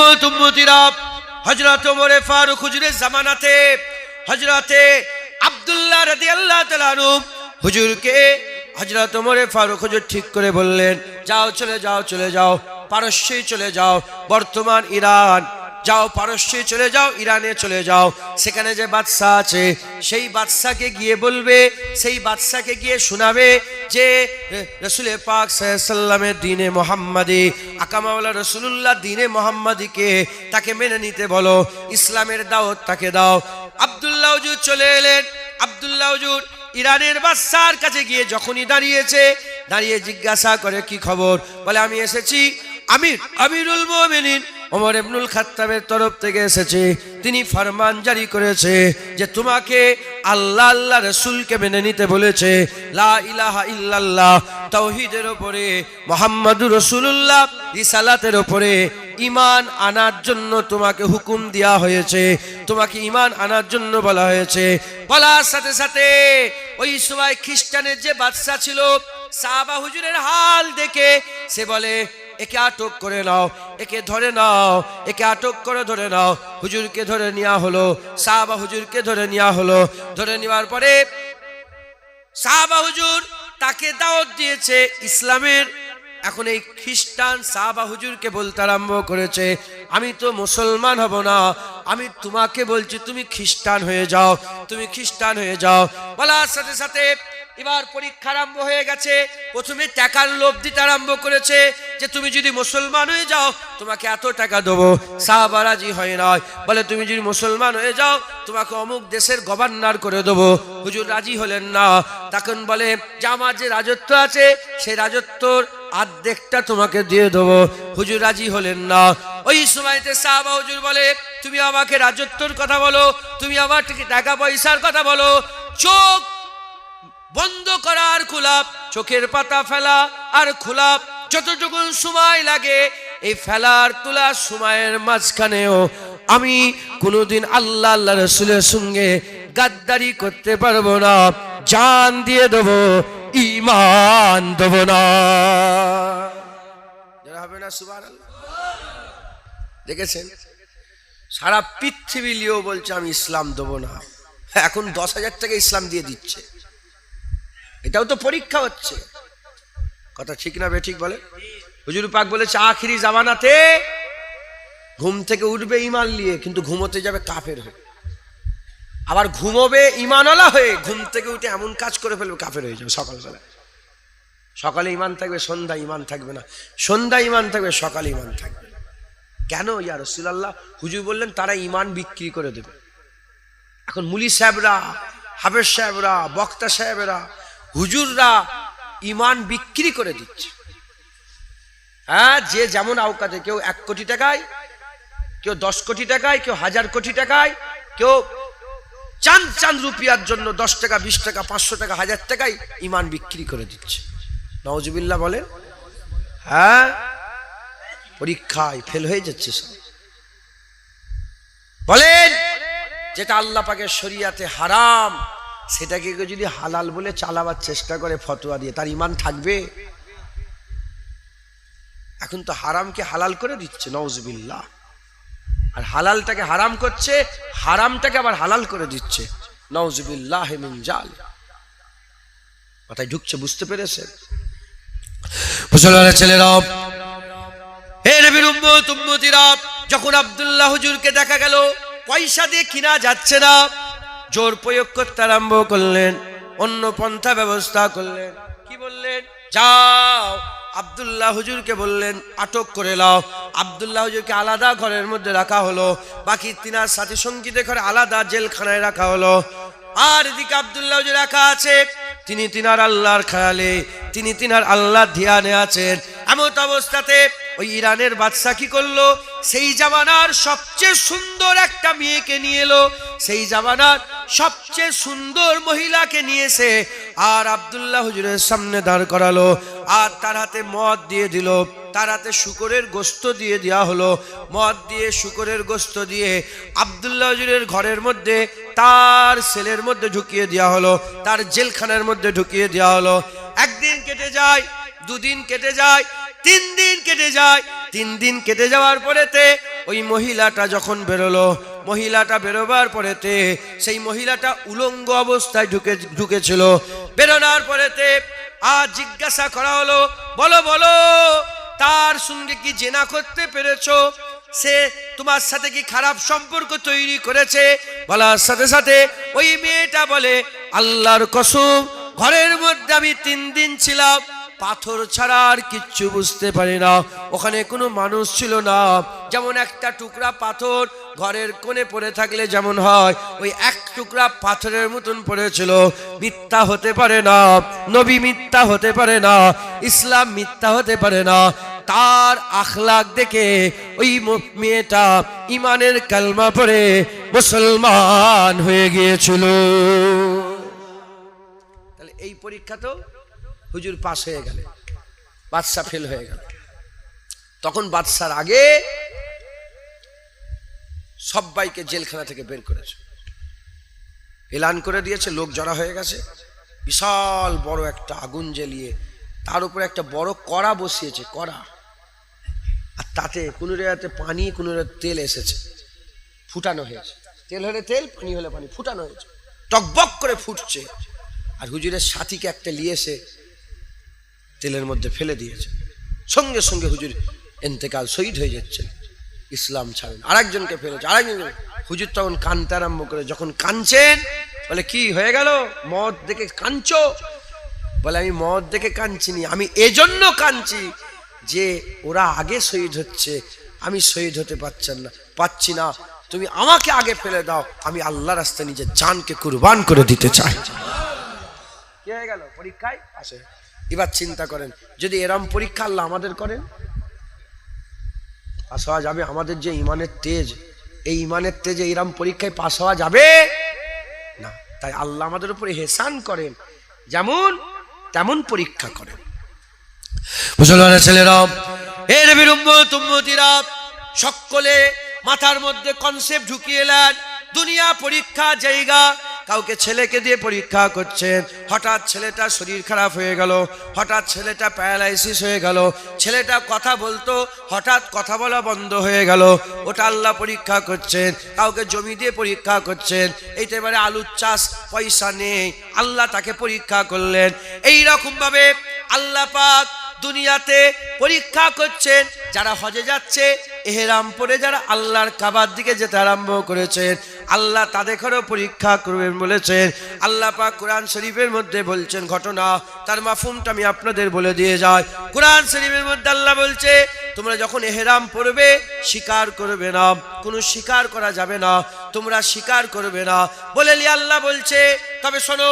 উম্মত উম্মতিরা, হযরত ওমর ফারুক হুজুরের জামানাতে হযরতে আব্দুল্লাহ রাদিয়াল্লাহু তাআলা আনহু হুজুরকে হযরত ওমর ফারুক হুজুর ঠিক করে বললেন, যাও চলে যাও পারস্যে চলে যাও, বর্তমান ইরান, যাও পারস্যে চলে যাও, ইরানে চলে যাও। সেখানে যে বাদশা আছে সেই বাদশাকে গিয়ে বলবে, সেই বাদশাকে গিয়ে শোনাবে যে রাসূল পাক সাল্লাল্লাহু আলাইহি ওয়াসাল্লামের দ্বীনে মুহাম্মাদি, আকামাওয়ালা রাসূলুল্লাহ দ্বীনে মুহাম্মাদিকে তাকে মেনে নিতে বলো, ইসলামের দাওয়াত তাকে দাও। আব্দুল্লাহ হুজুর চলে এলেন। আব্দুল্লাহ হুজুর ইরানের বাদশার কাছে গিয়ে যখনই দাঁড়িয়ে জিজ্ঞাসা করে, কি খবর? বলে, আমি এসেছি আমিরুল মুমিনিন ওমর ইবনুল খাত্তাবের তরফ থেকে এসেছে। তিনি ফরমান জারি করেছে যে তোমাকে আল্লাহ রাসূলকে মেনে নিতে বলেছে, লা ইলাহা ইল্লাল্লাহ তাওহীদের উপরে, মুহাম্মাদুর রাসূলুল্লাহ রিসালাতের উপরে ঈমান আনার জন্য তোমাকে হুকুম দেয়া হয়েছে, তোমাকে ঈমান আনার জন্য বলা হয়েছে। বলার সাথে সাথে ওই সময় খ্রিস্টানের যে বাদশা ছিল, সাহাবা হুজুরের হাল দেখে সে বলে, একে আটক করে নাও, একে ধরে নাও, একে আটক করে ধরে নাও। হুজুরকে ধরে নেওয়া হলো, সাহাবা হুজুরকে ধরে নেওয়া হলো। ধরে নেওয়ার পরে সাহাবা হুজুর তাকে দাওয়াত দিয়েছে ইসলামের। এখন এই খ্রিস্টান সাহাবা হুজুরকে বলতে আরম্ভ করেছে, আমি তো মুসলমান হব না, আমি তোমাকে বলছি তুমি খ্রিস্টান হয়ে যাও, তুমি খ্রিস্টান হয়ে যাও। বলার সাথে সাথে এবার পরীক্ষা আরম্ভ হয়ে গেছে। প্রথমে টাকার লোভ দিতে আরম্ভ করেছে যে তুমি যদি মুসলমান হয়ে যাও তোমাকে এত টাকা দেবো। সাহাবা রাজি হয় না, বলে তুমি যদি মুসলমান হয়ে যাও তোমাকে অমুক দেশের গভর্নর করে দেবো। হুজুর রাজি হলেন না। তখন বলে যে আমার যে রাজত্ব আছে সেই রাজত্বর অর্ধেকটা তোমাকে দিয়ে দেবো। হুজুর রাজি হলেন না। ওই সময়তে সাহাবা হুজুর বলে, তুমি আমাকে রাজত্বর কথা বলো, তুমি আমার টাকা পয়সার কথা বলো, চোখ বন্ধ করা আর খোলা, চোখের পাতা ফেলা আর খোলা, যতটুকু সময় লাগে এই ফেলার তোলার সময়ের মাঝখানেও আমি কোনোদিন আল্লাহ রাসূলের সঙ্গে গাদ্দারি করতে পারবো না, জান দিয়ে দেবো, ঈমান দেবো না। হবে না? সুবহানাল্লাহ। দেখেছেন, সারা পৃথিবী লিও বলছে আমি ইসলাম দেবো না। এখন 10,000 টাকা ইসলাম দিয়ে দিচ্ছে। এটাও তো পরীক্ষা হচ্ছে। কথা ঠিক না বেঠিক বলে? হুজুর পাক বলেছে আখিরি জামানাতে ঘুম থেকে উঠবে ঈমান নিয়ে, কিন্তু ঘুমোতে যাবে কাফের হয়ে। আবার ঘুমোবে ঈমানওয়ালা হয়ে, ঘুম থেকে উঠে এমন কাজ করে ফেলবে কাফের হয়ে যাবে। সকালবেলা সকালে ঈমান থাকবে, সন্ধ্যা ঈমান থাকবে না, সন্ধ্যা ঈমান থাকবে, সকালে ঈমান থাকবে। কেন ইয়া রাসূলুল্লাহ? হুজুর বললেন তারা ঈমান বিক্রি করে দেবে। এখন মুলি সাহেবরা, হাফেজ সাহেবরা, বক্তা সাহেবরা, হুজুররা ঈমান বিক্রি করে দিচ্ছে। হ্যাঁ, যে যেমন আওকাতে, কেউ 1 কোটি টাকায়, কেউ 10 কোটি টাকায়, কেউ 1000 কোটি টাকায়, কেউ চাঁদ রুপিয়ার জন্য 10 টাকা, 20 টাকা, 500 টাকা, 1000 টাকায় ঈমান বিক্রি করে দিচ্ছে। নাউজুবিল্লাহ বলেন। হ্যাঁ, পরীক্ষায় ফেল হয়ে যাচ্ছে সব। বলেন যেটা আল্লাহ পাকের শরিয়াতে হারাম সেটাকে যদি হালাল বলে চালাবার চেষ্টা করে ফতোয়া দিয়ে, তার ঈমান থাকবে? এখন তো হারামকে হালাল করে দিচ্ছে, নাউজুবিল্লাহ। আর হালালটাকে হারাম করছে, হারামটাকে আবার হালাল করে দিচ্ছে, নাউজুবিল্লাহ মিন জালিক। কথায় ঢুকছে, বুঝতে পেরেছেন? মুসলমানের ছেলেরা, হে নবীর উম্মত উম্মতিরা, যখন আব্দুল্লাহ হুজুরকে দেখা গেল পয়সা দিয়ে কিনা যাচ্ছে না, জোর প্রয়োগ করতে আরম্ভ করলেন, অন্য পন্থা ব্যবস্থা করলেন। কি বললেন? যাও আব্দুল্লাহ হুজুরকে বললেন আটক করে লাও। আব্দুল্লাহ হুজুরকে আলাদা ঘরের মধ্যে রাখা হলো, বাকি তিনার সাথী সঙ্গীদের ঘরে আলাদা জেলখানায় রাখা হলো। আর এদিকে আব্দুল্লাহ হুজুর রাখা আছে, তিনি তিনার আল্লাহর খেয়ালে, তিনি তিনার আল্লাহর ধ্যানে আছেন। এমন অবস্থাতে ওই ইরানের বাদশা কি করলো? সেই জামানার সবচেয়ে সুন্দর একটা মেয়েকে নিয়ে এলো, সেই জামানার সবচেয়ে সুন্দর মহিলাকে নিয়েছে আর আব্দুল্লাহ হুজুরের সামনে দাঁড় করালো। আর তার হাতে মদ দিয়ে দিল, তার হাতে শুকরের গোশত দিয়ে দেওয়া হলো। মদ দিয়ে, শুকরের গোশত দিয়ে আব্দুল্লাহ হুজুরের ঘরের মধ্যে, তার সেলের মধ্যে ঢুকিয়ে দেওয়া হলো, তার জেলখানার মধ্যে ঢুকিয়ে দেওয়া হলো। একদিন কেটে যায়, 2 দিন কেটে যায়, 3 দিন কেটে যায়। 3 দিন কেটে যাওয়ার পরেতে ওই মহিলাটা যখন বেরোলো, মহিলাটা বেরোবার পরেতে সেই মহিলাটা উলঙ্গ অবস্থায় ঢুকেছিল। বেরোনোর পরেতে আজ জিজ্ঞাসা করা হলো, বলো বলো তার সঙ্গে কি জেনা করতে পেরেছো? সে তোমার সাথে কি খারাপ সম্পর্ক তৈরি করেছে? বলার সাথে সাথে ওই মেয়েটা বলে, আল্লাহর কসম, ঘরের মধ্যে আমি 3 দিন ছিলাম, পাথর ছাড়া আর কিচ্ছু বুঝতে পারি না। ওখানে কোনো মানুষ ছিল না। যেমন একটা টুকরা পাথর ঘরের কোণে পড়ে থাকলে যেমন হয়, ওই এক টুকরা পাথরের মতন পড়েছিল। মিথ্যা হতে পারে না, নবী মিথ্যা হতে পারে না, ইসলাম মিথ্যা হতে পারে না। তার আখলাক দেখে ওই মেয়েটা ইমানের কালমা পড়ে মুসলমান হয়ে গিয়েছিল। তাহলে এই পরীক্ষা তো হুজুর পাস হয়ে গেল, বাদশা ফেল হয়ে গেল। তখন বাদশার আগে সবাইকে জেলখানা থেকে বের করেছে, এলান করে দিয়েছে, লোক জড়া হয়ে গেছে। বিশাল বড় একটা আগুন জ্বালিয়ে তার উপরে একটা বড় কড়া বসিয়েছে, কড়া, আর তাতে কোনো জায়গাতে পানি, কোনো তেল এসেছে, ফুটানো হয়েছে। তেল হলে তেল, পানি হলে পানি, ফুটানো হয়েছে, টকবক করে ফুটছে। আর হুজুরের সাথীকে একটা নিয়ে এসে তেলের মধ্যে ফেলে দিয়েছে। সঙ্গে সঙ্গে হুজুর ইন্তেকাল, শহীদ হয়ে যাচ্ছে, ইসলাম ছাড়েন। আরেকজনকে ফেলেছে, আরেকজন। হুজুর তখন কানতে আরম্ভ করে। যখন কানছেন বলে, কি হয়ে গেল, মদ দেখে কাঁদছো? বলে, আমি মদ দেখে কাঁদছিনি, আমি এজন্য কাঁদছি যে ওরা আগে শহীদ হচ্ছে, আমি শহীদ হতে পাচ্ছি না। তুমি আমাকে আগে ফেলে দাও, আমি আল্লাহর রাস্তায় নিজের জানকে কুরবান করে দিতে চাই। কি হয়ে গেল? পরীক্ষায় আসে। এবার চিন্তা করেন, যদি এরম পরীক্ষা আল্লাহ আমাদের করেন, পাস হওয়া যাবে? আমাদের যে ইমানের তেজ, এই ইমানের তেজে এরম পরীক্ষায় পাস হওয়া যাবে না। তাই আল্লাহ আমাদের উপরে হেসান করেন, যেমন তেমন পরীক্ষা করেন। মুসলমানের ছেলেরা, হে নবীর উম্মত উম্মতিরা, সকলে মাথার মধ্যে কনসেপ্ট ঢুকিয়ে নেন, দুনিয়া পরীক্ষা জায়গা। কাউকে ছেলেকে দিয়ে পরীক্ষা করছেন, হঠাৎ ছেলেটা শরীর খারাপ হয়ে গেল, হঠাৎ ছেলেটা প্যারালাইসিস হয়ে গেল, ছেলেটা কথা বলতো, হঠাৎ কথা বলা বন্ধ হয়ে গেল, ওটা আল্লাহ পরীক্ষা করছেন। কাউকে জমি দিয়ে পরীক্ষা করছেন, এইতে এবারে আলুর চাষ, পয়সা নেই, আল্লাহ তাকে পরীক্ষা করলেন। এই রকম ভাবে আল্লাহ পাক দুনিয়াতে পরীক্ষা করছেন। যারা হজে যাচ্ছে, এহরাম পরে যারা আল্লাহর কাবার দিকে যেতে আরম্ভ করেছেন, আল্লাহ তাদেরও পরীক্ষা করবেন বলেছেন। আল্লাহ পাক কোরআন শরীফের মধ্যে বলছেন ঘটনা, তার মাফহুমটা আমি আপনাদের বলে দিয়ে যাই। কোরআন শরীফের মধ্যে আল্লাহ বলছে, তোমরা যখন এহরাম পরবে শিকার করবে না, কোনো শিকার করা যাবে না, তোমরা শিকার করবে না বলে আল্লাহ বলছে। তবে শোনো,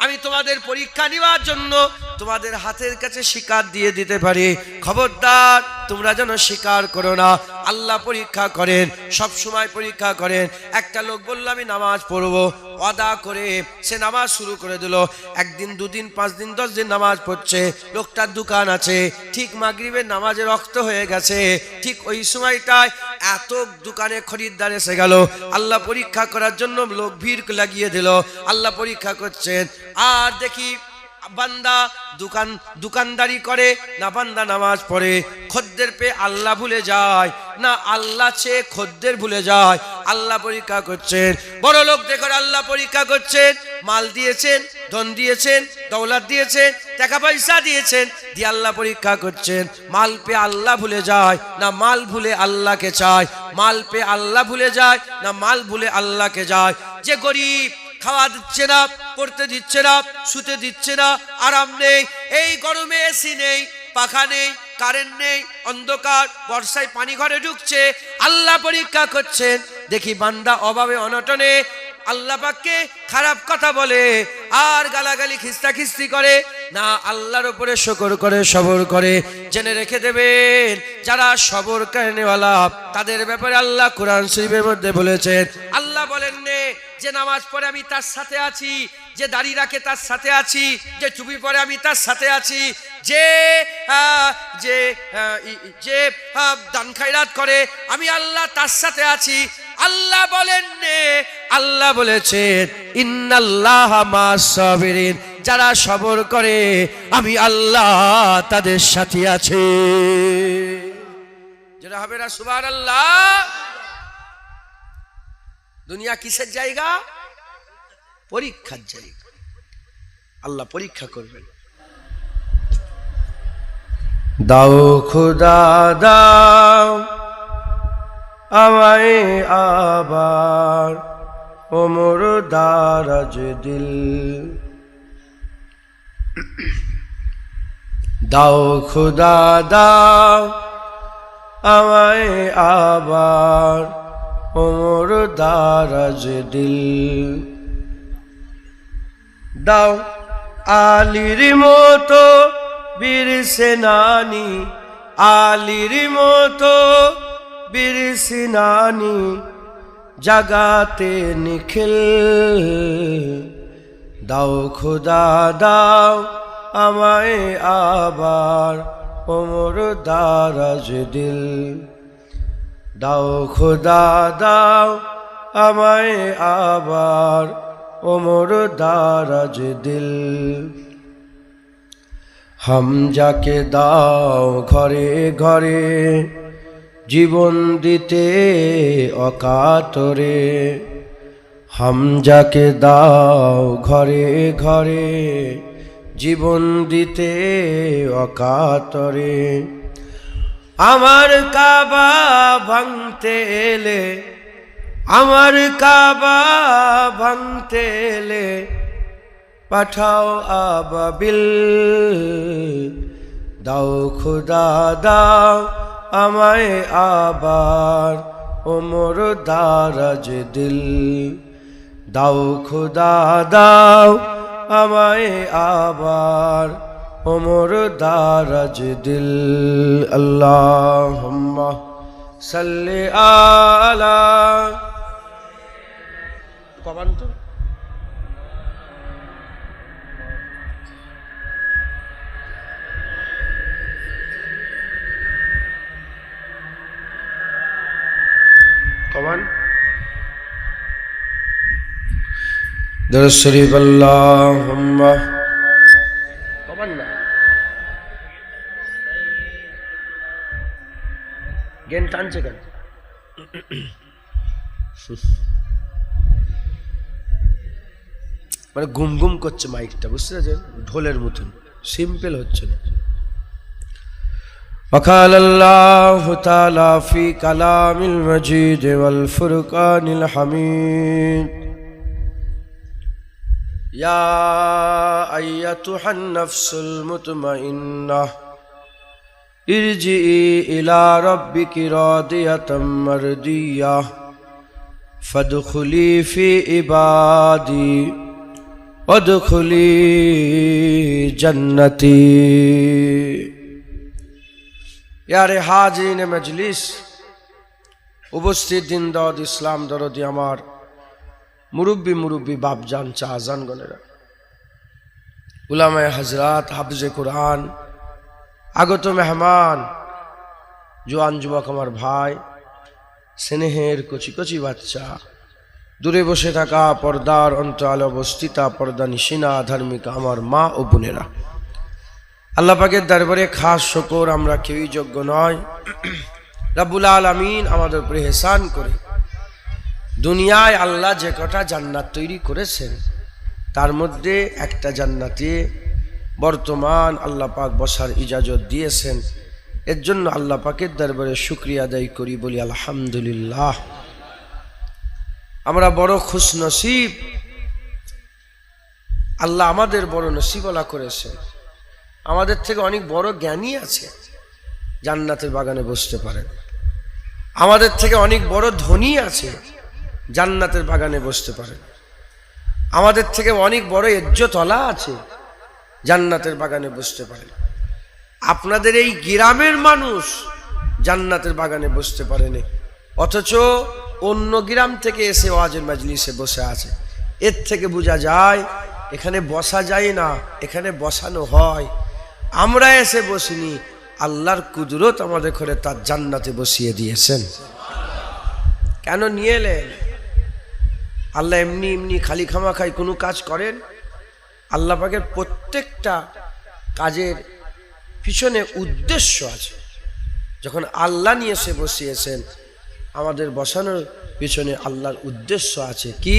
আমি তোমাদের পরীক্ষা নেওয়ার জন্য তোমাদের হাতের কাছে শিকার দিয়ে দিতে পারি, খবরদার তোমরা যেন শিকার করো না। আল্লাহ পরীক্ষা করেন, সব সময় পরীক্ষা করেন। একটা লোক বলল আমি নামাজ পড়বো, ওয়াদা করে সে নামাজ শুরু করে দিল। 1 দিন 2 দিন 5 দিন 10 দিন নামাজ পড়ছে। লোকটার দোকান আছে, ঠিক মাগরিবের নামাজে রক্ত হয়ে গেছে, ঠিক ওই সময়টায় এত দোকানে খরিদ্দার এসে গেল। আল্লাহ পরীক্ষা করার জন্য লোক ভিড় লাগিয়ে দিল, আল্লাহ পরীক্ষা করছেন। আর দেখি বান্দা দোকানদারি করে না, বান্দা নামাজ পড়ে। খদ্দের পেয়ে আল্লাহ ভুলে যায় না, আল্লাহ চেয়ে খদ্দের ভুলে যায়। আল্লাহ পরীক্ষা করছেন। বড় লোক দেখো আল্লাহ পরীক্ষা করছেন। মাল দিয়েছেন, ধন দিয়েছেন, দৌলত দিয়েছেন, টাকা পয়সা দিয়েছেন, দিয়ে আল্লাহ পরীক্ষা করছেন। মাল পেয়ে আল্লাহ ভুলে যায় না, মাল ভুলে আল্লাহকে চায়। মাল পেয়ে আল্লাহ ভুলে যায় না, মাল ভুলে আল্লাহকে যায়। যে গরিব, খাওয়া দিচ্ছে না, পড়তে দিচ্ছে না, শুতে দিচ্ছে না, আরাম নেই, এই গরমে এসি নেই, পাখা নেই, কারেন্ট নেই, অন্ধকার, বর্ষায় পানি ঘরে ঢুকছে, আল্লাহ পরীক্ষা করছেন। দেখি বান্দা অভাবে অনটনে আল্লাহ পাককে খারাপ কথা বলে আর গালাগালি খিস্তাখিস্তি করে না, আল্লাহর উপরে শুকর করে, সবর করে। জেনে রেখে দেবেন, যারা সবর কারণেওয়ালা তাদের ব্যাপারে আল্লাহ কোরআন শরীফের মধ্যে বলেছেন। আল্লাহ বলেন নে যে নামাজ পড়ে আমি তার সাথে আছি, যে দাড়ি রাখে তার সাথে আছি, যে টুপি পরে আমি তার সাথে আছি, যে দান খায়রাত করে আমি আল্লাহ তার সাথে আছি। আল্লাহ বলেন নে, আল্লাহ বলেছেন ইন্নাল্লাহা মা'আস সাবিরিন, যারা সবর করে আমি আল্লাহ তাদের সাথে আছি। যেটা হবে না সুবহানাল্লাহ। দুনিয়া কিসের জায়গা? পরীক্ষার জায়গা। আল্লাহ পরীক্ষা করবেন। দাও খোদা দাও আমায় আবার ওমর দারাজ দিল। দাও খোদা দাও আমায় আবার ওমর দারাজ দিল। দাও আলীর মতো বীর সেনানি, আলীর মতো বীর সেনানি জাগাতে নিখিল। দাও খোদা দাও আমায় আবার ওমর দারাজ দিল। দাও খোদা দাও আমায় আবার ওমর দারাজ দিল। হামজাকে দাও ঘরে ঘরে জীবন দিতে অকাতরে। হামজাকে দাও ঘরে ঘরে জীবন দিতে অকাতরে। আমার কাবা ভাঙতে এলে, আমার কাবা ভাঙতে এলে পাঠাও আবাবিল। দাও খোদা দাও আমায় আবার ওমর দারাজ দিল। দাও খোদা দাও আমায় আবার ওমর দারাজ দিল। আল্লাহুম্মা সাল্লি আলা কমান তো কমান দরুদ শরীফ। আল্লাহুম্মা কমান না জ্ঞান টানছে কেন? মানে ঘুম ঘুম করছে মাইকটা, বুঝতে পারছেন? ঢোলের মতন সিম্পল হচ্ছে না। وقال الله تعالى في كلام المجيد والفرقان الحميد يا أيتها النفس المطمئنة ارجعي إلى ربك راضية مرضية فادخلي في عبادي وادخلي جنتي। यारे हाजिरीन मजलिस, उपस्थित दिन दौद इस्लाम दरदी आमार मुरुब्बी मुरुब्बी बापजान चाहजान गनेरा, उलामाए हजरात, हाफिजे कुरान, आगत मेहमान, जवान जुवक आमार भाई, स्नेहेर कचि कचि बाच्चा, दूरे बसे थाका पर्दार अंतराले अवस्थिता पर्दा निशिना धार्मिक आमार मा ओ बोनेरा, আল্লাহ পাকের দরবারে খাস শুকর, আমরা কেউই যোগ্য নয়। রব্বুল আলামিন আমাদের উপরে ইহসান করে দুনিয়ায় আল্লাহ যে কটা জান্নাত তৈরি করেছেন তার মধ্যে একটা জান্নাতে বর্তমান আল্লাহ পাক বসার ইজাজত দিয়েছেন। এর জন্য আল্লাহ পাকের দরবারে শুকরিয়া আদায় করি, বলি আলহামদুলিল্লাহ। আমরা বড় খুশনসিব, আল্লাহ আমাদের বড় নসিবওয়ালা করেছেন। আমাদের থেকে অনেক বড় জ্ঞানী আছে, জান্নাতের বাগানে বসতে পারেন। আমাদের থেকে অনেক বড় ধনী আছে, জান্নাতের বাগানে বসতে পারেন। আমাদের থেকে অনেক বড় ইজ্জতওয়ালা আছে, জান্নাতের বাগানে বসতে পারেন। আপনাদের এই গ্রামের মানুষ জান্নাতের বাগানে বসতে পারেনি, অথচ অন্য গ্রাম থেকে এসে ওয়াজের মাজলিসে বসে আছে। এর থেকে বোঝা যায় এখানে বসা যায় না, এখানে বসানো হয়। আমরা এসে বসিনি, আল্লাহর কুদরত আমাদের ঘরে তার জান্নাতে বসিয়ে দিয়েছেন। কেন নিয়ে এলেন? আল্লাহ এমনি এমনি খালি খামাখাই কোনো কাজ করেন? আল্লাহ পাকের প্রত্যেকটা কাজের পিছনে উদ্দেশ্য আছে। যখন আল্লাহ নিয়ে এসে বসিয়েছেন, আমাদের বসানোর পিছনে আল্লাহর উদ্দেশ্য আছে কি?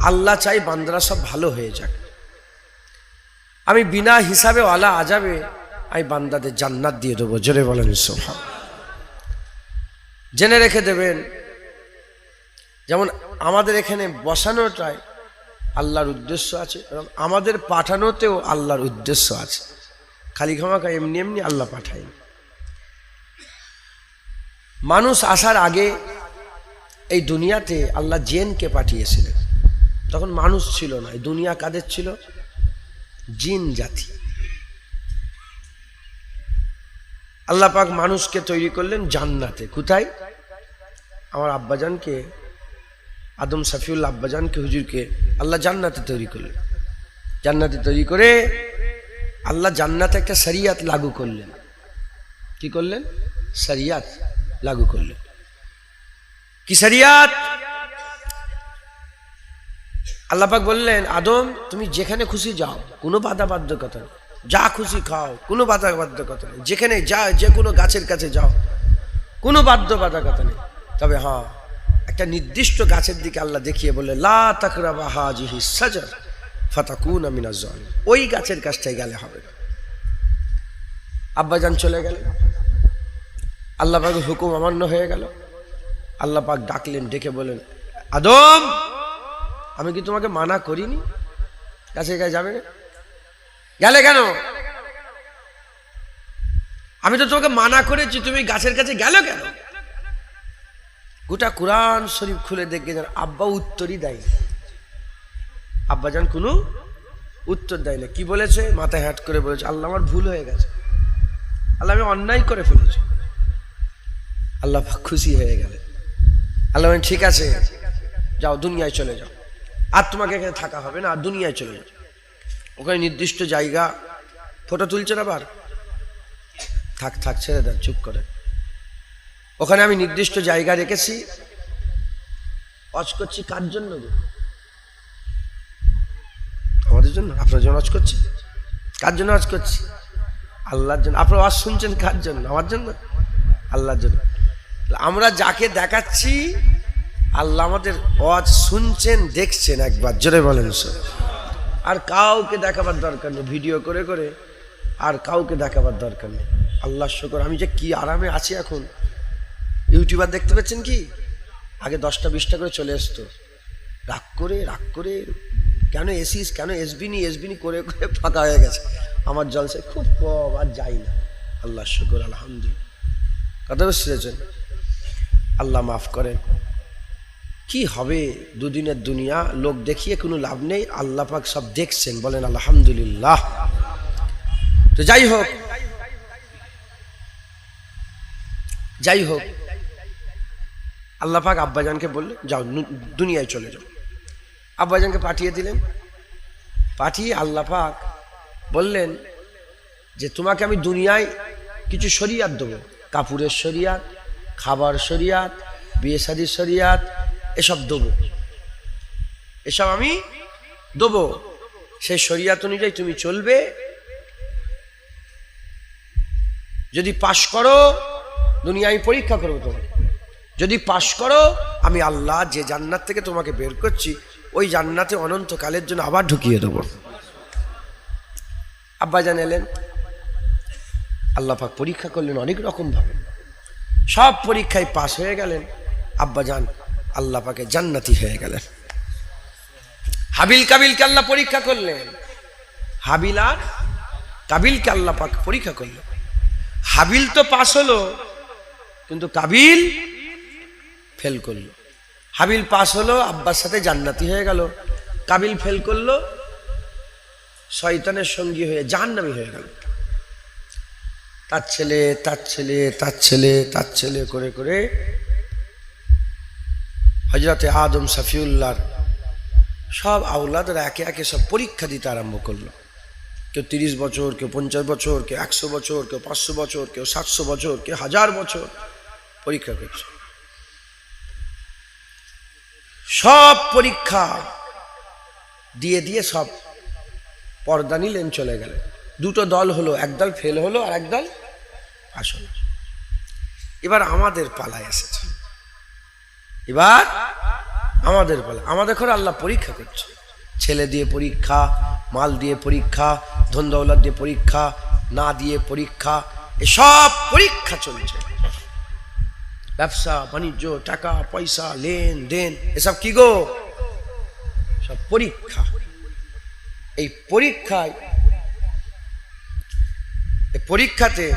আল্লাহ চাই বান্দারা সব ভালো হয়ে যাক। আমি বিনা হিসাবে ওয়ালা আজাবে আমি বান্দাদের জান্নাত দিয়ে দেবো। জোরে বলেন সুবহান। জেনে রেখে দেবেন, যেমন আমাদের এখানে বসানোটাই আল্লাহর উদ্দেশ্য আছে এবং আমাদের পাঠানোতেও আল্লাহর উদ্দেশ্য আছে। খালি খামাখা এমনি এমনি আল্লাহ পাঠায়নি। মানুষ আসার আগে এই দুনিয়াতে আল্লাহ জিনকে পাঠিয়েছিলেন, তখন মানুষ ছিল না। এই দুনিয়া কাদের ছিল? জিন জাতি। আল্লাহ পাক মানুষকে তৈরি করলেন জান্নাতে। কোথায়? আমার আব্বাজানকে, আদম সাফিউল্লাহ আব্বাজানকে, হুজুরকে আল্লাহ জান্নাতে তৈরি করলেন। জান্নাতে তৈরি করে আল্লাহ জান্নাতে একটা শরিয়াত লাগু করলেন। কি করলেন? শরিয়াত লাগু করলেন। কি শরিয়াত? আল্লাহ পাক বললেন, আদম তুমি যেখানে খুশি যাও, কোনো বাধা বাধ্যকতা নেই, যা খুশি খাও, কোনো বাধা বাধ্যকতা নেই, যেখানে যা যে কোনো গাছের কাছে যাও, কোনো বাধ্যবাধকতা নেই। তবে হ্যাঁ, একটা নির্দিষ্ট গাছের দিকে আল্লাহ দেখিয়ে বললেন, লা তাকরাবা হাযিহি শাজার ফাতাকুনা মিনাজ জালিমিন। ওই গাছের কাছটায় গেলে হবে না। আব্বাজান চলে গেলেন, আল্লাহ পাকের হুকুম অমান্য হয়ে গেল। আল্লাহ পাক ডাকলেন, ডেকে বলেন, আদম আমি কি তোমাকে মানা করিনি গাছের কাছে যাবে না? গেলে কেন? আমি তো তোমাকে মানা করেছি, তুমি গাছের কাছে গেল কেন? গোটা কুরআন শরীফ খুলে দেখে যান, আব্বা উত্তরই দেয়। আব্বাজান কোনো উত্তর দেয় না। কি বলেছে? মাথায় হ্যাট করে বলেছে, আল্লাহ আমার ভুল হয়ে গেছে, আল্লাহ আমি অন্যায় করে ফেলেছি। আল্লাহ খুশি হয়ে গেলেন। আল্লাহ বলেন, ঠিক আছে, যাও দুনিয়ায় চলে যাও, আর তোমাকে এখানে থাকা হবে না, আর দুনিয়ায় চলে যাও। ওখানে নির্দিষ্ট জায়গা, ফটো তুলছে না আবার, থাক থাক ছেড়ে দেন, চুপ করে। ওখানে আমি নির্দিষ্ট জায়গা রেখেছি। ওয়াজ করছি কার জন্য? আমাদের জন্য। আপনার জন্য ওয়াজ করছি। কার জন্য ওয়াজ করছি? আল্লাহর জন্য। আপনার ওয়াজ শুনছেন কার জন্য? আমার জন্য, আল্লাহর জন্য। আমরা যাকে দেখাচ্ছি, আল্লাহ আমাদের ওয়াজ শুনছেন, দেখছেন। একবার জোরে বলেন স্যার। আর কাউকে দেখাবার দরকার নেই, ভিডিও করে করে আর কাউকে দেখাবার দরকার নেই। আল্লাহর শুকর, আমি যে কি আরামে আছি এখন। ইউটিউবার দেখতে পাচ্ছেন কি? আগে 10টা 20টা করে চলে আসতো, রাগ করে কেন এসিস, কেন এসবিনি করে করে ফাঁকা হয়ে গেছে। আমার জলসায় খুব কম, আর যাই না। আল্লাহর শুকর, আলহামদুলিল্লাহ। কথা বুঝতেছেন? আল্লাহ মাফ করেন। কি হবে দুদিনের দুনিয়া, লোক দেখিয়ে কোনো লাভ নেই। আল্লাহ পাক সব দেখছেন, বলেন আলহামদুলিল্লাহ। তো যাই হোক, আল্লাহ পাক আব্বাজানকে বললেন, যাও দুনিয়ায় চলে যাও। আব্বাজানকে পাঠিয়ে দিলেন। পাঠিয়ে আল্লাহ পাক বললেন যে তোমাকে আমি দুনিয়ায় কিছু শরিয়াত দেবো, কাপড়ের শরিয়াত, খাবার শরিয়াত, বিয়ে শাদীর শরিয়াত, এসব দেবো, এসব আমি দেবো। সেই শরিয়াত অনুযায়ী তুমি চলবে। যদি পাশ করো, দুনিয়ায় পরীক্ষা করবো তোমাকে। যদি পাশ করো, আমি আল্লাহ যে জান্নাত থেকে তোমাকে বের করছি, ওই জান্নাতে অনন্তকালের জন্য আবার ঢুকিয়ে দেবো। আব্বাজান এলেন, আল্লাহ পাক পরীক্ষা করলেন অনেক রকম ভাবে। সব পরীক্ষায় পাশ হয়ে গেলেন। আব্বাজান আল্লাহ পাকে জান্নাতি হয়ে গেলেন। হাবিল কাবিলকে আল্লাহ পরীক্ষা করলেন। হাবিল আর কাবিলকে আল্লাহ পাক পরীক্ষা করলেন। হাবিল তো পাশ হলো, কিন্তু কাবিল ফেল করলো। হাবিল পাশ হলো, আব্বার সাথে জান্নাতি হয়ে গেল। কাবিল ফেল করলো, শয়তানের সঙ্গী হয়ে জাহান্নামী হয়ে গেল। তার ছেলে করে করে হযরতে আদম সাফিউল্লাহর সব আওলাদরা একে একে সব পরীক্ষা দিতে আরম্ভ করলো। কেউ 30 বছর, কেউ 50 বছর, কেউ 100 বছর, কেউ 500 বছর, কেউ 700 বছর, কেউ 1000 বছর পরীক্ষা করছে। সব পরীক্ষা দিয়ে সব পর্দা নিলেন, চলে গেলেন। দুটো দল হলো, একদল ফেল হলো আর একদল পাস হলো। এবার আমাদের পালায় এসেছে, এবার আমাদের পালা। আমাদের ঘরে আল্লাহ পরীক্ষা করছে, ছেলে দিয়ে পরীক্ষা, মাল দিয়ে পরীক্ষা, ধন দৌলত দিয়ে পরীক্ষা, না দিয়ে পরীক্ষা, এসব পরীক্ষা চলছে। ব্যবসা বাণিজ্য, টাকা পয়সা, লেনদেন, এসব কি গো? সব পরীক্ষা। এই পরীক্ষায়, এই পরীক্ষাতে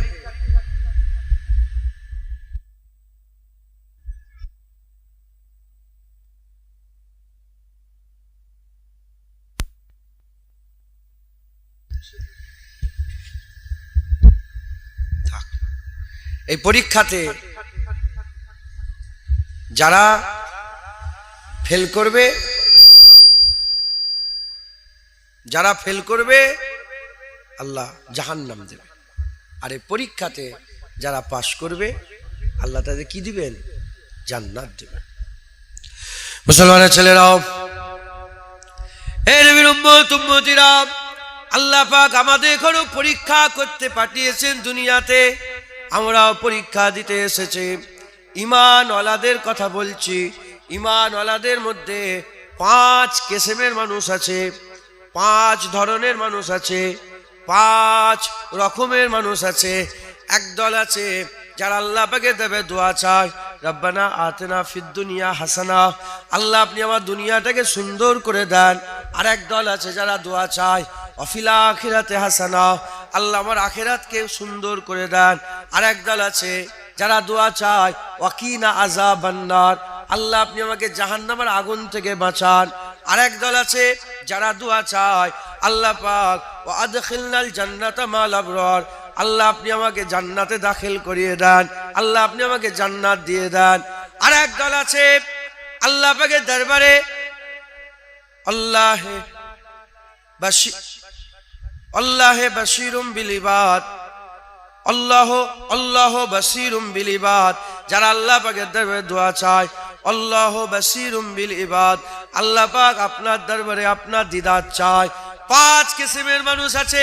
এই পরীক্ষাতে যারা ফেল করবে, যারা ফেল করবে আল্লাহ জাহান্নাম দেবে। আর এই পরীক্ষাতে যারা পাশ করবে আল্লাহ তাদের কি দিবেন? জান্নাত দিবেন। মুসলমানের ছেলেরাও, হে নবীর উম্মত উম্মতিরা, আল্লাহ পাক আমাদের ঘরেও পরীক্ষা করতে পাঠিয়েছেন দুনিয়াতে। আমরাও পরীক্ষা দিতে এসেছি। ঈমানওয়ালাদের কথা বলছি। ঈমানওয়ালাদের মধ্যে 5 কিসমের মানুষ আছে, 5 ধরনের মানুষ আছে, 5 রকমের মানুষ আছে। একদল আছে যারা আল্লাহ পাকে দেবে দোয়া চায়, রব্বানা আতিনা ফিদ দুনিয়া হাসানা, আল্লাহ আপনি আমার দুনিয়াটাকে সুন্দর করে দেন। আর একদল আছে যারা দোয়া চায়, অফিল আখিরাতে হাসানা, আল্লাহ আমার আখিরাতকে সুন্দর করে দেন। আর একদল আছে যারা দোয়া চায়, ওয়াকিনা আযাবান নার, আল্লাহ আপনি আমাকে জাহান্নামের আগুন থেকে বাঁচান। আর একদল আছে যারা দোয়া চায়, আল্লাহ পাক ওয়া আদখিলনাল জান্নাতা মাল আবরার, আল্লাহ আপনি আমাকে জান্নাতে দাখিল করিয়ে দেন, আল্লাহ আপনি আমাকে জান্নাত দিয়ে দেন। আর একদল আছে আল্লাহ পাকের দরবারে আল্লাহে বাশীরুম বিল ইবাদ, আল্লাহ বাশীরুম বিল ইবাদ, যারা আল্লাহ পাকের দরবারে দোয়া চায়, আল্লাহ বাশীরুম বিল ইবাদ, আল্লাহ পাক আপনার দরবারে আপনার দিদার চায়। 5 কিসমের মানুষ আছে।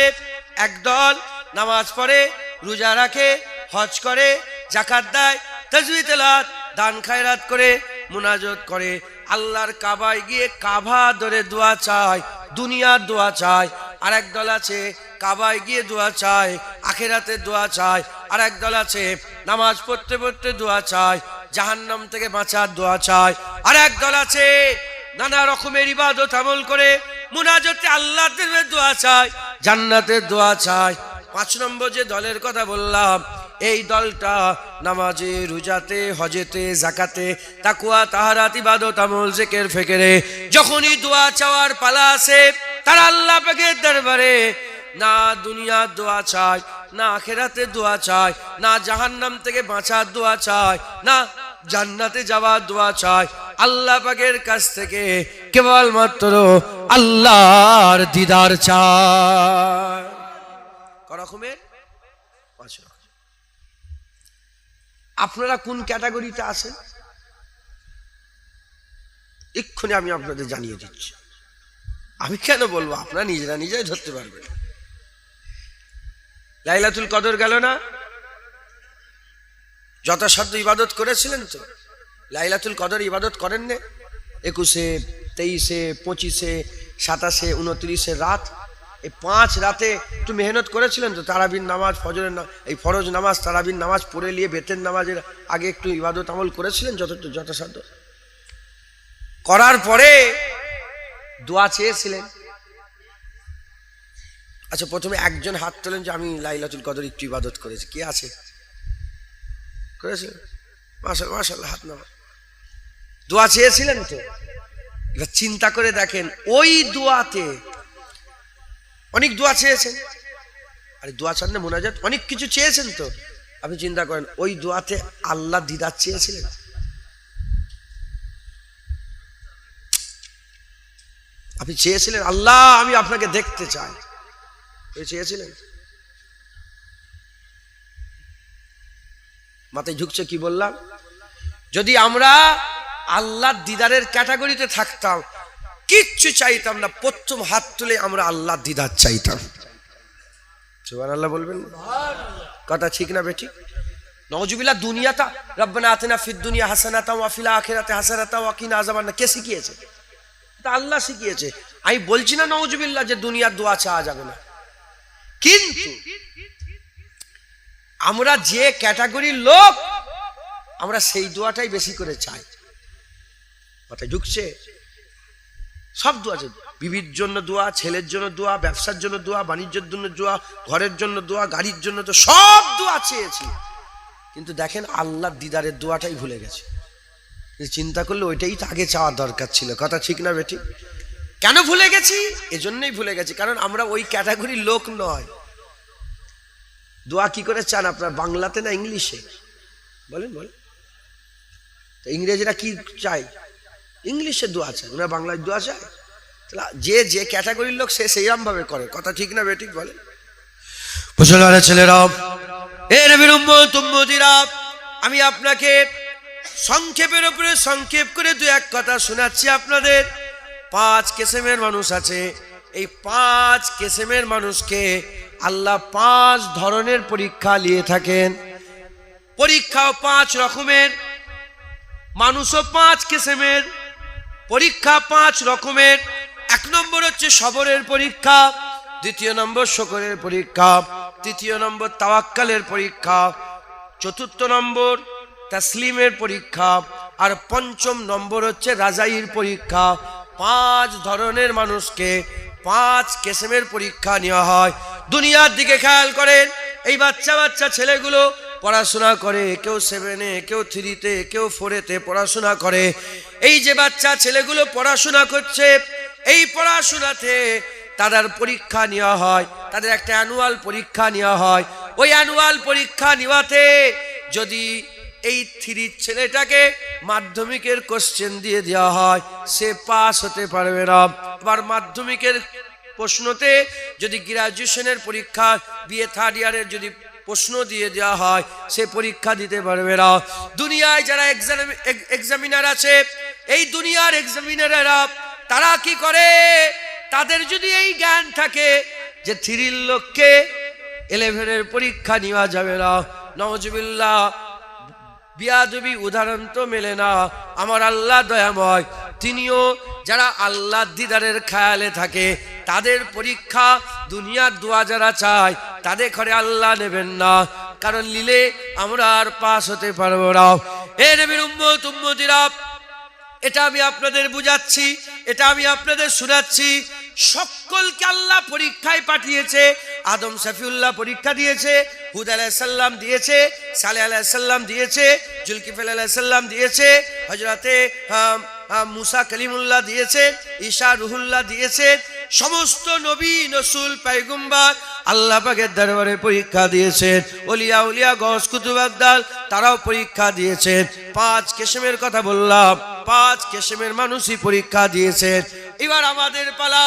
একদল নামাজ পড়ে, রোজা রাখে, হজ করে, যাকাত দেয়, তাসবিহ তেলাওয়াত, দান খায়রাত করে, মুনাজাত করে, আল্লাহর কাবায় গিয়ে কাবা ধরে দোয়া চায়, দুনিয়ার দোয়া চায়। আর একদল আছে কাবায় গিয়ে দোয়া চায়, আখিরাতে দোয়া চায়। আর একদল আছে নামাজ পড়তে পড়তে দোয়া চায়, জাহান্নাম থেকে বাঁচার দোয়া চায়। আর একদল আছে নানা রকমের ইবাদত আমল করে, মুনাজাতে আল্লাহর দোয়া চায়, জান্নাতের দোয়া চায়। 5 নম্বর যে দলের কথা বললাম, এই দলটা নামাজে, রোজাতে, হজেতে, যাকাতে, তাকওয়া, তাহারাত, ইবাদত আমল, জিকির ফিকিরে যখনই দোয়া চাওয়ার পালা আসে, তারা আল্লাহ পাকের দরবারে না দুনিয়ার দোয়া চায়, না আখিরাতের দোয়া চায়, না জাহান্নাম থেকে বাঁচার দোয়া চায়, না জান্নাতে যাওয়ার দোয়া চায়। আল্লাহ পাকের কাছ থেকে কেবলমাত্র আল্লাহর দিদার চায়। রকমের 5 রকম। আপনারা কোন ক্যাটাগরিতে আছেন এক্ষুনি আমি আপনাদের জানিয়ে দিচ্ছি। আমি কেন বলবো, আপনারা নিজেরা নিজেই ধরতে পারবেন। লাইলাতুল কদর গেল না, যথাসাধ্য ইবাদত করেছিলেন তো? লাইলাতুল কদর ইবাদত করেন না? 21, 23, 25, 27, 29 রাত, এই 5 রাতে একটু মেহনত করেছিলেন তো? তারাবির নামাজ, ফজরের এই ফরজ নামাজ, তারাবির নামাজ পড়ে নিয়ে বেতের নামাজের আগে একটু ইবাদত আমল করেছিলেন যথাসাধ্য? করার পরে দোয়া চেয়েছিলেন। আচ্ছা, প্রথমে একজন হাত তোলেন যে আমি লাইলাতুল কদর একটু ইবাদত করেছি। কে আছে? করেছিলেন? মাশাআল্লাহ, হাত নামা। দোয়া চেয়েছিলেন তো? এবার চিন্তা করে দেখেন, ওই দোয়াতে অনেক দোয়া চেয়েছেন, আরে দোয়া চান না, মুনাজাত অনেক কিছু চেয়েছেন তো। আপনি চিন্তা করেন, ওই দোয়াতে আল্লাহ দিদার চেয়েছিলেন? আপনি চেয়েছিলেন আল্লাহ আমি আপনাকে দেখতে চাই, চেয়েছিলেন? মাথায় ঢুকছে কি বললাম? যদি আমরা আল্লাহর দিদারের ক্যাটাগরিতে থাকতাম, কিচ্ছু চাইতাম না, প্রথম হাত তুলে আমরা আল্লাহর দিদার চাইতাম। সুবহানাল্লাহ বলবেন? কথা ঠিক না বেঠিক? নওজুবিল্লাহ দুনিয়াটা রব্বানা আতিনা ফিদ দুনিয়া হাসানাতাও ওয়া ফিল আখিরাতি হাসানাতাও ওয়া কিনা আযাবান্নার কে শিখিয়েছে? তা আল্লাহ শিখিয়েছে। আমি বলছি না নওজুবিল্লাহ যে দুনিয়ার দোয়া চাওয়া যাবে না, কিন্তু আমরা যে ক্যাটাগরির লোক আমরা সেই দোয়াটাই বেশি করে চাই। মাথায় ঢুকছে? সব দোয়া আছে, বিবির জন্য দোয়া, ছেলের জন্য দোয়া, ব্যবসার জন্য দোয়া, বাণিজ্যের জন্য দোয়া, ঘরের জন্য দোয়া, গাড়ির জন্য তো সব দোয়া চেয়েছি, কিন্তু দেখেন আল্লাহর দিদারের দোয়াটাই ভুলে গেছে। চিন্তা করলে ওইটাই তো আগে চাওয়ার দরকার ছিল। কথা ঠিক না বেটি? কেন ভুলে গেছি? এজন্যই ভুলে গেছি, কারণ আমরা ওই ক্যাটাগরির লোক নয়। দোয়া কি করে চান আপনার, বাংলাতে না ইংলিশে? বলেন বলেন। তো ইংরেজরা কি চায়? ইংলিশে দোয়া চায়, ওরা বাংলায় দোয়া চায়। যে যে ক্যাটাগরির লোক সে সেইরকম ভাবে করে। কথা ঠিক না বেঠিক বলে? মুসলমানের ছেলেরা, এ নবীর উম্মত উম্মতিরা, আমি আপনাকে সংক্ষেপের উপরে সংক্ষেপ করে দু এক কথা শোনাচ্ছি আপনাদের। 5 কিসমের মানুষ আছে। এই 5 কিসমের মানুষকে আল্লাহ 5 ধরনের পরীক্ষা নিয়ে থাকেন। পরীক্ষাও 5 রকমের, মানুষও 5 কিসমের, পরীক্ষা 5 রকমের। 1 নম্বর হচ্ছে সবরের পরীক্ষা, 2 নম্বর শুকরের পরীক্ষা, 3 নম্বর তাওয়াক্কালের পরীক্ষা, 4 নম্বর তাসলিমের পরীক্ষা, আর 5 নম্বর হচ্ছে রাজাইর পরীক্ষা। 5 ধরনের মানুষকে 5 কিসমের পরীক্ষা নেওয়া হয়। দুনিয়ার দিকে খেয়াল করেন, এই বাচ্চা বাচ্চা ছেলেগুলো পড়াশোনা করে, কেউ 7-এ, কেউ 3-তে, কেউ 4-এতে পড়াশোনা করে। এই যে বাচ্চা ছেলেগুলো পড়াশোনা করছে, এই পড়াশোনাতে তাদের পরীক্ষা নেওয়া হয়, তাদের একটা অ্যানুয়াল পরীক্ষা নেওয়া হয়। ওই অ্যানুয়াল পরীক্ষা নেওয়াতে যদি এই 3 ছেলেটাকে মাধ্যমিকের কোশ্চেন দিয়ে দেওয়া হয়, সে পাস হতে পারবে না। আবার মাধ্যমিকের প্রশ্নতে যদি গ্রাজুয়েশনের পরীক্ষা, বিএ 3rd ইয়ারের যদি প্রশ্ন দিয়ে দেওয়া হয়, সে পরীক্ষা দিতে পারবে না। দুনিয়ায় যারা এক্সামিনার আছে, এই দুনিয়ার এক্সামিনাররা তারা কি করে, তাদের যদি এই জ্ঞান থাকে যে 3 লোককে 11-এর পরীক্ষা নেওয়া যাবে না, নাউজুবিল্লাহ, বিয়াদবি উদাহরণ তো মেলে না। আমার আল্লাহ দয়াময়, তিনিও যারা আল্লাহ দিদারের খেয়ালে থাকে তাদের পরীক্ষা দুনিয়ার দোয়া যারা চায় তাদের ঘরে আল্লাহ নেবেন না, কারণ নিলে আমরা আর পাস হতে পারবো না। এ নবীর উম্মত উম্মতিরা, এটা আমি আপনাদের বুঝাচ্ছি, এটা আমি আপনাদের শোনাচ্ছি। সকলকে আল্লাহ পরীক্ষায় পাঠিয়েছে। আদম শফিউল্লাহ পরীক্ষা দিয়েছে, হুদ আলাইহিস সালাম দিয়েছে, সালেহ আলাইহিস সালাম দিয়েছে, জুলকিফল আলাইহিস সালাম দিয়েছে, হযরতে মুসা কালিমুল্লাহ দিয়েছে, ঈসা রুহুল্লাহ দিয়েছে। সমস্ত নবী রাসূল পয়গম্বর আল্লাহ পাকের দরবারে পরীক্ষা দিয়েছেন। ওলিয়া উলিয়া গওস কুতুব আবদাল তারাও পরীক্ষা দিয়েছেন। 5 কিসমের কথা বললাম, 5 কিসমের মানুষই পরীক্ষা দিয়েছেন। এবার আমাদের পালা,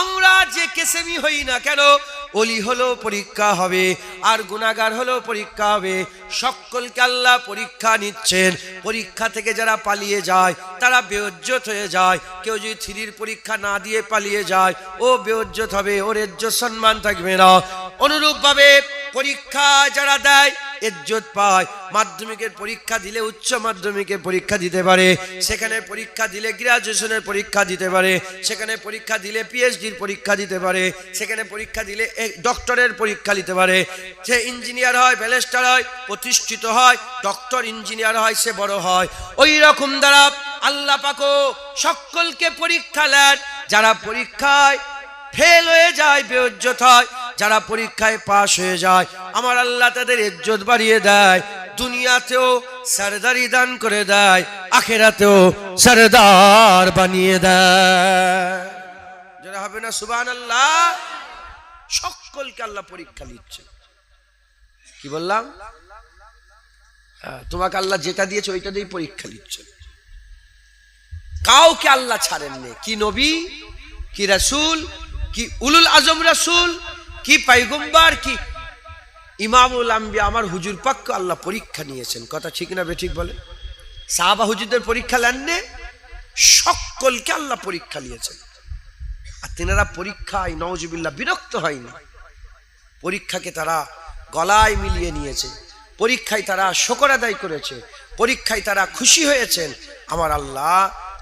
আমরা যে কিসেমই হই না কেন, ওলি হলো পরীক্ষা হবে, আর গুনাহগার হলো পরীক্ষা হবে। সকলকে আল্লাহ পরীক্ষা নিচ্ছেন। পরীক্ষা থেকে যারা পালিয়ে যায় তারা বেইজ্জত হয়ে যায়। কেউ যদি 3-র পরীক্ষা না দিয়ে পালিয়ে যায়, ও বেইজ্জত হবে, ওর ইজ্জত সম্মান থাকবে না। অনুরূপভাবে পরীক্ষা যারা দেয় ইজ্জত পায়। মাধ্যমিকের পরীক্ষা দিলে উচ্চ মাধ্যমিকের পরীক্ষা দিতে পারে, সেখানে পরীক্ষা দিলে গ্রাজুয়েশনের পরীক্ষা দিতে পারে, সেখানে পরীক্ষা দিলে পিএইচডির পরীক্ষা দিতে পারে, সেখানে পরীক্ষা দিলে ডক্টরের পরীক্ষা দিতে পারে। সে ইঞ্জিনিয়ার হয়, ব্যারিস্টার হয়, প্রতিষ্ঠিত হয়, ডক্টর ইঞ্জিনিয়ার হয়, সে বড় হয়। ওই রকম দ্বারা আল্লাহ পাকও সকলকে পরীক্ষা নেন। যারা পরীক্ষায় ফেল হয়ে যায় বেইজ্জত হয়, যারা পরীক্ষায় পাশ হয়ে যায় আমার আল্লাহ তাদের ইজ্জত বাড়িয়ে দেয়। দুনিয়াতেও সরদারি দান করে দেয়, আখিরাতেও সরদার বানিয়ে দেয়। যারা হবে না সুবহানাল্লাহ। সকলকে আল্লাহ পরীক্ষা নিচ্ছে। কি বললাম? তোমাকে আল্লাহ যেটা দিয়েছে ওইটা দিয়েই পরীক্ষা নিচ্ছে। কাউকে আল্লাহ ছাড়েননি, কি নবী, কি রাসূল, কি উলুল আজম রাসূল, কি পয়গম্বর, কি ইমামুল আম্বিয়া আমার হুজুর পাককে আল্লাহ পরীক্ষা নিয়েছেন। কথা ঠিক না বেঠিক বলে? সাহাবা হুজুরদের পরীক্ষা নেননি, সকলকে আল্লাহ পরীক্ষা নিয়েছেন। আর তেনারা পরীক্ষায় নাউজুবিল্লাহ বিরক্ত হয়নি, পরীক্ষাকে তারা গলায় মিলিয়ে নিয়েছে। পরীক্ষায় তারা শুকর আদায় করেছে, পরীক্ষায় তারা খুশি হয়েছেন। আমার আল্লাহ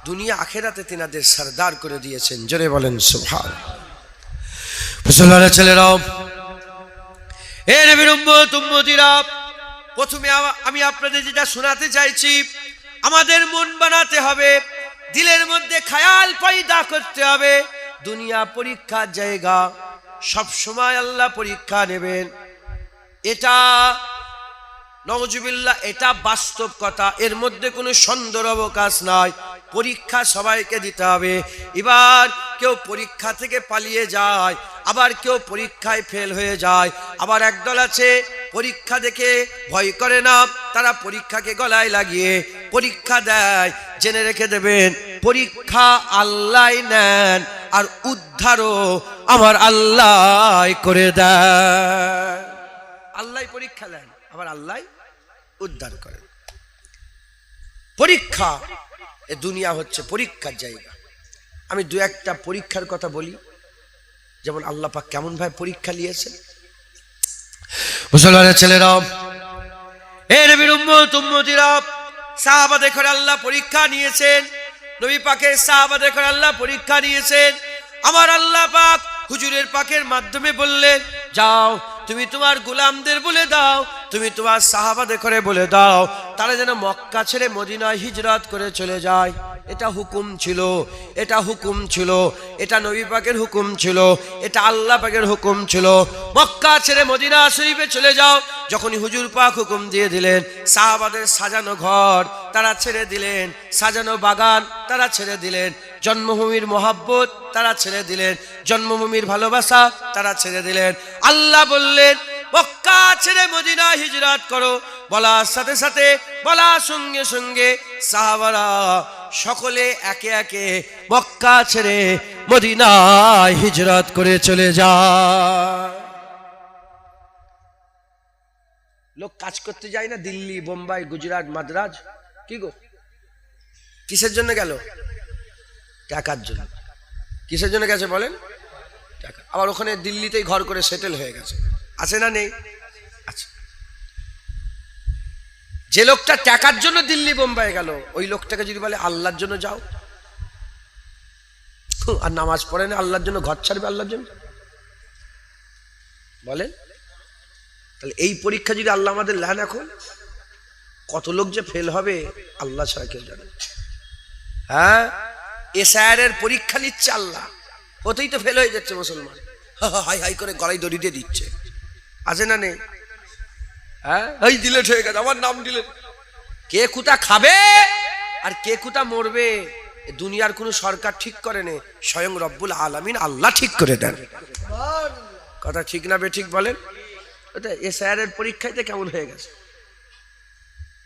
দুনিয়া আখেরাতে তিনাদের সরদার করে দিয়েছেন। জোরে বলেন সুবহানাল্লাহ। মুসলমানের ছেলেরাও, হে নবীর উম্মত উম্মতিরা, প্রথমে আমি আপনাদের যেটা শোনাতে চাইছি, আমাদের মন বানাতে হবে, দিলের মধ্যে খেয়াল পয়দা করতে হবে, দুনিয়া পরীক্ষার জায়গা, সব সময় আল্লাহ পরীক্ষা নেবেন। এটা নওজুবিল্লাহ, এটা বাস্তব কথা, এর মধ্যে কোনো সন্দেহের অবকাশ নাই। পরীক্ষা সবাইকে দিতে হবে। এবার কেউ পরীক্ষা থেকে পালিয়ে যায়, আবার কেউ পরীক্ষায় ফেল হয়ে যায়, আবার একদল আছে পরীক্ষা দেখে ভয় করে না, তারা পরীক্ষাকে গলায় লাগিয়ে পরীক্ষা দেয়। জেনে রেখে দেবেন, পরীক্ষা আল্লাহ নেন আর উদ্ধারও আমার আল্লাহ করে দেয়। আল্লাহ পরীক্ষা দেন, আবার আল্লাহ উদ্ধার করেন। পরীক্ষা, এ দুনিয়া হচ্ছে পরীক্ষার জায়গা। আমি দু একটা পরীক্ষার কথা বলি, যেমন আল্লাহ পাক কেমন ভাবে পরীক্ষা নিয়েছেন। মুসলমানের ছেলেরা, হে নবীর উম্মত উম্মতিরা, সাহাবাদের করে আল্লাহ পরীক্ষা নিয়েছেন, নবী পাকের সাহাবাদের করে আল্লাহ পরীক্ষা নিয়েছেন। আমার আল্লাহ পাক হুজুরের পাকের মাধ্যমে বললেন, যাও তুমি তোমার গোলামদের বলে দাও, তুমি তোমার সাহাবাদের করে বলে দাও, তারা যেন মক্কা ছেড়ে মদিনায় হিজরত করে চলে যায়। এটা হুকুম ছিল, এটা হুকুম ছিল, এটা নবী পাকের হুকুম ছিল, এটা আল্লাহ পাকের হুকুম ছিল। মক্কা ছেড়ে মদিনা শরীফে চলে যাও। যখনই হুজুর পাক হুকুম দিয়ে দিলেন, সাহাবাদের সাজানো ঘর তারা ছেড়ে দিলেন, সাজানো বাগান তারা ছেড়ে দিলেন, জন্মভূমির মহাব্বত তারা ছেড়ে দিলেন, জন্মভূমির ভালোবাসা তারা ছেড়ে দিলেন। আল্লাহ বললেন, মক্কা ছেড়ে মদিনা হিজরত করো। বলার সাথে সাথে, বলার সঙ্গে সঙ্গে সাহাবারা সকলে একে একে মক্কা ছেড়ে মদিনায় হিজরত করে চলে যায়। লোক কাজ করতে যায় না দিল্লি, বোম্বাই, গুজরাট, মাদ্রাজ, কি গো, কিসের জন্য গেল? টাকার জন্য। কিসের জন্য গেছে বলেন? টাকা। আবার ওখানে দিল্লিতেই ঘর করে সেটেল হয়ে গেছে, আছে না নেই? আচ্ছা, যে লোকটা টাকার জন্য দিল্লি বোম্বাই গেল, ওই লোকটাকে যদি বলে আল্লাহর জন্য যাও, আর নামাজ পড়ে না, আল্লাহর জন্য ঘর ছাড়বে আল্লাহর জন্য, বলেন? তাহলে এই পরীক্ষা যদি আল্লাহ আমাদের নেন, এখন কত লোক যে ফেল হবে আল্লাহ ছাড়া কেউ জানে। হ্যাঁ, এসআইআর পরীক্ষা নিচ্ছে আল্লাহ, ওতেই তো ফেল হয়ে যাচ্ছে মুসলমান, হাই হাই করে গলায় দড়ি দিয়ে দিচ্ছে, আছে না নেই? হ্যাঁ, এই ডিলেট হয়ে গেছে, আমার নাম ডিলেট। কে কোথা খাবে আর কে কোথা মরবে দুনিয়ার কোনো সরকার ঠিক করে নে, স্বয়ং রব্বুল আলামিন আল্লাহ ঠিক করে দেন। কথা ঠিক না বে ঠিক বলেন? ওটা এসআইআর পরীক্ষাতে কেমন হয়ে গেছে,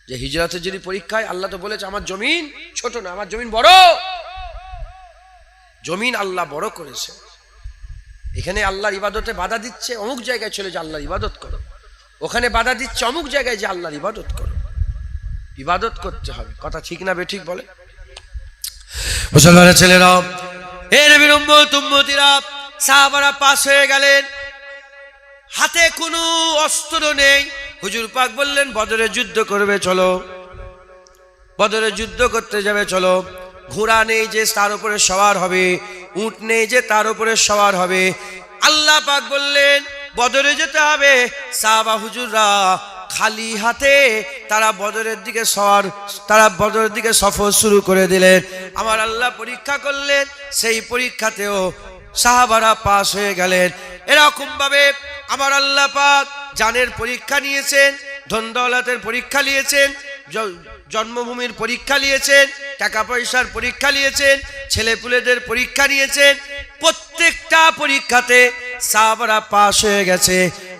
যে হিজরতের যদি পরীক্ষায় আল্লাহ তো বলেছে আমার জমিন ছোট না, আমার জমিন বড়, জমিন আল্লাহ বড় করেছে। এখানে আল্লাহর ইবাদতে বাধা দিচ্ছে, অমুক জায়গায় চলে যে আল্লাহর ইবাদত করো, ওখানে বাধা দিচ্ছে অমুক জায়গায় যে আল্লাহর ইবাদত করো। ইবাদত করতে হবে, কথা ঠিক না বে ঠিক বলে? মুসলমানের ছেলেরা, হে নবীর উম্মত উম্মতিরা, সাহাবারা পাস হয়ে গেলেন, হাতে কোনো অস্ত্র নেই। হুজুর পাক বললেন, বদরে যুদ্ধ করবে, চলো বদরে যুদ্ধ করতে যাবে, চলো। ঘোড়া নেই যে তার উপরে সওয়ার হবে, উট নেই যে তার উপরে সওয়ার হবে। আল্লাহ পাক বললেন, বদরে যেতে হবে। সাহাবা হুজুররা খালি হাতে তারা বদরের দিকে সফর শুরু করে দিলেন। আমার আল্লাহ পরীক্ষা করলেন, সেই পরীক্ষাতেও সাহাবারা পাস হয়ে গেলেন। এরকম ভাবে আমার আল্লাহ পাক জানের পরীক্ষা নিয়েছেন, ধন দৌলতের পরীক্ষা নিয়েছেন, জন্মভূমির পরীক্ষা নিয়েছেন, টাকা পয়সার পরীক্ষা নিয়েছেন, ছেলেপুলেদের পরীক্ষা নিয়েছেন। প্রত্যেকটা পরীক্ষাতে সাহাবারা পাস হয়ে গেছে।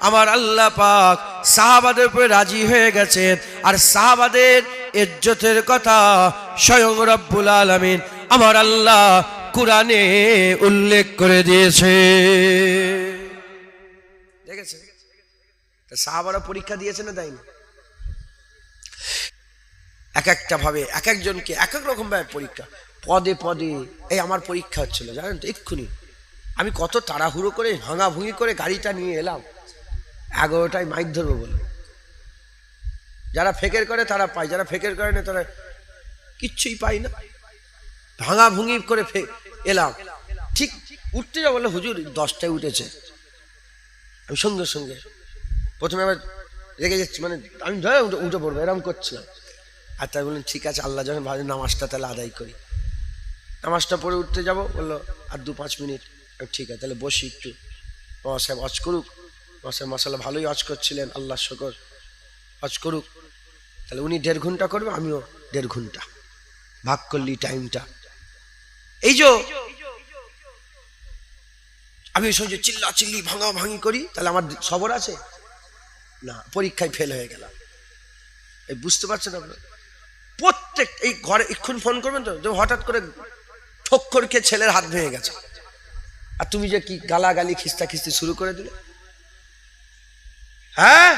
আমার আল্লাহ পাক সাহাবাদের উপরে রাজি হয়ে গেছেন। আর সাহাবাদের ইজ্জতের কথা স্বয়ং রব্বুল আলামিন আমার আল্লাহ কুরআনে উল্লেখ করে দিয়েছে। দেখেছে? সাহাবারা পরীক্ষা দিয়েছে না দেয়নি? এক একটা ভাবে এক একজনকে এক এক রকম ভাবে পরীক্ষা, পদে পদে। এই আমার পরীক্ষা হচ্ছিল, জানেন তো, এক্ষুনি আমি কত তাড়াহুড়ো করে ভাঙাভুঙি করে গাড়িটা নিয়ে এলাম 11টায় মাইক ধরবো বলে। যারা ফেকের করে তারা পায়, যারা ফেকের করে না তারা কিচ্ছুই পায় না। ভাঙা ভুঙি করে এলাম, ঠিক উঠতে যাবো, বললো হুজুর 10টায় উঠেছে। আমি সঙ্গে সঙ্গে প্রথমে আবার রেগে যাচ্ছি, মানে আমি ধরে উঠে পড়বো এরকম করছিলাম। আর তাই বললেন ঠিক আছে, আল্লাহ যখন ভালো, নামাজটা তাহলে আদায় করি। নামাজটা পড়ে উঠতে যাব, বললো আর 2-5 মিনিট। ঠিক আছে তাহলে বসি একটু, মামা সাহেব অজ করুক। মামা সাহেব মাসাল্লাহ ভালোই অজ করছিলেন, আল্লাহ শকর, অজ করুক। তাহলে উনি 1.5 ঘন্টা করবে, আমিও 1.5 ঘন্টা, ভাগ করলি টাইমটা। এই যে আমি সঙ্গে চিল্লা চিল্লি ভাঙা ভাঙি করি, তাহলে আমার সবর আছে না, পরীক্ষায় ফেল হয়ে গেলাম। এই বুঝতে পারছেন আপনার? প্রত্যেক এই ঘরে এক্ষুনি ফোন করবেন তো, যে হঠাৎ করে ঠক্কর খেয়ে ছেলের হাত ভেঙে গেছে, আর তুমি যে কি গালাগালি খিস্তা খিস্তি শুরু করে দিলে। হ্যাঁ,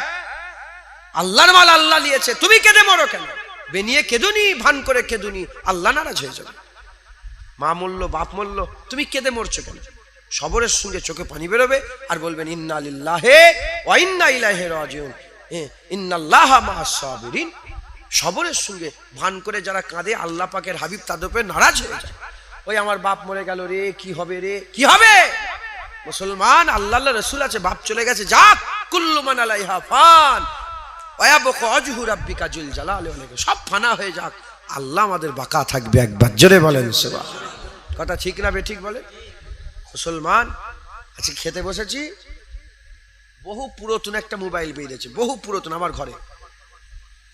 আল্লাহর মাল আল্লাহ নিয়েছে, তুমি কেঁদে মরো কেন? বেনিয়ে কেঁদুনি, ভান করে কেঁদুনি, আল্লাহ নারাজ হয়ে যাবে। মা মরল, বাপ মরল, তুমি কেঁদে মরছো কেন? সবরের সঙ্গে চোখে পানি বেরোবে আর বলবেন ইন্না লিল্লাহি ওয়া ইন্না ইলাইহি রাজিউন, ইন্নাল্লাহা মাআস সাবিরিন। সবরের সঙ্গে ভান করে যারা কাঁদে, আল্লাহ পাকের হাবিব তাদের উপরে নারাজ হয়ে যায়। ওই আমার বাপ মরে গেল রে, কি হবে রে, কি হবে? মুসলমান, আল্লাহ রাসূল আছে, বাপ চলে গেছে, যাক, কুল্লু মান আলাইহা ফান ওয়া ইয়াবকা ওয়াজহু রাব্বিকা যুল জালালি ওয়াল ইকরাম। সব ফানা হয়ে যাক, আল্লাহ আমাদের বাঁকা থাকবে। একবার জোরে বলেন সুবহানাল্লাহ। কথা ঠিক না বেঠিক বলেন? মুসলমান, আজকে খেতে বসেছি, বহু পুরাতন একটা মোবাইল বেরিয়েছে, বহু পুরাতন, আমার ঘরে।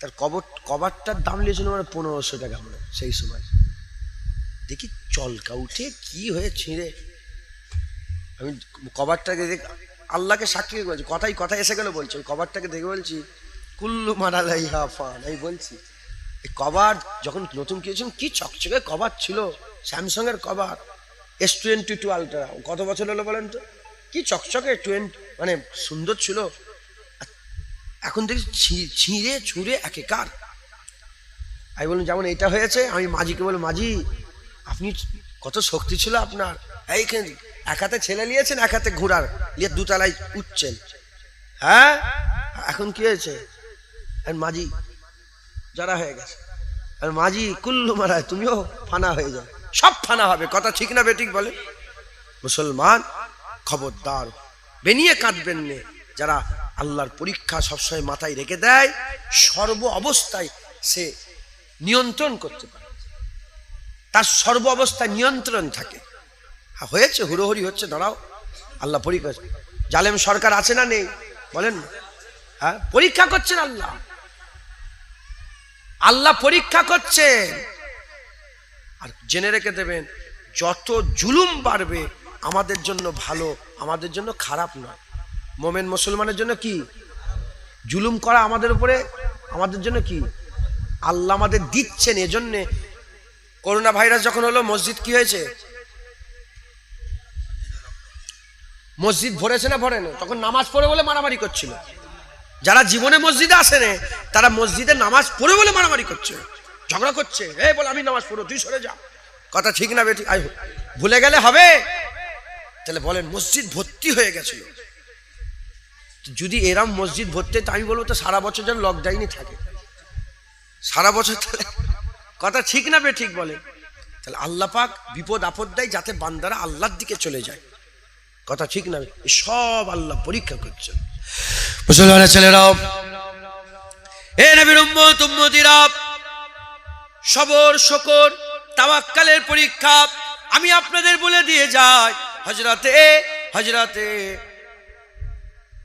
তার কভারটার দাম নিয়েছিল মানে 1500 টাকা মনে সেই সময়। দেখি চলকা উঠে কি হয়ে ছিঁড়ে, আমি কভারটাকে দেখ, আল্লাহকে সাক্ষী বলছি, কথায় এসে গেল বলছি, ওই কভারটাকে দেখে বলছি কুল্লু মান আলাইহা ফান। আমি বলছি এই কভার যখন নতুন কিনেছিলাম কি চকচকে কভার ছিল, স্যামসাং এর কভার, S22 আলট্রা। কত বছর হলো বলেন তো? কি চকচকে 20, মানে সুন্দর ছিল। এখন দেখি ছিঁড়ে ছুঁড়ে একেকার। আমি বললাম যেমন এটা হয়েছে, আমি মাঝিকে বললাম, মাঝি আপনি কত শক্তি ছিল আপনার, এইখানে এক হাতে ছেলে নিয়েছেন, এক হাতে ঘোড়ার নিয়ে 2 তলায় উঠছেন। হ্যাঁ, এখন কি হয়েছে? আর মাঝি যারা হয়ে গেছে, আর মাঝি কুল্লু মারায়, তুমিও ফানা হয়ে যাও, সব ফানা হবে। কথা ঠিক না বেঠিক বলে? মুসলমান, খবরদার, বেনিয়ে কাঁদবেন না। যারা আল্লাহর পরীক্ষা সবসময় মাথায় রেখে দেয়, সর্ব অবস্থায় সে নিয়ন্ত্রণ করতে পারে, তার সর্ব অবস্থায় নিয়ন্ত্রণ থাকে। হয়েছে হুড়োহুড়ি হচ্ছে, দাঁড়াও, আল্লাহ পরীক্ষা। জালেম সরকার আছে না নেই বলেন? হ্যাঁ, পরীক্ষা করছেন আল্লাহ, আল্লাহ পরীক্ষা করছেন। আর জেনে রেখে দেবেন, যত জুলুম বাড়বে আমাদের জন্য ভালো, আমাদের জন্য খারাপ নয়। মোমেন মুসলমানের জন্য কি? জুলুম করা আমাদের উপরে, আমাদের জন্য কি? আল্লাহ আমাদের দিচ্ছেন। এজন্য করোনা ভাইরাস যখন হলো, মসজিদ কি হয়েছে? মসজিদ ভরেছে না ভরে না? তখন নামাজ পড়ে বলে মারামারি করছিল। যারা জীবনে মসজিদে আসে না, তারা মসজিদে নামাজ পড়ে বলে মারামারি করছে, ঝগড়া করছে। এই বলে আমি নামাজ পড়ো, তুই সরে যা। কথা ঠিক না বেঠিক? ভুলে গেলে হবে? তাহলে বলেন মসজিদ ভর্তি হয়ে গেছিল। যদি এরম মসজিদ ভর্তি, তা আমি বলবো তো সারা বছর যেন লকডাউনই থাকে, সারা বছর। তাহলে কথা ঠিক না বেঠিক বলে? তাহলে আল্লাহ পাক বিপদ আপদ দেয় যাতে বান্দারা আল্লাহর দিকে চলে যায়। কথা ঠিক না? সব আল্লাহ পরীক্ষা করছেন। মুসলমানের ছেলেরাও, এ নবীর উম্মত উম্মতিরা, সবর শকর তাওয়াক্কালের পরীক্ষা আমি আপনাদের বলে দিয়ে যাই। হযরতে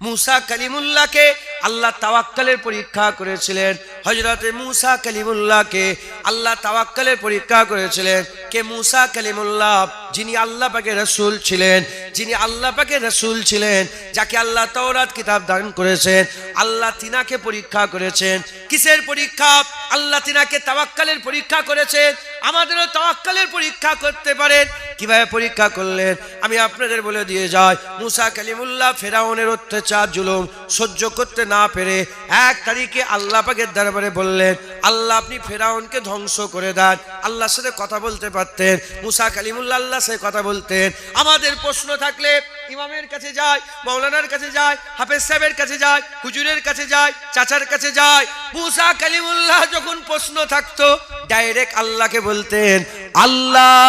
মুসা কালিমুল্লাহকে আল্লাহ তাওয়াক্কালের পরীক্ষা করেছিলেন। হযরতে মুসা কালিমুল্লাহকে আল্লাহ তাওয়াক্কালের পরীক্ষা করেছিলেন। কে? মুসা কালিমুল্লাহ, যিনি আল্লাহ পাকের রাসূল ছিলেন, যিনি আল্লাহ পাকের রাসূল ছিলেন, যাকে আল্লাহ তাওরাত কিতাব দান করেছেন। আল্লাহ তিনাকে পরীক্ষা করেছেন। কিসের পরীক্ষা? আল্লাহ তিনাকে তাওয়াক্কালের পরীক্ষা করেছেন। আমাদেরও তাওয়াক্কালের পরীক্ষা করতে পারেন। কিভাবে পরীক্ষা করলেন আমি আপনাদের বলে দিয়ে যাই। মুসা কালিমুল্লাহ ফেরাউনের অত্যাচার জুলুম সহ্য করতে না পেরে 1 তারিখে আল্লাহ পাকের দরবারে বললেন, আল্লাহ আপনি ফেরাউনকে ধ্বংস করে দেন। আল্লাহর সাথে কথা বলতে পারতেন, মুসা কালিমুল্লাহ আল্লাহর সাথে কথা বলতেন। আমাদের প্রশ্ন থাকলে ইমামের কাছে যায়, মাওলানার কাছে যায়, হাফেজ সাহেবের কাছে যায়, হুজুরের কাছে যায়, চাচার কাছে যায়। মুসা কালিমুল্লাহ যখন প্রশ্ন থাকতো ডাইরেক্ট আল্লাহকে বলতেন, আল্লাহ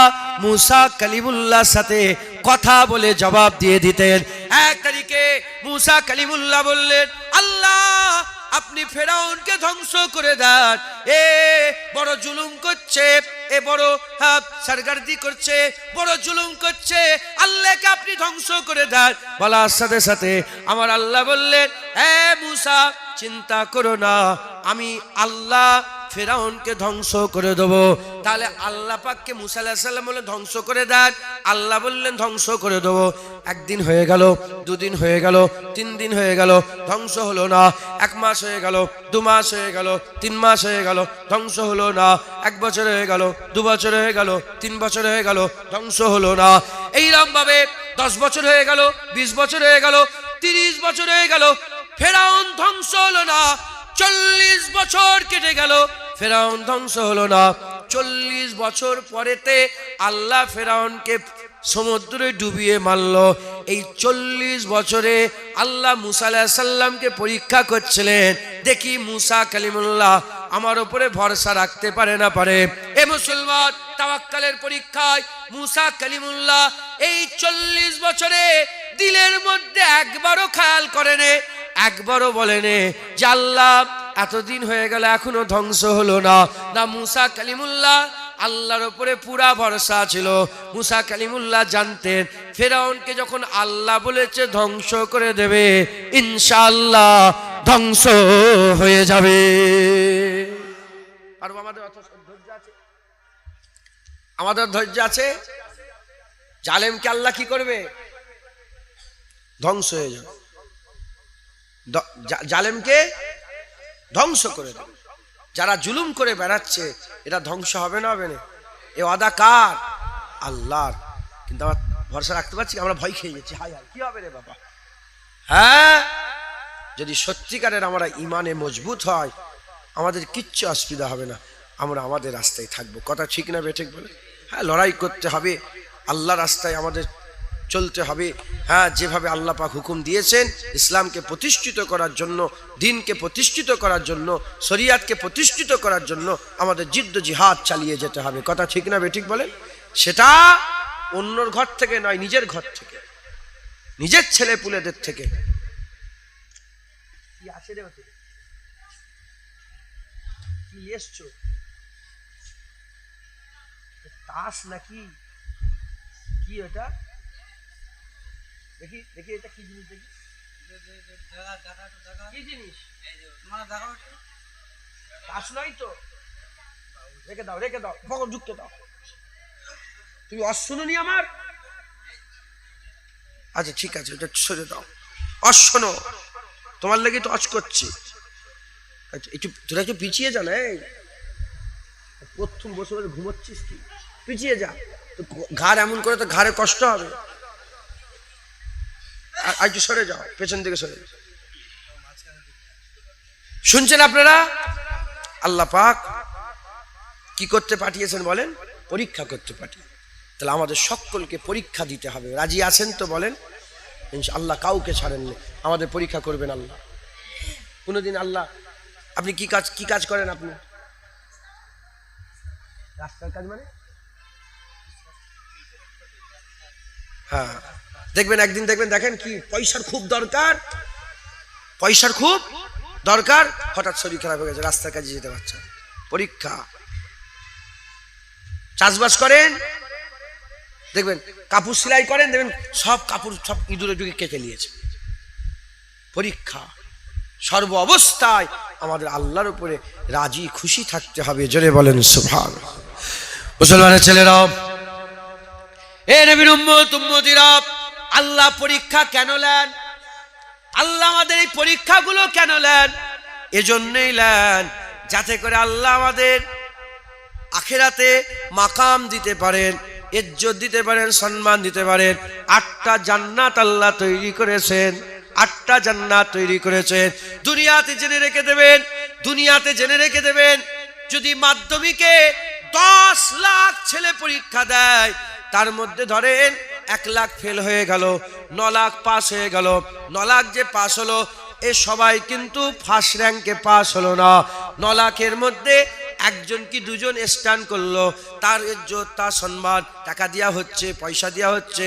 মুসা কালিমুল্লাহর সাথে কথা বলে জবাব দিয়ে দিতেন। এক তারিখে মুসা কালিমুল্লাহ বললেন, আল্লাহ আপনি ফেরাউনকে ধ্বংস করে দেন, এ বড় জুলুম করছে, এ বড় সরগর্দি করছে, বড় জুলুম করছে, আল্লাহকে আপনি ধ্বংস করে দেন। বলার সাথে সাথে আমার আল্লাহ বললেন, এ মুসা চিন্তা করো না, আমি আল্লাহ ফেরাউনকে ধ্বংস করে দেব। তাহলে আল্লাহ পাককে মুসা আলাইহিস সালাম বলে ধ্বংস করে দেন, আল্লাহ বললেন ধ্বংস করে দেব। একদিন হয়ে গেল, দুদিন হয়ে গেল, 3 দিন হয়ে গেল, ধ্বংস হলো না। 1 মাস হয়ে গেল, 2 মাস হয়ে গেল, 3 মাস হয়ে গেল, ধ্বংস হলো না। 1 বছর হয়ে গেল, 2 বছর হয়ে গেল, 3 বছর হয়ে গেল, ধ্বংস হলো না। এইরকম ভাবে 10 বছর হয়ে গেল, 20 বছর হয়ে গেল, 30 বছর হয়ে গেল, ফেরাউন ধ্বংস হলো না। 40 বছর কেটে গেল, ফেরাউন ধ্বংস হলো না। 40 বছর পরেতে আল্লাহ ফেরাউনকে সমুদ্রে ডুবিয়ে মারল। এই 40 বছরে আল্লাহ মুসা আলাইহিস সালামকে পরীক্ষা করছিলেন, দেখি মুসা কালিমুল্লাহ আমার উপরে ভরসা রাখতে পারে না পারে। এ মুসলমান, তাওয়াক্কালের পরীক্ষায় মুসা কালিমুল্লাহ এই 40 বছরে দিলের মধ্যে একবারও খেয়াল করেনি, একবারও বলেনি যে আল্লাহ এতদিন হয়ে গেল এখনো ধ্বংস হলো না। না, মুসা কালিমুল্লাহ আল্লাহর উপরে পুরা ভরসা ছিল। মুসা কালিমুল্লাহ জানতেন ফেরাউনকে যখন আল্লাহ বলেছে ধ্বংস করে দেবে, ইনশাআল্লাহ ধ্বংস হয়ে যাবে। আর আমাদের অত ধৈর্য আছে, আমাদের ধৈর্য আছে। জালেমকে আল্লাহ কি করবে? ধ্বংস হয়ে যাবে, জালেমকে ধ্বংস করে দেবে। যারা জুলুম করে বেড়াচ্ছে এটা ধ্বংস হবে না, হবে না? এ ওয়াদা কার? আল্লাহর। কিন্তু আমরা ভরসা রাখতে পারছি, আমরা ভয় খেয়ে যাচ্ছি, হায় হায় কি হবে রে বাবা। হ্যাঁ, যদি সত্যিকারের আমরা ইমানে মজবুত হয় আমাদের কিচ্ছু অসুবিধা হবে না, আমরা আমাদের রাস্তায় থাকবো। কথা ঠিক না বেঠিক বলে? হ্যাঁ, লড়াই করতে হবে, আল্লাহ রাস্তায় আমাদের চলতে হবে। হ্যাঁ, যেভাবে আল্লাহ পাক হুকুম দিয়েছেন ইসলামকে প্রতিষ্ঠিত করার জন্য, দ্বীনকে প্রতিষ্ঠিত করার জন্য, শরিয়াতকে প্রতিষ্ঠিত করার জন্য আমাদের জিদ্দ জিহাদ চালিয়ে যেতে হবে। কথা ঠিক না বেঠিক বলেন? সেটা অন্যর ঘর থেকে নয়, নিজের ঘর থেকে, নিজের ছেলে পুলেদের থেকে। কি আছে রে ওতে? কি এসছো? তাস নাকি কি ওটা? দেখি দেখি এটা কি জিনিস, দেখি কি জিনিস? তাস নয় তো, রেখে দাও, রেখে দাও, পকেট ঢুকতে দাও। তুমি অশুনি আমার? আচ্ছা ঠিক আছে, ওটা সরে দাও। অশোনো, তোমার লেগে তো অচ করছি। একটু তোরা একটু পিছিয়ে যা না, প্রথম বসে বসে ঘুমোচ্ছিস কি? পিছিয়ে যা, তো ঘাড় এমন করে তো ঘাড়ে কষ্ট হবে। আর একটু সরে যাও, পেছন দিকে সরে যাও। শুনছেন আপনারা? আল্লাহ পাক কি করতে পাঠিয়েছেন বলেন? পরীক্ষা করতে পাঠিয়ে। তাহলে আমাদের সকলকে পরীক্ষা দিতে হবে। রাজি আছেন তো বলেন? ইনশাআল্লাহ কাউকে ছাড়েননি, আমাদের পরীক্ষা করবেন আল্লাহ। কোনোদিন আল্লাহ, আপনি কি কাজ করেন? আপনি রাস্তার কাজ মানে? হ্যাঁ, দেখবেন একদিন দেখবেন, দেখেন কি পয়সার খুব দরকার, পয়সার খুব দরকার, হঠাৎ শরীর খারাপ হয়ে গেছে, রাস্তার কাজে যেতে পারছে। পরীক্ষা। চাষবাস করেন, দেখবেন কাপড় সেলাই করেন, দেখবেন সব কাপড় সব ইঁদুরে ঢুকে কেটে নিয়েছে। পরীক্ষা। সর্ব অবস্থায় আমাদের আল্লাহর উপরে রাজি খুশি থাকতে হবে। জোরে বলেন সুবহানাল্লাহ। মুসলমানের ছেলেরা, এ নবীর উম্মত উম্মতিরা, আল্লাহ পরীক্ষা কেন নেন? আল্লাহ আমাদের এই পরীক্ষাগুলো কেন নেন? এজন্যই নেন যাতে করে আল্লাহ আমাদের আখিরাতে মাকাম দিতে পারেন, ইজ্জত দিতে পারেন, সম্মান দিতে পারেন। 8টা জান্নাত আল্লাহ তৈরি করেছেন, 8টা জান্নাত তৈরি করেছেন। দুনিয়াতে জেনে রেখে দেবেন, দুনিয়াতে জেনে রেখে দেবেন, যদি মাধ্যমিকে 10 লাখ ছেলে পরীক্ষা দেয়, তার মধ্যে ধরেন 1 লাখ ফেল হয়ে গেল, 9 লাখ পাস হয়ে গেল। 9 লাখ যে পাস হলো, এ সবাই কিন্তু ফার্স্ট র্যাঙ্কে পাস হলো না। 9 লাখের মধ্যে একজন কি দুজন স্ট্যান্ড করলো, তার ইজ্জত, তার সম্মান, টাকা দেওয়া হচ্ছে, পয়সা দেওয়া হচ্ছে,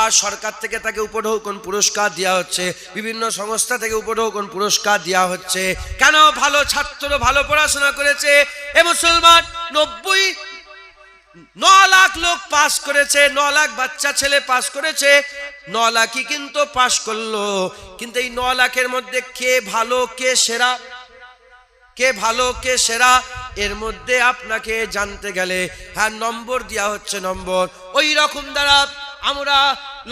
আর সরকার থেকে তাকে উপঢৌকন পুরস্কার দেওয়া হচ্ছে, বিভিন্ন সংস্থা থেকে উপঢৌকন পুরস্কার দেওয়া হচ্ছে। কেন? ভালো ছাত্র, ভালো পড়াশোনা করেছে। এ মুসলমান 9 লাখ লোক পাস করেছে, 9 লাখ বাচ্চা ছেলে পাস করেছে, 9 লাখই কিন্তু পাস করলো। কিন্তু এই 9 লাখের মধ্যে কে ভালো, কে সেরা, কে ভালো কে সেরা, এর মধ্যে আপনাকে জানতে গেলে হ্যাঁ নম্বর দেওয়া হচ্ছে, নম্বর। ওই রকম দ্বারা আমরা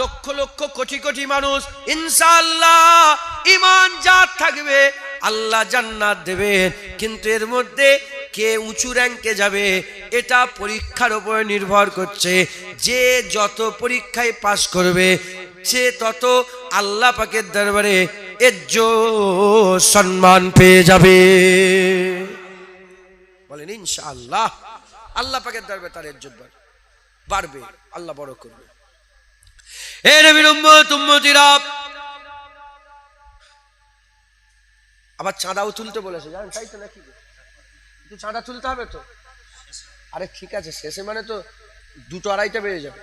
লক্ষ লক্ষ কোটি কোটি মানুষ ইনশাআল্লাহ ঈমান যার থাকবে আল্লাহ জান্নাত দেবেন। কিন্তু এর মধ্যে কে উঁচু র্যাঙ্কে যাবে এটা পরীক্ষার উপরে নির্ভর করছে। যে যত পরীক্ষায় পাস করবে সে তত আল্লাহ পাকের দরবারে ইজ্জত সম্মান পেয়ে যাবে। বলেন ইনশাআল্লাহ। আল্লাহ পাকের দরবারে তার ইজ্জত বাড়বে, আল্লাহ বড় করবে। এ নবীর উম্মত উম্মতিরা, আবার চাঁদাও তুলতে বলেছে, জানেন তাই তো নাকি? একটু চাঁদা তুলতে হবে তো। আরে ঠিক আছে, শেষে মানে তো 2-2:30 বেজে যাবে।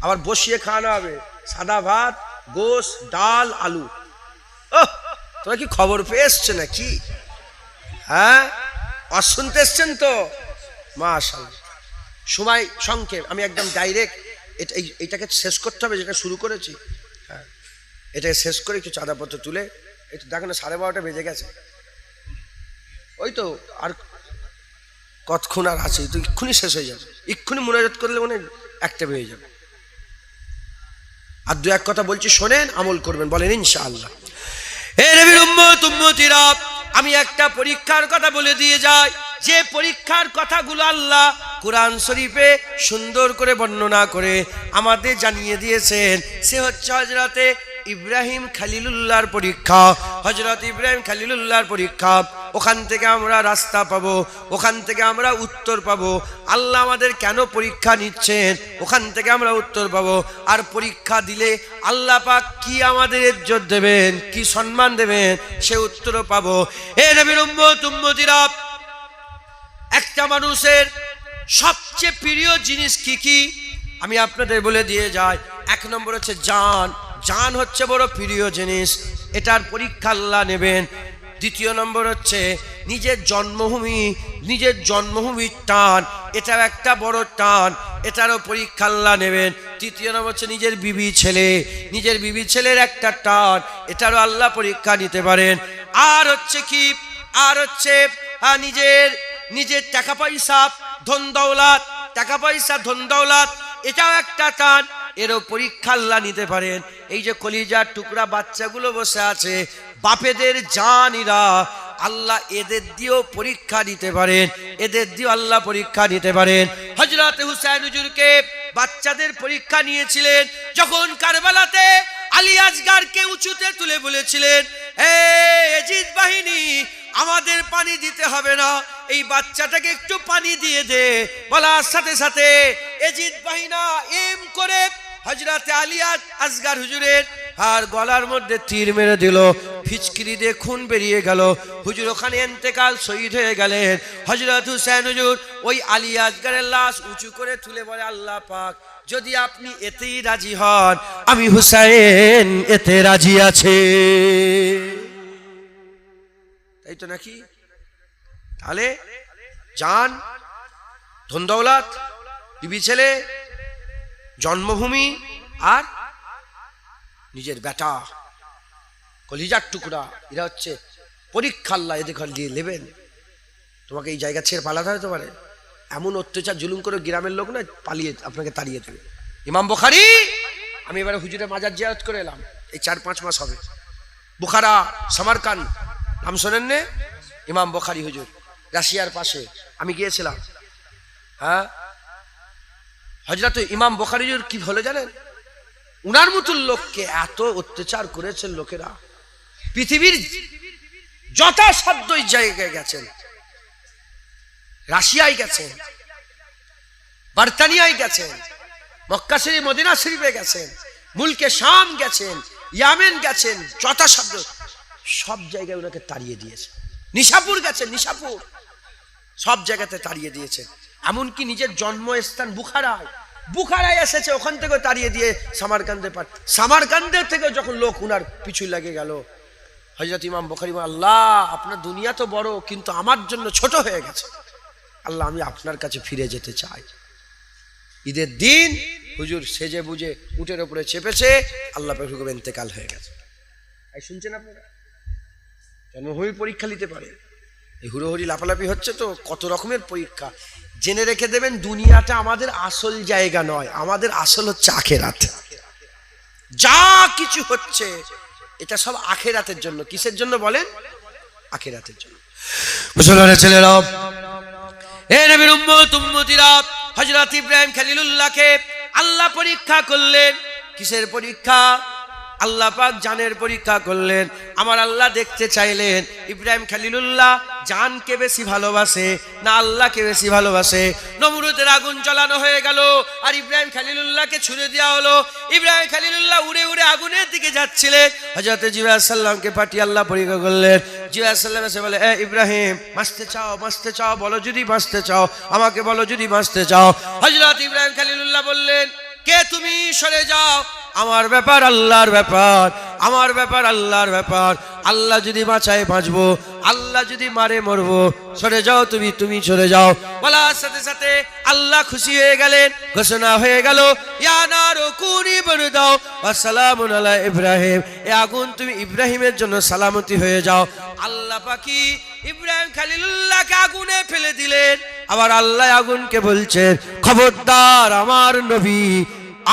আবার বসিয়ে খাওয়ানো হবে, সাদা ভাত, গোশ, ডাল, আলু। তোরা কি খবর পেয়ে এসছে নাকি? হ্যাঁ, শুনতে এসছেন তো? মাশাআল্লাহ। সময় সংক্ষেপ, আমি একদম ডাইরেক্ট এইটাকে শেষ করতে হবে, যেটা শুরু করেছি। হ্যাঁ, এটাকে শেষ করে একটু চাঁদাপত্র তুলে, একটু দেখো না 12:30 বেজে গেছে। ওই তো আর কতক্ষণ আর আছে, তো এক্ষুনি শেষ হয়ে যাবে। এক্ষুনি মোনাজাত করলে মনে 1টা বেজে যাবে। আর 2-1 কথা বলছি, শোনেন, আমল করবেন। বলেন ইনশাআল্লাহ। হে নবীর উম্মত উম্মতিরা, আমি একটা পরীক্ষার কথা বলে দিয়ে যাই, যে পরীক্ষার কথাগুলো আল্লাহ কুরআন শরীফে সুন্দর করে বর্ণনা করে আমাদের জানিয়ে দিয়েছেন। সে হচ্ছে হযরতে ইব্রাহিম খলিলুল্লাহর পরীক্ষা। হযরত ইব্রাহিম খলিলুল্লাহর পরীক্ষা। ওখান থেকে আমরা রাস্তা পাবো, ওখান থেকে আমরা উত্তর পাবো। আল্লাহ আমাদের কেন পরীক্ষা নিচ্ছেন, ওখান থেকে আমরা উত্তর পাবো। আর পরীক্ষা দিলে আল্লাহ পাক কি আমাদের ইজ্জত দেবেন, কি সম্মান দেবেন, সে উত্তরও পাবো। হে নবীর উম্মত উম্মতিরা, একটা মানুষের সবচেয়ে প্রিয় জিনিস কি কি আমি আপনাদের বলে দিয়ে যাই। 1 নম্বর হচ্ছে জান। জান হচ্ছে বড় প্রিয় জিনিস, এটার পরীক্ষা আল্লাহ নেবেন। 2 নম্বর হচ্ছে নিজের জন্মভূমি, নিজের জন্মভূমির টান, এটাও একটা বড় টান, এটারও পরীক্ষা আল্লাহ নেবেন। 3 নম্বর হচ্ছে নিজের বিবি ছেলে, নিজের বিবি ছেলের একটা টান, এটারও আল্লাহ পরীক্ষা নিতে পারেন। আর হচ্ছে কি, আর হচ্ছে নিজের টাকা পয়সা, ধন দৌলত, টাকা পয়সা, ধন দৌলত, এটাও একটা টান, এরও পরীক্ষা আল্লাহ নিতে পারেন। এই যে কলিজার টুকরা বাচ্চাগুলো বসে আছে, বাপেদের জানিরা, আল্লাহ এদের দিয়েও পরীক্ষা নিতে পারেন, এদের দিয়েও আল্লাহ পরীক্ষা নিতে পারেন। হযরত হুসাইন হুজুরকে বাচ্চাদের পরীক্ষা নিয়েছিলেন যখন কারবালাতে আলী আসগারকে উঁচুতে তুলে বলেছিলেন, হে এজিদ বাহিনী, আমাদের পানি দিতে হবে না, এই বাচ্চাটাকে একটু পানি দিয়ে দে। বলার সাথে সাথে এজিদ বাহিনা এম করে হযরত আলী আসগার হুজুরের আর গলার মধ্যে তীর মেরে দিল, ফিচকিরি দিয়ে খুন বেরিয়ে গেল। হুজুর ওখানে ইন্তেকাল, শহীদ হয়ে গেলেন। হযরত হুসাইন হুজুর ওই আলী আসগারের লাশ উঁচু করে তুলে বলে, আল্লাহ পাক যদি আপনি এতেই রাজি হন, আমি হুসাইন এতে রাজি আছে। তাই তো নাকি? তাহলে জান, ধন দৌলত, বিবি ছেলে, জন্মভূমি আর নিজের বেটা, কলিজার টুকরা, এরা হচ্ছে পরীক্ষা আল্লাহ এদের ঘর দিয়ে নেবেন। তোমাকে এই জায়গা ছেড়ে পালাতে হতে পারে, এমন অত্যাচার জুলুম করে গ্রামের লোক না পালিয়ে আপনাকে তাড়িয়ে দেবে। ইমাম বুখারী, আমি এবারে হুজুরের মাজার জিয়ারত করে এলাম, এই 4-5 মাস হবে। বুখারা, সামারকান্দ, নাম শোনেন নে? ইমাম বুখারী হুজুর, রাশিয়ার পাশে আমি গিয়েছিলাম। হ্যাঁ, হযরত ইমাম বুখারী হুজুর কি হলো জানেন? উনার মতো লোককে এত অত্যাচার করেছেন লোকেরা, পৃথিবীর যথাসাধ্য জায়গায় গেছেন, রাশিয়ায় গেছেন, বার্তানিয়ায় গেছেন, মক্কা শরীফ মদিনা শরীফে গেছেন, মুলকে শাম গেছেন, ইয়ামেন গেছেন, যথাসাধ্য সব জায়গায় ওনাকে তাড়িয়ে দিয়েছে। নিশাপুর গেছেন, নিশাপুর সব জায়গাতে তাড়িয়ে দিয়েছেন। এমনকি নিজের জন্মস্থান বুখারায় এসেছে, ওখান থেকে তাড়িয়ে দিয়ে সামারকান্দে থেকে যখন লোক উনার পিছু লেগে গেল, হযরত ইমাম বুখারী বলেন, আল্লাহ আপনার দুনিয়া তো বড়, কিন্তু আমার জন্য ছোট হয়ে গেছে। আল্লাহ আমি আপনার কাছে ফিরে যেতে চাই। ঈদের দিন হুজুর সেজে বুঝে উটের উপরে চেপেছে, আল্লাহ পাক হুকুমে ইন্তেকাল হয়ে গেছে। এই শুনছেন আপনারা? জন্মভূমি পরীক্ষা নিতে পারে, এই হুড়োহুড়ি লাফালাফি হচ্ছে তো, কত রকমের পরীক্ষা। জেনে রেখে দেবেন, দুনিয়াটা আমাদের আসল জায়গা নয়, আমাদের আসল হচ্ছে আখিরাত। যা কিছু হচ্ছে এটা সব আখিরাতের জন্য। কিসের জন্য বলেন? আখিরাতের জন্য। মুসলমানের ছেলেরা, হে নবীর উম্মত উম্মতিরা, হযরত ইব্রাহিম খলিলুল্লাহকে আল্লাহ পরীক্ষা করলেন। কিসের পরীক্ষা? আল্লাহ পাক জানের পরীক্ষা করলেন। আমার আল্লাহ দেখতে চাইলেন ইব্রাহিম খলিলুল্লাহ জানকে বেশি ভালোবাসে না আল্লাহকে বেশি ভালোবাসে। নমরুদের আগুন জ্বালানো হয়ে গেল আর ইব্রাহিম খলিলুল্লাহকে ছুড়ে দেওয়া হলো। ইব্রাহিম খলিলুল্লাহ উড়ে উড়ে আগুনের দিকে যাচ্ছিলেন। হযরত জিবরাইল আলাইহিস সালামকে পাঠিয়ে আল্লাহ পরীক্ষা করলেন। জিবরাইল আলাইহিস সালাম এসে বলে, এ ইব্রাহিম, বাঁচতে চাও, বলো যদি বাঁচতে চাও, আমাকে বলো যদি বাঁচতে চাও। হযরত ইব্রাহিম খলিলুল্লাহ বললেন, কে তুমি? সরে যাও, আমার ব্যাপার আল্লাহর ব্যাপার, আমার ব্যাপার আল্লাহর ব্যাপার। আল্লাহ যদি বাঁচায় বাঁচবো, আল্লাহ যদি মারে মরবো। সরে যাও, তুমি সরে যাও। বলার সাথে সাথে আল্লাহ খুশি হয়ে গেলেন। ঘোষণা হয়ে গেল, ইয়া নারু কুনি বারদাও ওয়া সালামুন আলা ইব্রাহিম, এ আগুন তুমি ইব্রাহিমের জন্য সালামতি হয়ে যাও। আল্লাহ পাকি ইব্রাহিম খলিলুল্লাহকে আগুনে ফেলে দিলেন। আবার আল্লাহ আগুনকে বলছেন, খবরদার আমার নবী,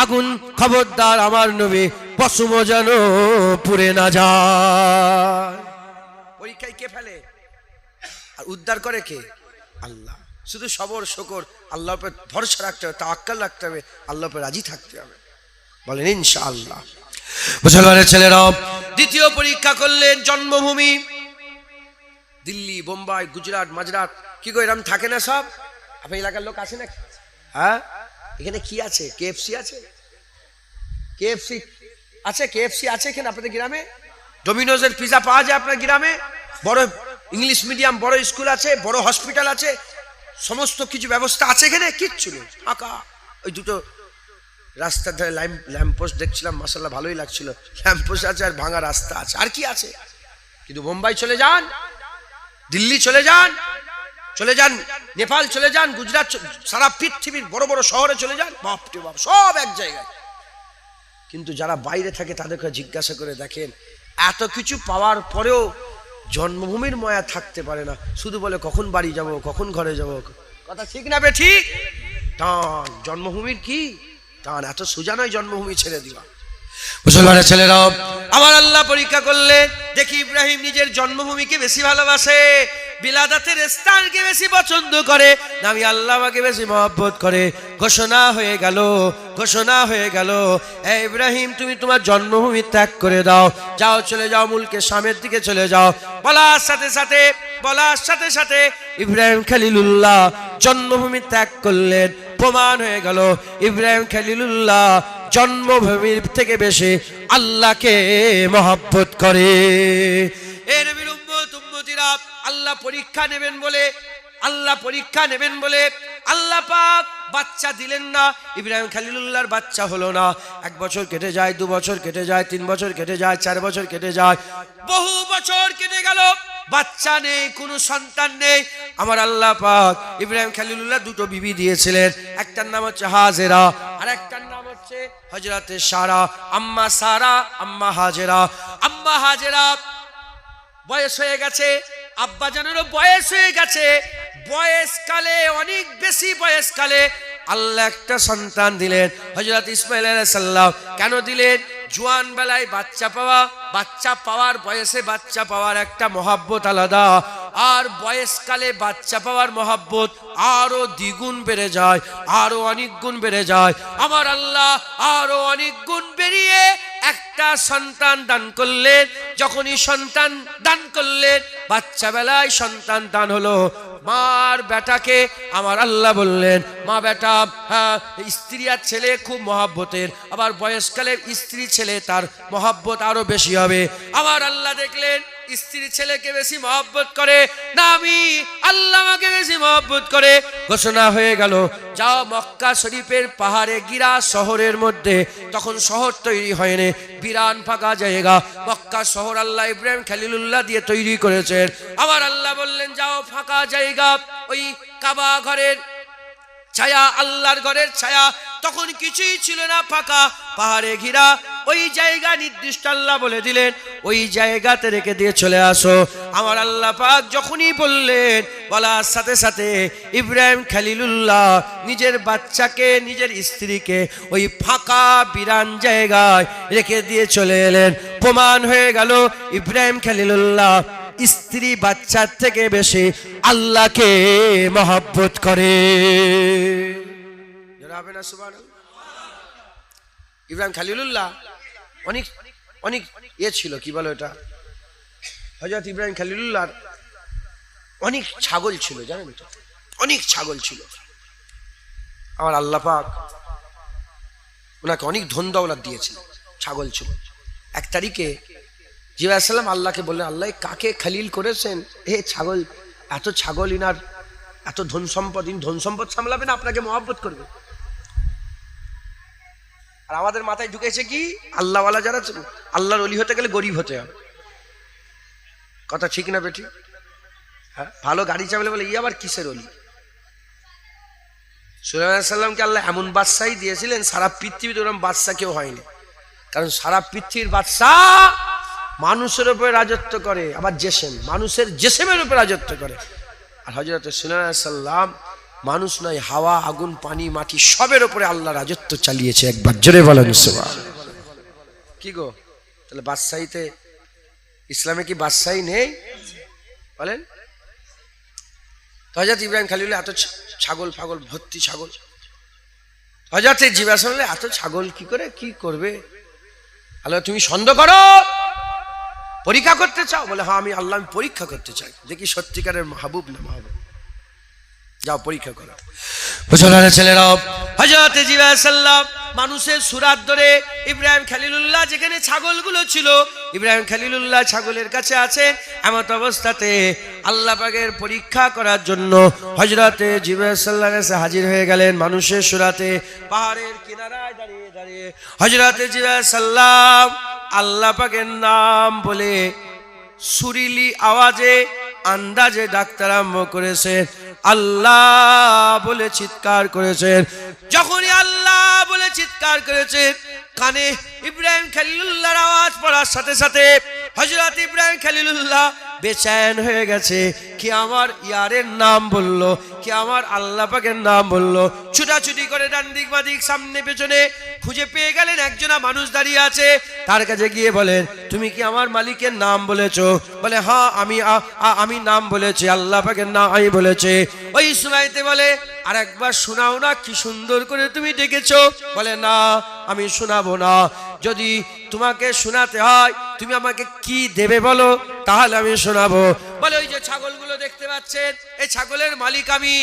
আগুন খবরদার আমার নবী পশম যেন পুড়ে না যায়। পরীক্ষায় কে ফেলে আর উদ্ধার করে কে? আল্লাহ। শুধু সবর শুকর আল্লাহর উপর ভরসা রাখতে হবে, তাওয়াক্কুল রাখতে হবে, আল্লাহর উপর রাজি থাকতে হবে। বলেন ইনশাআল্লাহ। মুসলমানের ছেলেরা দ্বিতীয় পরীক্ষা করলেন। জন্মভূমি দিল্লি, বোম্বাই, গুজরাট, মাজরাট, কি গো এরকম থাকে না সব? আপনার এলাকার লোক আছে না? হ্যাঁ, এখানে কি আছে? কেএফসি আছে, কেএফসি আছে, কেএফসি আছে এখানে আপনাদের গ্রামে? ডোমিনোজের পিজা পাওয়া যায় আপনার গ্রামে? বড় ইংলিশ মিডিয়াম বড় স্কুল আছে, বড় হসপিটাল আছে, সমস্ত কিছু ব্যবস্থা আছে এখানে? কিচ্ছু নেই, ফাঁকা। ওই দুটো রাস্তার ধারে ল্যাম্পপোস্ট দেখছিলাম, মাশাআল্লাহ ভালোই লাগছিল। ল্যাম্পপোস্ট আছে আর ভাঙা রাস্তা আছে, আর কি আছে? কিন্তু বোম্বাই চলে যান, দিল্লি চলে যান, নেপাল চলে যান, গুজরাট, সারা পৃথিবীর বড় বড় শহরে চলে যান, বাপরে বাপ, সব এক জায়গায়। কিন্তু যারা বাইরে থাকে তাদেরকে জিজ্ঞাসা করে দেখেন, এত কিছু পাওয়ার পরেও জন্মভূমির মায়া থাকতে পারে না। শুধু বলে কখন বাড়ি যাব, কখন ঘরে যাব। কথা ঠিক না বে ঠিক? টান জন্মভূমির কি টান, এত সোজা নয় জন্মভূমি ছেড়ে দিবা। মুসলমানের ছেলেরা, আমার আল্লাহ পরীক্ষা করলে দেখি ইব্রাহিম নিজের জন্মভূমিকে বেশি ভালোবাসে, বিলাদাতের স্থানকে বেশি পছন্দ করে না আমি আল্লাহকে বেশি মহব্বত করে। ঘোষণা হয়ে গেল, এ ইব্রাহিম, তুমি তোমার জন্মভূমি ত্যাগ করে দাও, যাও, চলে যাও, মুলকে শামের দিকে চলে যাও। বলার সাথে সাথে ইব্রাহিম খলিলুল্লাহ জন্মভূমি ত্যাগ করলেন। প্রমাণ হয়ে গেল ইব্রাহিম খলিলুল্লাহ জন্মভূমির থেকে বেশি আল্লাহকে মহব্বত করে। এ নবীর উম্মত উম্মতিরা, আল্লাহ পরীক্ষা নেবেন বলে আল্লাহ পাক বাচ্চা দিলেন না। ইব্রাহিম খলিলুল্লাহর বাচ্চা হলো না। 1 বছর কেটে যায়, 2 বছর কেটে যায়, 3 বছর কেটে যায়, 4 বছর কেটে যায়, বহু বছর কেটে গেল, বাচ্চা নেই, কোনো সন্তান নেই। আমার আল্লাহ পাক ইব্রাহিম খলিলুল্লাহ 2টো বিবি দিয়েছিলেন। একটার নাম হচ্ছে হাজেরা আর একটার নাম হচ্ছে হযরতে সারা। আম্মা সারা, আম্মা হাজেরা। আম্মা হাজেরা বয়স হয়ে গেছে, আব্বা জানেরও বয়স হয়ে গেছে। বয়সকালে, অনেক বেশি বয়সকালে আল্লাহ একটা সন্তান দিলেন, হযরত ইসমাঈল আলাইহিস সালাম। কেন দিলেন? জোয়ান বেলায় বাচ্চা পাওয়ার বয়সে বাচ্চা পাওয়ার একটা মহব্বত আলাদা, আর বয়সকালে বাচ্চা পাওয়ার মহব্বত আরো দ্বিগুণ বেড়ে যায়, আরো অনেক গুণ বেড়ে যায়। আমার আল্লাহ আরো অনেক গুণ বেরিয়ে একটা সন্তান দান করলেন। যখনই সন্তান দান করলেন, বাচ্চা বেলায় সন্তান দান হলো, মার বেটাকে আমার আল্লাহ বললেন, মা বেটা স্ত্রী আর ছেলে খুব মহাব্বতের, আবার বয়সকালে স্ত্রী ছেলে তার মহাব্বত আরো বেশি হবে। আমার আল্লাহ দেখলেন স্ত্রী ছেলেকে বেশি মহব্বত করে না, আমি আল্লাহ আমাকে বেশি মহব্বত করে। ঘোষণা হয়ে গেল, যাও মক্কা শরীফের পাহাড়ে গিরা শহরের মধ্যে, তখন শহর তৈরি হয়নি, বিরান ফাঁকা জায়গা, মক্কা শহর আল্লাহ ইব্রাহিম খলিলুল্লাহ দিয়ে তৈরি করেছেন। আমার আল্লাহ বললেন, যাও ফাঁকা জায়গা, ওই কাবা ঘরের ছায়া, আল্লাহর ঘরের ছায়া, তখন কিছুই ছিল না, ফাঁকা, পাহাড়ে ঘিরা, ওই জায়গা নির্দিষ্ট আল্লাহ বলে দিলেন, ওই জায়গাতে রেখে দিয়ে চলে আসো। আমার আল্লাহ পাক যখনই বললেন, বলার সাথে সাথে ইব্রাহিম খলিলুল্লাহ নিজের বাচ্চাকে, নিজের স্ত্রীকে ওই ফাঁকা বিরান জায়গায় রেখে দিয়ে চলে এলেন। প্রমাণ হয়ে গেল ইব্রাহিম খলিলুল্লাহ স্ত্রী বাচ্চার থেকে বেশি আল্লাহকে মহব্বত করে। ইব্রাহিম খলিলুল্লাহ অনেক অনেক ছিল, কি বলে ওটা, হযরত ইব্রাহিম খলিলুল্লাহ অনেক ছাগল ছিল, জানেন তো, অনেক ছাগল ছিল। আমার আল্লাহ পাক ওনাকে অনেক ধন দৌলত দিয়েছিল, ছাগল ছিল। এক তারিখে জিবরাইল আলাইহিস সালাম আল্লাহকে বললেন, আল্লাহ কাকে খলিল করেছেন, ছাগল, এত ছাগল, ইনার এত ধন সম্পদ, ইনি ধন সম্পদ সামলাবেন, আপনাকে মহব্বত করবে। আর আমাদের মাথায় ঢুকেছে কি, আল্লাহওয়ালা যারা, আল্লাহর ওলি হতে গেলে গরিব হতে হবে। কথা ঠিক না বেটি? হ্যাঁ, ভালো গাড়ি চালালে বলে ই আবার কিসের ওলি? সুলাইমান আলাইহিস সালামকে আল্লাহ এমন বাদশাহী দিয়েছিলেন, সারা পৃথিবীতে ওরকম বাদশা কেউ হয়নি। কারণ সারা পৃথিবীর বাদশাহ মানুষের উপরে রাজত্ব করে, আবার জেসেম, মানুষের জেসেমের উপরে রাজত্ব করে। আর হযরত সুলাইমান আলাইহিস সালাম মানুষ নয়, হাওয়া, আগুন, পানি, মাটি সবের উপরে আল্লাহ রাজত্ব চালিয়েছে। একবার জোরে বলেন সুবহানাল্লাহ। কি গো, তাহলে বাদশাহীতে, ইসলামে কি বাদশাহী নেই বলেন? হযরত ইব্রাহিম খলিলুল্লাহ এত ছাগল ফাগল ভর্তি ছাগল, হযরত জিজ্ঞাসা এত ছাগল কি করে, কি করবে? আল্লাহ তুমি সন্দেহ করো, পরীক্ষা করতে চাও? বলে হ্যাঁ, আমি আল্লাহ, আমি পরীক্ষা করতে চাই, দেখি সত্যিকারের মাহবুব না মাহবুব। যাও পরীক্ষা করো। মুসলমানের ছেলেরাও, হযরত জিবরাইল সাল্লাম মানুষের সুরাত ধরে ইব্রাহিম খলিলুল্লাহ যেখানে ছাগলগুলো ছিল, ইব্রাহিম খলিলুল্লাহ ছাগলের কাছে আছে, এমত অবস্থাতে আল্লাহ পাকের পরীক্ষা করার জন্য হযরত জিবরাইল সাল্লাল্লাহু আলাইহি ওয়াসাল্লাম হাজির হয়ে গেলেন মানুষের সুরাতে। পাহাড়ের কিনারায় দাঁড়িয়ে দাঁড়িয়ে হযরত জিবরাইল সাল্লাম আল্লাহ পাকের নাম বলে সুরিলি আওয়াজে, আন্দাজে ডাকতে আরম্ভ করেছেন, আল্লাহ বলে চিৎকার করেছেন। যখনই আল্লাহ বলে চিৎকার করেছেন, কানে ইব্রাহিম খলিলুল্লাহর আওয়াজ পড়ার সাথে সাথে হযরত ইব্রাহিম খলিলুল্লাহ বেচैन হয়ে গেছে। কি আমার ইয়ারের নাম বললো, কি আমার আল্লাহ পাকের নাম বললো। ছুটাছুটি করে ডান দিক বাদিক সামনে পেছনে খুঁজে পেয়ে গেলেন একজনা মানুষ দাঁড়িয়ে আছে। তার কাছে গিয়ে বলেন, তুমি কি আমার মালিকের নাম বলেছো? বলে হ্যাঁ, আমি নাম বলেছি, আল্লাহ পাকের নাম আমি বলেছি। ওই সময়তে বলে, আর একবার শোনাও না, কি সুন্দর করে তুমি ডেকেছো। বলে না, আমি শোনাবো না, যদি তোমাকে শোনাতে হয় তুমি আমাকে কি দেবে বলো, তাহলে আমি শোনাবো। বলে ওই যে ছাগলগুলো দেখতে পাচ্ছেন, এই ছাগলের মালিক আমি,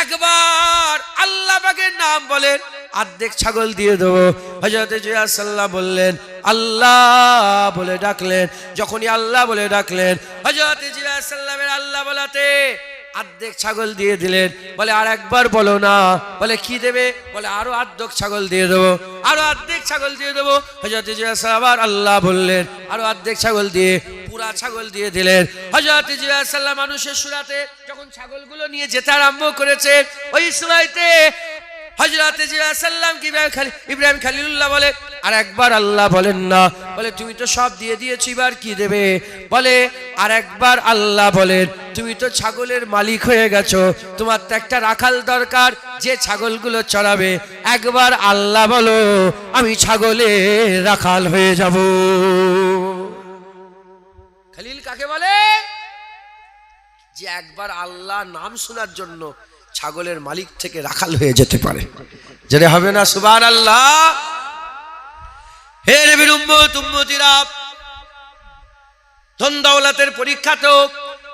একবার আল্লাহ পাকের নাম বলেন, অর্ধেক ছাগল দিয়ে দেবো। হযরত জিবরাইল বললেন, আল্লাহ বলে ডাকলেন। যখনই আল্লাহ বলে ডাকলেন, হযরত জিবরাইল আল্লাহ বলাতে অর্ধেক ছাগল দিয়ে দিলেন। বলে আর একবার বলো না। বলে কি দেবে? বলে আরো অর্ধেক ছাগল দিয়ে দেবো, আরো অর্ধেক ছাগল দিয়ে দেবো। হযরত জিবরাইল আবার আল্লাহ বললেন, আরো অর্ধেক ছাগল দিয়ে পুরা ছাগল দিয়ে দিলেন। হযরত জিবরাইল মানুষের সুরাতে যখন ছাগলগুলো নিয়ে যেতে আরম্ভ করেছে, ওই সময়তে হযরত জিবরাইল কি ইব্রাহিম খলিলুল্লাহ বলে, আর একবার আল্লাহ বলেন না। বলে তুমি তো সব দিয়ে দিয়েছো, এবার কি দেবে? বলে আর একবার আল্লাহ বলেন, তুমি তো ছাগলের মালিক হয়ে গেছো, তোমার তো একটা রাখাল দরকার যে ছাগলগুলো চড়াবে। একবার আল্লাহ বলো, আমি ছাগলের রাখাল হয়ে যাব। খলিল কাকে বলে? যে একবার আল্লাহ নাম শোনার জন্য ছাগলের মালিক থেকে রাখাল হয়ে যেতে পারে। যেটা হবে না সুবহানাল্লাহ। হে নবীর উম্মত উম্মতিরা, ধন দৌলতের পরীক্ষা তো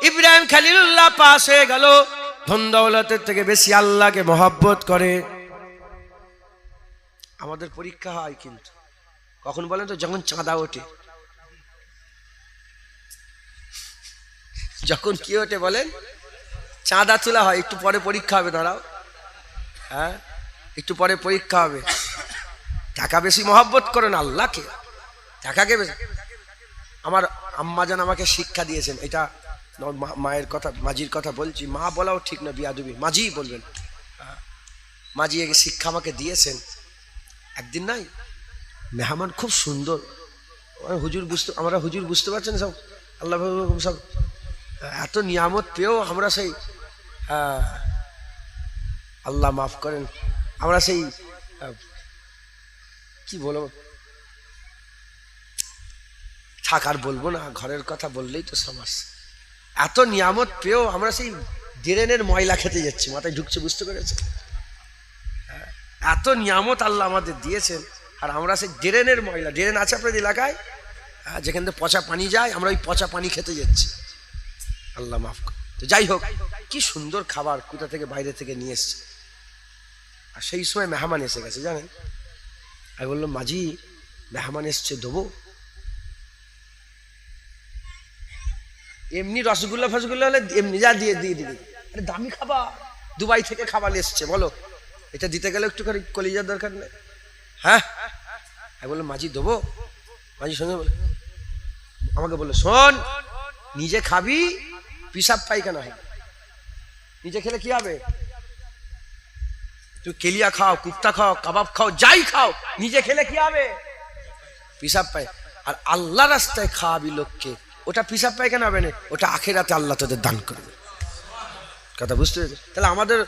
ইব্রাহিম খলিলুল্লাহ পাস হয়ে গেল। ধন দৌলতের থেকে বেশি আল্লাহকে মহব্বত করে। আমাদের পরীক্ষা হয় কিন্তু কখন বলেন তো, যখন চাঁদা ওঠে। যখন কি ওঠে বলেন? চাঁদা তোলা হয়। একটু পরে পরীক্ষা হবে, দাঁড়াও, হ্যাঁ একটু পরে পরীক্ষা হবে। টাকা বেশি মহব্বত করেন আল্লাহকে, টাকাকে বেশি। আমার আম্মাজান আমাকে শিক্ষা দিয়েছেন, এটা মায়ের কথা, মাঝির কথা বলছি, মা বলাও ঠিক না, বিয়াদবি, মাঝি বলবেন। মাঝি শিক্ষা আমাকে দিয়েছেন। একদিন নাই মেহমান খুব সুন্দর, হুজুর বুঝতে, আমরা হুজুর বুঝতে পারছেন সব, আল্লাহ সব এত নিয়ামত পেয়েও আমরা সেই, আল্লাহ মাফ করেন, আমরা সেই কি বলবো, থাকার বলবো না, ঘরের কথা বললেই তো সমস্যা। এত নিয়ামত পেয়েও আমরা সেই ড্রেনের ময়লা খেতে যাচ্ছি, মাথায় ঢুকছে, বুঝতে পেরেছে? এত নিয়ামত আল্লাহ আমাদের দিয়েছেন, আর আমরা সেই ড্রেনের ময়লা, ড্রেন আছে আপনাদের এলাকায় যেখান থেকে পচা পানি যায়, আমরা ওই পচা পানি খেতে যাচ্ছি। আল্লাহ মাফ করে। তো যাই হোক, কি সুন্দর খাবার কোথা থেকে বাইরে থেকে নিয়ে এসছে। আর সেই সময় মেহমান এসে গেছে, জানেন। আমি বললাম, মাঝি মেহমান এসছে, দেবো? এমনি রসগোল্লা ফসগোল্লা হলে এমনি যা দিয়ে দিয়ে দিবি, আরে দামি খাবার, দুবাই থেকে খাবার এসছে, বলো এটা দিতে গেলে একটুখানি কলিজার দরকার নেই? হ্যাঁ, আমি বললাম, মাঝি দেবো? মাঝি সঙ্গে বলে, আমাকে বললো, শোন, নিজে খাবি, পিসাব পায়খানা হবে। নিজে খেলে কি হবে? তুই কেলিয়া খাও, কুপ্তা খাও, কাবাব খাও, যাই খাও, নিজে খেলে কি হবে? পিসাব পায়। আর আল্লাহ রাস্তায় খাওয়াবি লোককে, ওটা পিসাব পায়খানা হবে না, ওটা আখিরাতে আল্লাহ তোদের দান করবে। কথা বুঝতে পেরেছে? তাহলে আমাদের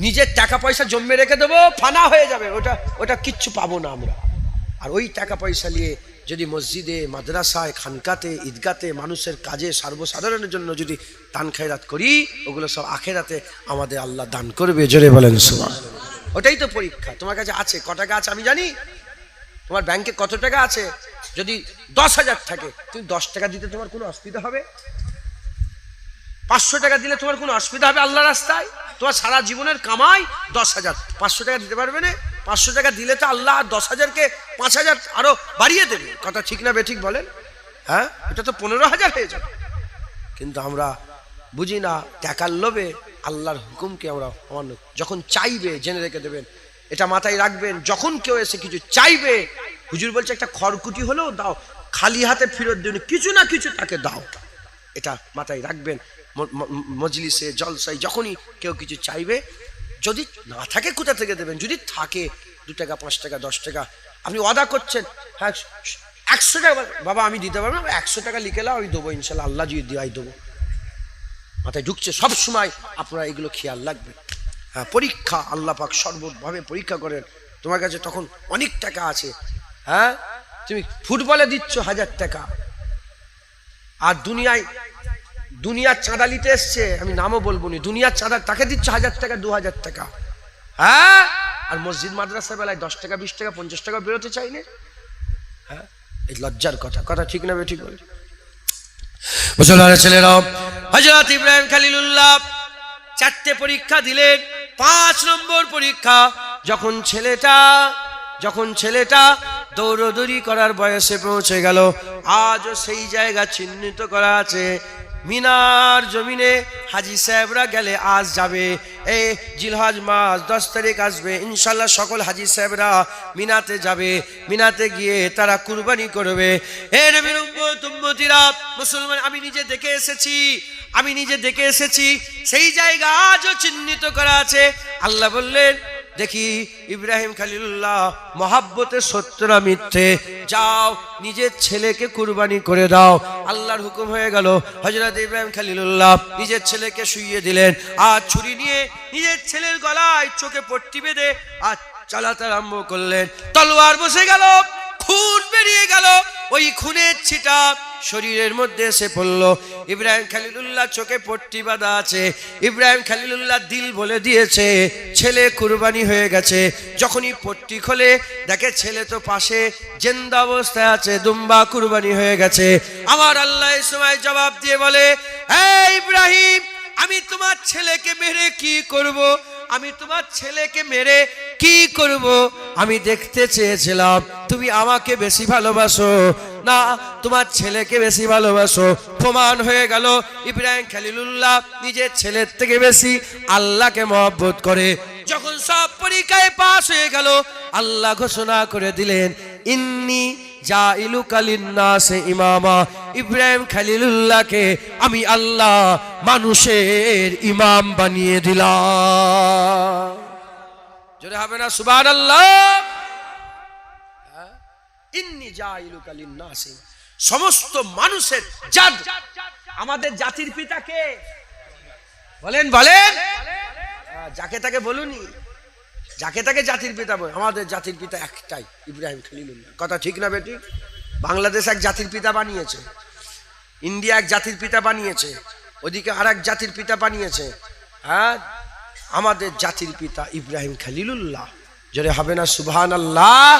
নিজের টাকা পয়সা জমে রেখে দেবো, ফানা হয়ে যাবে, ওটা কিচ্ছু পাবো না আমরা। আর ওই টাকা পয়সা নিয়ে যদি মসজিদে, মাদ্রাসায়, খানকাতে, ঈদগাতে, মানুষের কাজে, সর্বসাধারণের জন্য যদি দান খেরাত করি, ওগুলো সব আখেরাতে আমাদের আল্লাহ দান করবে। জোরে বলেন সুবহানাল্লাহ। ওটাই তো পরীক্ষা। তোমার কাছে আছে ক টাকা আছে আমি জানি, তোমার ব্যাংকে কত টাকা আছে। যদি 10,000 থাকে, তুমি 10 টাকা দিতে তোমার কোনো অসুবিধা হবে? 500 টাকা দিলে তোমার কোনো অসুবিধা হবে আল্লাহ রাস্তায়? তোমার সারা জীবনের কামাই 10,000, 500 টাকা দিতে পারবে না? 500 টাকা দিলে তো আল্লাহ 10,000কে 5,000 আরো বাড়িয়ে দেবে। কথা ঠিক না বেঠিক বলেন? হ্যাঁ, এটা তো 15,000 হয়ে যাবে। কিন্তু আমরা বুঝি না, টাকার লোভে আল্লাহর হুকুমকে আমরা অমান্য। যখন চাইবে, জেনে রেখে দেবেন, এটা মাথায় রাখবেন, যখন কেউ এসে কিছু চাইবে, হুজুর বলছে একটা খড়কুটি হলেও দাও, খালি হাতে ফেরত দিন, কিছু না কিছু তাকে দাও। এটা মাথায় রাখবেন। মজলিসে, জলসায় যখনই কেউ কিছু চাইবে, যদি না থাকে কোথা থেকে দেবেন, যদি থাকে 2 টাকা, 5 টাকা, 10 টাকা, আপনি ওয়াদা করছেন, হ্যাঁ 100 টাকা বাবা আমি দিতে পারবো না, 100 টাকা লিখে নাও, আমি দেবো ইনশাল্লাহ, আল্লাহ যদি দেওয়াই দেবো। মাথায় ঢুকছে? সব সময় আপনারা এগুলো খেয়াল রাখবেন। হ্যাঁ, পরীক্ষা আল্লাহ পাক সর্বভাবে পরীক্ষা করেন। তোমার কাছে তখন অনেক টাকা আছে, হ্যাঁ তুমি ফুটবলে দিচ্ছ 1000 টাকা, আর দুনিয়ার চাঁদা নিতে এসছে, আমি নামও বলবো না, দুনিয়ার চাঁদা তাকে দিচ্ছ 1000 টাকা, 2000 টাকা, হ্যাঁ, আর মসজিদ মাদ্রাসার বেলায় 10 টাকা, 20 টাকা, 50 টাকা বেরোতে চাই না। হ্যাঁ, এই লজ্জার কথা। কথা ঠিক না বেঠিক বলে? মুসলমানের ছেলেরা, হযরত ইব্রাহিম খলিলুল্লাহ 4টে পরীক্ষা দিলেন। 5 নম্বর পরীক্ষা, যখন ছেলেটা দৌড়দৌড়ি করার বয়সে পৌঁছে গেল, আজও সেই জায়গা চিহ্নিত করা আছে। মিনার জমিনে হাজি সাহেবরা গেলে আজ যাবে, এই জিলহজ মাস 10 তারিখ আসবে ইনশাল্লাহ, সকল হাজি সাহেবরা মিনাতে যাবে। মিনাতে গিয়ে তারা কুরবানি করবে। হে নবীর উম্মতিরা, মুসলমান, আমি নিজে দেখে এসেছি সেই জায়গা আজও চিহ্নিত করা আছে। আল্লাহ বললেন, দেখি ইব্রাহিম খলিলুল্লাহ মহাব্বতে সত্য না মিথ্যে, যাও নিজের ছেলেকে কুরবানি করে দাও। আল্লাহর হুকুম হয়ে গেল। হযরত ইব্রাহিম খলিলুল্লাহ নিজের ছেলেকে শুইয়ে দিলেন, আর ছুরি নিয়ে নিজের ছেলের গলায় চোখে পট্টি বেঁধে আর চালাতে আরম্ভ করলেন। তলোয়ার বসে গেল, খুন বেরিয়ে গেল, ওই খুনের ছিটা শরীরের মধ্যে এসে পড়ল। ইব্রাহিম খলিলুল্লাহ চোখে পট্টি বাঁধা আছে। ইব্রাহিম খলিলুল্লাহ দিল বলে দিয়েছে, ছেলে কুরবানি হয়ে গেছে। যখনই পট্টি খোলে, দেখে ছেলে তো পাশে জিন্দা অবস্থায় আছে, দুম্বা কুরবানি হয়ে গেছে। আমার আল্লাহ এই সময় জবাব দিয়ে বলে, হে ইব্রাহিম, আমি তোমার ছেলেকে মেরে কি করব, আমি তোমার ছেলেকে মেরে কি করব, আমি দেখতে চেয়েছিলাম তুমি আমাকে বেশি ভালোবাসো না তোমার ছেলেকে বেশি ভালোবাসো। প্রমাণ হয়ে গেল ইব্রাহিম খলিলুল্লাহ নিজের ছেলের থেকে বেশি আল্লাহকে মহব্বত করে। যখন সব পরীক্ষায় পাশ হয়ে গেল, আল্লাহ ঘোষণা করে দিলেন, ইন্নী জাইলুকা লিন্নাসে ইমামা, ইব্রাহিম খলিলুল্লাহকে আমি আল্লাহ মানুষের ইমাম বানিয়ে দিলাম। জোরে হবে না সুবহানাল্লাহ? ইন্নী জাইলুকা লিন্নাসে, সমস্ত মানুষের জাত। আমাদের জাতির পিতা কে বলেন? বলেন, যাকে তাকে বলুনি, যাকে তাকে জাতির পিতা বলে। আমাদের জাতির পিতা একটাই, ইব্রাহিম খলিলুল্লাহ। কথা ঠিক না বেটি? বাংলাদেশ এক জাতির পিতা বানিয়েছে, ইন্ডিয়া এক জাতির পিতা বানিয়েছে, ওদিকে আর এক জাতির পিতা বানিয়েছে। হ্যাঁ, আমাদের জাতির পিতা ইব্রাহিম খলিলুল্লাহ। জোরে হবে না সুবহানাল্লাহ?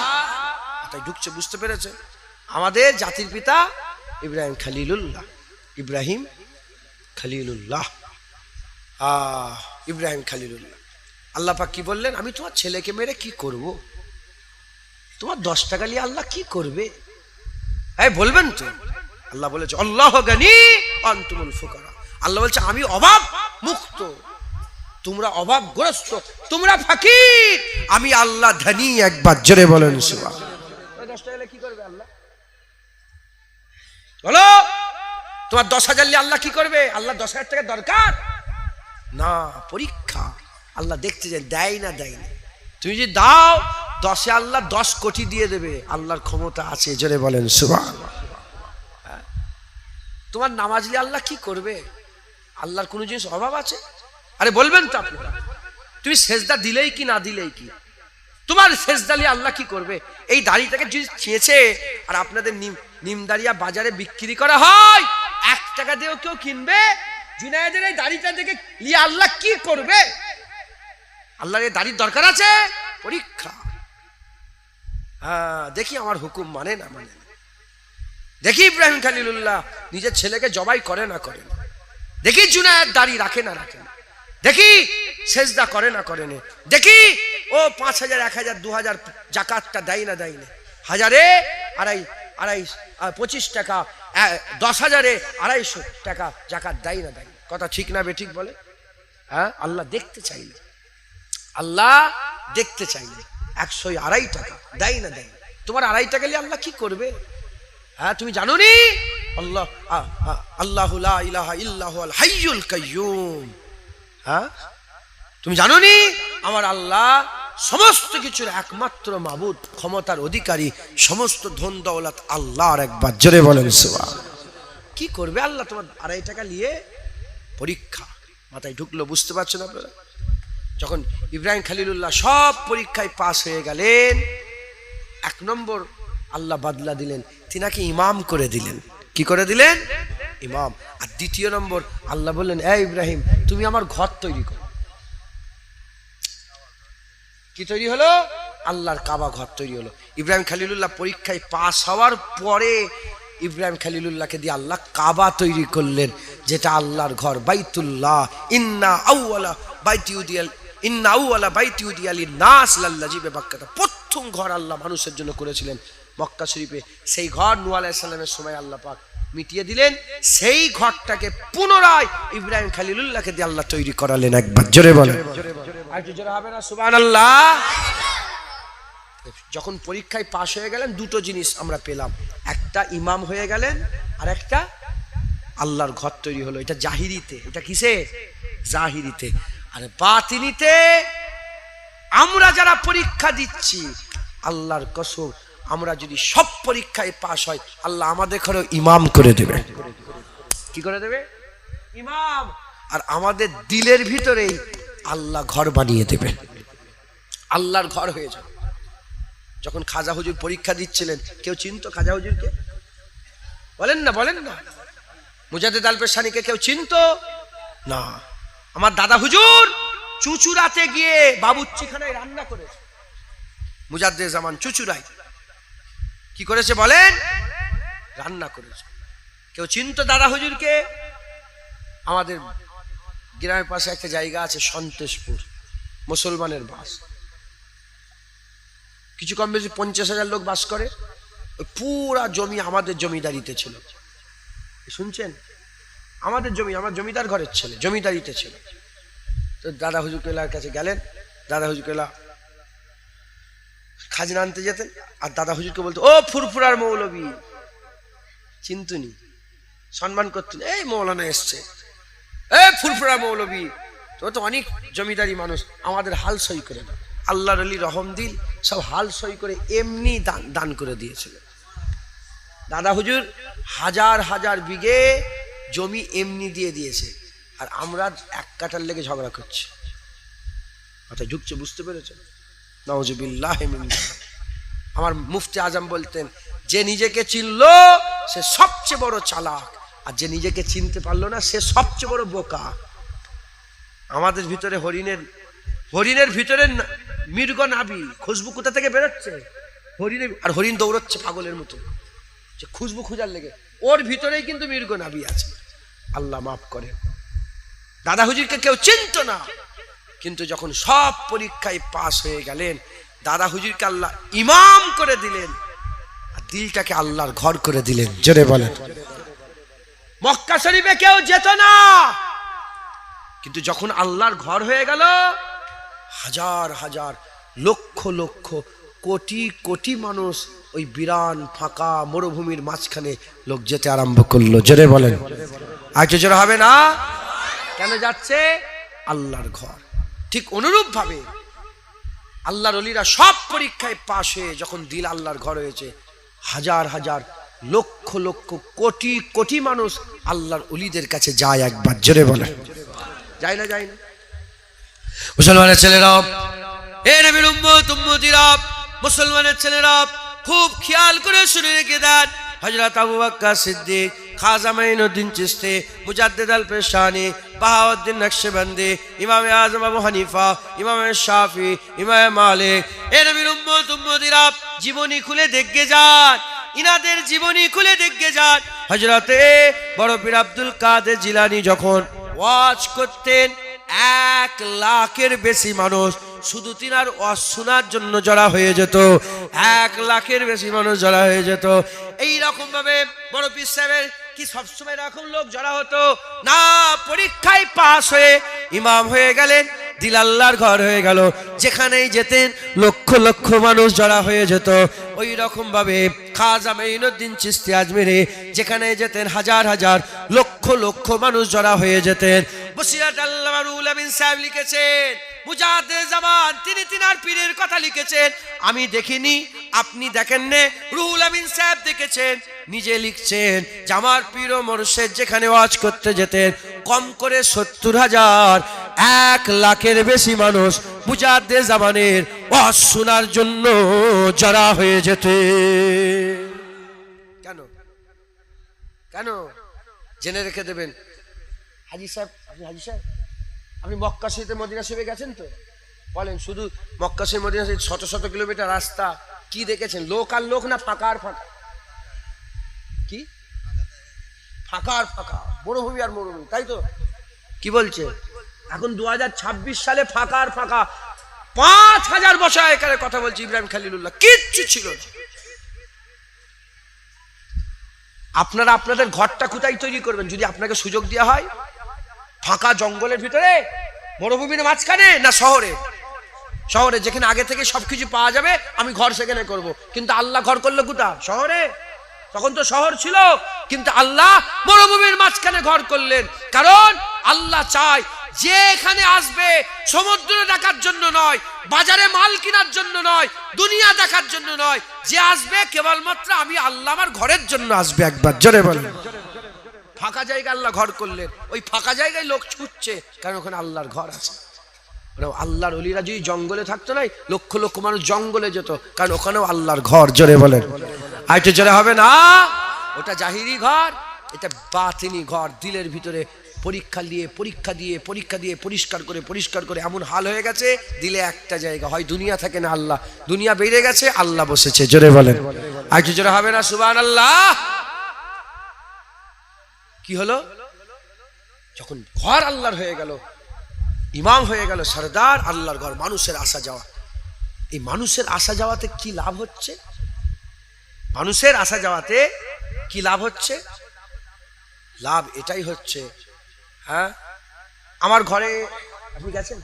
তাই ঢুকছে, বুঝতে পেরেছে? আমাদের জাতির পিতা ইব্রাহিম খলিলুল্লাহ, ইব্রাহিম খলিলুল্লাহ, ইব্রাহিম খলিলুল্লাহ। আল্লাহ পাক কি বললেন? আমি তোমার ছেলেকে মেরে কি করব, তোমার 10 টাকা নিয়ে আল্লাহ কি করবে? এই বলবেন তো? আল্লাহ বলেছে আল্লাহ গানি আনতুমুল ফুকারা। আল্লাহ বলছে আমি অভাব মুক্ত, তোমরা অভাবগ্রস্ত, তোমরা ফকির, আমি আল্লাহ ধনী। একবার জোরে বলেন সুবহানাল্লাহ। 10 টাকা নিয়ে কি করবে আল্লাহ? বলো, তোমার 10,000 নিয়ে আল্লাহ কি করবে? আল্লাহ 10,000 টাকা দরকার না, পরীক্ষা। আল্লাহ দেখতে চান দেয় না দেয় না। তুমি যদি দাও 10-এ আল্লাহ 10 কোটি দিয়ে দেবে, আল্লাহর ক্ষমতা আছে। জোরে বলেন সুবহানাল্লাহ। তোমার নামাজ নিয়ে আল্লাহ কি করবে? আল্লাহর কোনো জিনিস অভাব আছে? আরে বলবেন তো আপনারা, তুমি সেজদা দিলেই কি না দিলেই কি, তোমার সেজদা নিয়ে আল্লাহ কি করবে? এই দাড়িটাকে যদি চেয়েছে আর আপনাদের নিমদারিয়া বাজারে বিক্রি করা হয়, 1 টাকা দিয়েও কেউ কিনবে? জুনায়েদের এই দাড়িটা দেখে নিয়ে আল্লাহ কি করবে? আল্লাহর এই দাড়ির দরকার আছে? পরীক্ষা। হ্যাঁ, দেখি আমার হুকুম মানে না মানে। দেখি ইব্রাহিম খলিলুল্লাহ নিজের ছেলেকে জবাই করে না করে না। দেখি জুনায়েদ দাড়ি রাখে না রাখে না। দেখি সেজদা করে না করে না। দেখি ও 5,000 1,000 2,000 জাকাতটা দেয় না দেয় না। 1000-এ 25 টাকা, 10,000-এ 250 টাকা জাকাত দেয় না দেয়। কথা ঠিক না বেঠিক বলে? হ্যাঁ, আল্লাহ দেখতে চাইলে, আল্লাহ দেখতে চাইলে 102 টাকা দেয় না দেয়। তোমার 2.5 টাকা নিয়ে আল্লাহ কি করবে? হ্যাঁ, তুমি জানো নি আল্লাহ আল্লাহু লা ইলাহা ইল্লাহু আল হাইয়ুল কাইয়্যুম। হ্যাঁ, তুমি জানো নি আমার আল্লাহ সমস্ত কিছুর একমাত্র মাবুদ, ক্ষমতার অধিকারী, সমস্ত ধন দৌলত আল্লাহর। একবার জোরে বলেন সুবহানাল্লাহ। কি করবে আল্লাহ তোমার 2.5 টাকা নিয়ে? পরীক্ষা। মাথায় ঢুকলো? বুঝতে পারছেন আপনারা? যখন ইব্রাহিম খলিলুল্লাহ সব পরীক্ষায় পাস হয়ে গেলেন, 1 নম্বর আল্লাহ বদলা দিলেন, তিনাকে ইমাম করে দিলেন। কি করে দিলেন? ইমাম। আর 2 নম্বর আল্লাহ বললেন, এই ইব্রাহিম তুমি আমার ঘর তৈরি করো। কি তৈরি হলো? আল্লাহর কাবা ঘর তৈরি হলো। ইব্রাহিম খলিলুল্লাহ পরীক্ষায় পাস হওয়ার পরে ইব্রাহিম খলিলুল্লাহকে দিয়ে আল্লাহ কাবা তৈরি করলেন, যেটা আল্লাহর ঘর, বাইতুল্লাহ। ইন্না আউওয়ালা বাইতি উদিয়া লিন-নাস লাল্লাযী বিবাক্কাতা। প্রথম ঘর আল্লাহ মানুষের জন্য করেছিলেন মক্কা শরীফে। সেই ঘর নূহ আলাইহিস সালামের সময় আল্লাহ পাক মিটিয়ে দিলেন। সেই ঘরটাকে পুনরায় ইব্রাহিম খলিলুল্লাহকে দিয়ে আল্লাহ তৈরি করালেন। একবার জোরে বলেন, আর জোরে হবে না সুবহানাল্লাহ? যখন পরীক্ষায় পাশ হয়ে গেলেন, 2টো জিনিস আমরা পেলাম। একটা ইমাম হয়ে গেলেন, আর একটা আল্লাহর ঘর তৈরি হলো। এটা জাহিরিতে। এটা কিসে? জাহিরিতে। আর বাতিনিতে আমরা যারা পরীক্ষা দিচ্ছি, আল্লাহর কসম, আমরা যদি সব পরীক্ষায় পাশ হয়, আল্লাহ আমাদের ঘরে ইমাম করে দেবে। কি করে দেবে? ইমাম। আর আমাদের দিলের ভিতরেই আল্লাহ ঘর বানিয়ে দেবে, আল্লাহর ঘর হয়ে যাবে। যখন খাজা হুজুর পরীক্ষা দিচ্ছিলেন, কেউ চিনতো খাজা হুজুরকে? বলেন না, বলেন না। মুজাদ্দেদ আল পেশানিকে কেউ চিনতো না। আমার দাদা হুজুর চুচুড়াতে গিয়ে বাবুর্চিখানায় রান্না করেছে। মুজাদ্দেদ জামান চুচুড়ায় কি করেছে বলেন? রান্না করেছে। কেউ চিনতো দাদা হুজুরকে? আমাদের গ্রামের পাশে একটা জায়গা আছে সন্তোষপুর, মুসলমানের বাস, কিছু কম বেশি 50,000 লোক বাস করে। ওই পুরা জমি আমাদের জমিদারিতে ছিল, শুনছেন? আমাদের জমি, আমার জমিদার ঘরের ছেলে, জমিদারিতে ছিল। তো দাদা হুজুর কেল্লার কাছে গেলেন, দাদা হুজুর কেল্লা খাজনা আনতে যেতেন, আর দাদা হুজুরকে বলতো ও ফুরফুরার মৌলবী, চিন্তুনি, সম্মান করতেন, এই মৌলানা এসছে, এই ফুরফুরা মৌলবী, তো তো অনেক জমিদারি মানুষ, আমাদের হাল সই করে দাও। আল্লাহর আলী রহম দিল সব হাল সই করে এমনি দান করে দিয়েছিল। দাদা হুজুর হাজার হাজার বিঘে জমি এমনি দিয়ে দিয়েছে, আর আমরা 1 কাঠার লেগে ঝগড়া করছি। মাথায় ঢুকছে, বুঝতে পেরেছেন? নাউজুবিল্লাহ মিন যালিক। আমার মুফতি আজম বলতেন, যে নিজেকে চিনলো সে সবচেয়ে বড় চালাক, আর যে নিজেকে চিনতে পারলো না সে সবচেয়ে বড় বোকা। আমাদের ভিতরে হরিণের ভিতরে মৃগ নাভি, খুশবু কোথা থেকে বেরোচ্ছে? হরিণের, আর হরিণ দৌড়চ্ছে পাগলের মতো, যে খুশবু খোঁজার লেগে, ওর ভিতরেই কিন্তু মৃগ নাভি আছে। আল্লাহ মাফ করে। দাদা হুজুরকে কেউ চিনত না, কিন্তু যখন সব পরীক্ষায় পাশ হয়ে গেলেন, দাদা হুজুরকে আল্লাহ ইমাম করে দিলেন, আর দিলটাকে আল্লাহর ঘর করে দিলেন। জোরে বলেন। মক্কা শরীফে কেউ যেত না, কিন্তু যখন আল্লাহর ঘর হয়ে গেল, হাজার হাজার লক্ষ লক্ষ কোটি কোটি মানুষ ওই বিরান ফাঁকা মরুভূমির মাঝখানে লোক যেতে আরম্ভ করলো। জোরে বলেন। আর কি জোরে হবে না? কেন যাচ্ছে? আল্লাহর ঘর। ঠিক অনুরূপ ভাবে আল্লাহর ওলিরা সব পরীক্ষায় পাশ হয়ে যখন দিল আল্লাহর ঘর হয়েছে, হাজার হাজার লক্ষ লক্ষ কোটি কোটি মানুষ আল্লাহর ওলিদের কাছে যায় একবার। জোরে বলেন। যায় না? যায় না? মুসলমানের ছেলেরা, এ নবীর উম্মত উম্মতিরা, মুসলমানের ছেলেরা খুব খেয়াল করে শুনে রেখে দেন। হযরত আবু বকর সিদ্দিক, খাজা মাইনুদ্দিন চিশতি, মুজাদ্দিদ আল পেশানি, বাহাউদ্দিন নকশবন্দি, ইমাম আযম আবু হানিফা, ইমাম শাফি, ইমাম মালিক, এ নবীর উম্মত উম্মতিরা জীবনী খুলে দেখে যান, ইনাদের জীবনী খুলে দেখে যান। হযরতে বড় পীর আব্দুল কাদের জিলানী যখন ওয়াজ করতেন, 1 লাখের বেশি মানুষ শুধু তিনার ওয়াজ শোনার জন্য জড়া হয়ে যেত। 1 লাখের বেশি মানুষ জড়া হয়ে যেত। এই রকম ভাবে বড় পীর সাহেবের কি সবসময় এরকম লোক জড়া হতো না? পরীক্ষায় পাশ হয়ে ইমাম হয়ে গেলেন, দিল আল্লাহর ঘর হয়ে গেল, যেখানেই যেতেন লক্ষ লক্ষ মানুষ জড়া হয়ে যেত। ওই রকম ভাবে খাজা মাইনুদ্দিন চিশতি আজমিরে যেখানে যেতেন হাজার হাজার লক্ষ লক্ষ মানুষ জড়া হয়ে যেতেন। বসিরাত আল্লামা রুহুল আমিন সাহেব লিখেছেন, মুজাদ্দিদ জামান, তিনি তিনার পীরের কথা লিখেছেন, আমি দেখিনি, আপনি দেখেন নে, রুহুল আমিন সাহেব দেখেছেন, নিজে লিখছেন যে আমার পীর ও মুর্শিদ যেখানে ওয়াজ করতে যেতেন, কম করে 70,000, 1 লাখের বেশি মানুষ মুজাদ্দিদ জামানের ওয়াজ শোনার জন্য জড়া হয়ে যেত। কেন? কেন? জেনে রেখে দেবেন। হাজী সাহেব, আপনি মক্কা শরীফে মদিনা শরীফে গেছেন তো? বলেন, শুধু মক্কা শরীফ মদিনা শরীফ 100 কিলোমিটার রাস্তা, কি দেখেছেন? লোক আর লোক না ফাঁকা আর ফাঁকা? কি ফাঁকা আর ফাঁকা, মরুভূমি আর মরুভূমি, তাই তো? কি বলছে? এখন 2026 সালে ফাঁকা আর ফাঁকা। 5000 বছর আগেকার কথা বলছি, ইব্রাহিম খলিলুল্লাহ কিচ্ছু ছিল না। আপনারা আপনাদের ঘরটা কোথায় তৈরি করবেন যদি আপনাকে সুযোগ দেওয়া হয়? ফাঁকা জঙ্গলের ভিতরে, মরুভূমির মাঝখানে, না শহরে? শহরে, যেখানে আগে থেকে সবকিছু পাওয়া যাবে, আমি ঘর সেখানে করব। কিন্তু আল্লাহ ঘর করলো কোথায়? শহরে। তখন তো শহর ছিল, কিন্তু আল্লাহ মরুভূমির মাঝখানে ঘর করলেন। কারণ আল্লাহ চায় যে এখানে আসবে সমুদ্র দেখার জন্য নয়, বাজারে মাল কেনার জন্য নয়, দুনিয়া দেখার জন্য নয়, যে আসবে কেবলমাত্র আমি আল্লাহ আমার ঘরের জন্য আসবে। একবার জোরে বলেন। ফাঁকা জায়গা আল্লাহ ঘর করলেন, ওই ফাঁকা জায়গায় লোক ছুটছে, কারণ ওখানে আল্লাহর ঘর আছে। আল্লাহর ওলিরা যদি জঙ্গলে থাকতো না, লক্ষ লক্ষ মানুষ জঙ্গলে যেত, কারণ ওখানেও আল্লাহর ঘর। জোরে বলেন। আর একটু জোরে হবে না? ওটা জাহিরি ঘর, এটা বাতিনি ঘর। দিলের ভিতরে পরীক্ষা দিয়ে পরিষ্কার করে এমন হাল হয়ে গেছে, দিলে একটা জায়গা, হয় দুনিয়া থাকে না আল্লাহ, দুনিয়া বেড়ে গেছে, আল্লাহ বসেছে। জোরে বলেন। আর একটু জোরে হবে না? সুবহানাল্লাহ। কি হলো? যখন ঘর আল্লাহর হয়ে গেল, ইমাম হয়ে গেল সরদার, আল্লাহর ঘর, মানুষের আসা যাওয়া। এই মানুষের আসা যাওয়াতে কি লাভ হচ্ছে? মানুষের আসা যাওয়াতে কি লাভ হচ্ছে? লাভ এটাই হচ্ছে, হ্যাঁ, আমার ঘরে আপনি গেছেন?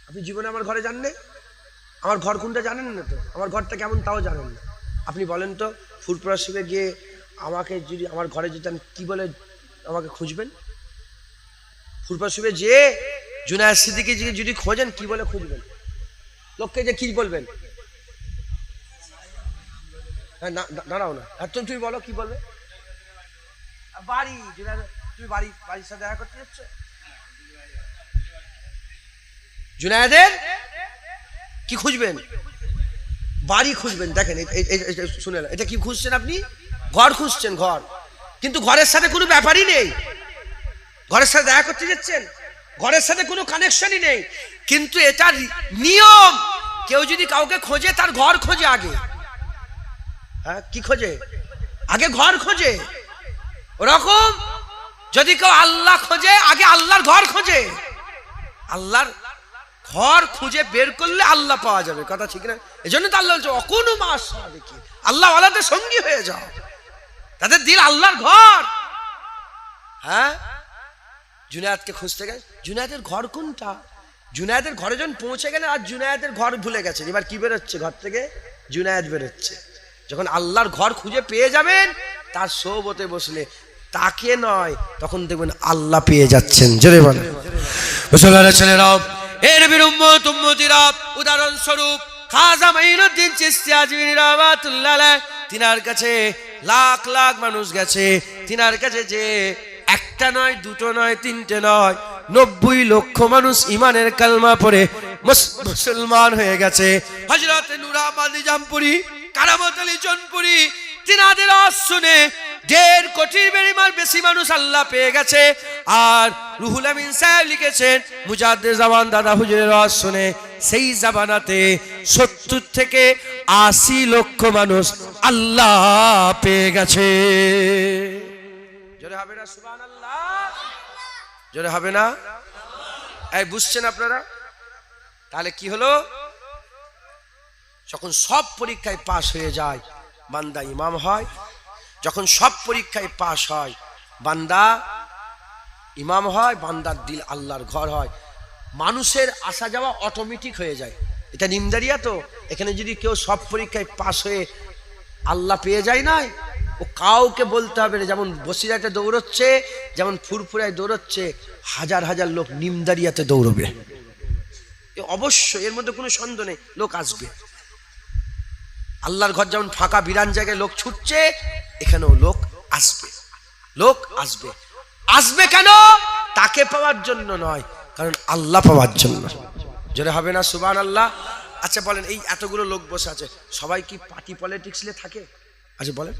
আপনি জীবনে আমার ঘরে জানলে? আমার ঘর কোনটা জানেন না তো, আমার ঘরটা কেমন তাও জানেন না। আপনি বলেন তো, ফুরপুরা শিবে গিয়ে আমাকে যদি আমার ঘরে যেতেন, কি বলে আমাকে খুঁজবেন? ফুরপুরা শিবে যে জুনায়েদ সিদ্দিকী যদি খোঁজেন, কি বলে খুঁজবেন? লোককে যে কি বলবেন? হ্যাঁ, দাঁড়াও না, তুমি বলো কি বলবে? বাড়ি, তুমি বাড়ির সাথে দেখা করতে যাচ্ছ? জুনায়েদের কি খুঁজবেন? বাড়ি খুঁজবেন। দেখেন শুনে, এটা কি খুঁজছেন আপনি? ঘর খুঁজছেন, ঘর। কিন্তু ঘরের সাথে কোনো ব্যাপারই নেই, ঘরের সাথে দেখা করতে যাচ্ছেন, ঘরের সাথে কোনো কানেকশনই নেই। কিন্তু এটা নিয়ম, কেউ যদি কাউকে খোঁজে তার ঘর খোঁজে আগে। হ্যাঁ, কি খোঁজে? আগে ঘর খোঁজে। ওরকম যদি কেউ আল্লাহ খোঁজে, আগে আল্লাহর ঘর খোঁজে। আল্লাহর ঘর খুঁজে বের করলে আল্লাহ পাওয়া যাবে, কথা ঠিক না? এই জন্য তো আল্লাহ বলছে অকুনু মাস দেখি, আল্লাহ ওয়ালাদের সঙ্গী হয়ে যাও, তাদের দিল আল্লাহর ঘর। হ্যাঁ, জুনায়েদকে খুঁজতে গেছে, জুনায়েদের ঘর কোনটা? জুনায়েদের ঘরে যখন পৌঁছে গেলেন, আর জুনায়েদের ঘর ভুলে গেছেন। এবার কি বেরোচ্ছে ঘর থেকে? জুনায়েদ বেরোচ্ছে। যখন আল্লাহর ঘর খুঁজে পেয়ে যাবেন, তার সোহবতে বসলে তাকে নয়, তখন দেখবেন আল্লাহ পেয়ে যাচ্ছেন। জোরে বলেন মুসলমানের ছেলেরাও, এর নবীর উম্মত উম্মতিরা, উদাহরণস্বরূপ খাজা মাইনুদ্দিন চিশতি আজমিরি রাহমাতুল্লাহ আলাইহি, তিনার কাছে লাখ লাখ মানুষ গেছে। তিনার কাছে যে একটা নয়, দুটো নয়, তিনটে নয়, 90 লক্ষ মানুষ ইমানের কালমা পড়ে মুসলমান হয়ে গেছে। হযরত নূর আহমদ নিজামপুরী, কারামত আলী জনপুরী, তিনাদের আওয়াজ শুনে 1.5 কোটির বেশি মানুষ আল্লাহ পেয়ে গেছে। আর রুহুল আমিন সাহেব লিখেছেন, মুজাদ্দিদ জামান দাদা হুজুরের আওয়াজ শুনে সেই জামানাতে 70 থেকে 80 লক্ষ মানুষ আল্লাহ পেয়ে গেছে। জোরে হবে না সুবহানাল্লাহ? জোরে হবে না? এই বুঝছেন আপনারা? তাহলে কি হলো? যখন সব পরীক্ষায় পাশ হয়ে যায়, বান্দা ইমাম হয়। যখন সব পরীক্ষায় পাশ হয়, বান্দা ইমাম হয়, বান্দার দিল আল্লাহর ঘর হয়। মানুষের আসা যাওয়া অটোমেটিক হয়ে যায়। এটা নিমদারিয়া তো, এখানে যদি কেউ সব পরীক্ষায় পাশ হয়ে আল্লাহ পেয়ে যায় না, ও কাউকে বলতে হবে না। যেমন বসিরাতে দৌড়চ্ছে, যেমন ফুরফুরায় দৌড়চ্ছে, হাজার হাজার লোক নিমদারিয়াতে দৌড়বে, অবশ্যই, এর মধ্যে কোনো সন্দেহ নেই, লোক আসবে। আল্লাহর ঘর যেমন ফাঁকা বিরান জায়গায় লোক ছুটছে, এখানেও লোক আসবে, লোক আসবে। আসবে কেন? তাকে পাওয়ার জন্য নয়, কারণ আল্লাহ পাওয়ার জন্য। জোরে হবে না সুবহানাল্লাহ? আচ্ছা বলেন, এই এতগুলো লোক বসে আছে, সবাই কি পার্টি পলিটিক্সে থাকে? আচ্ছা বলেন,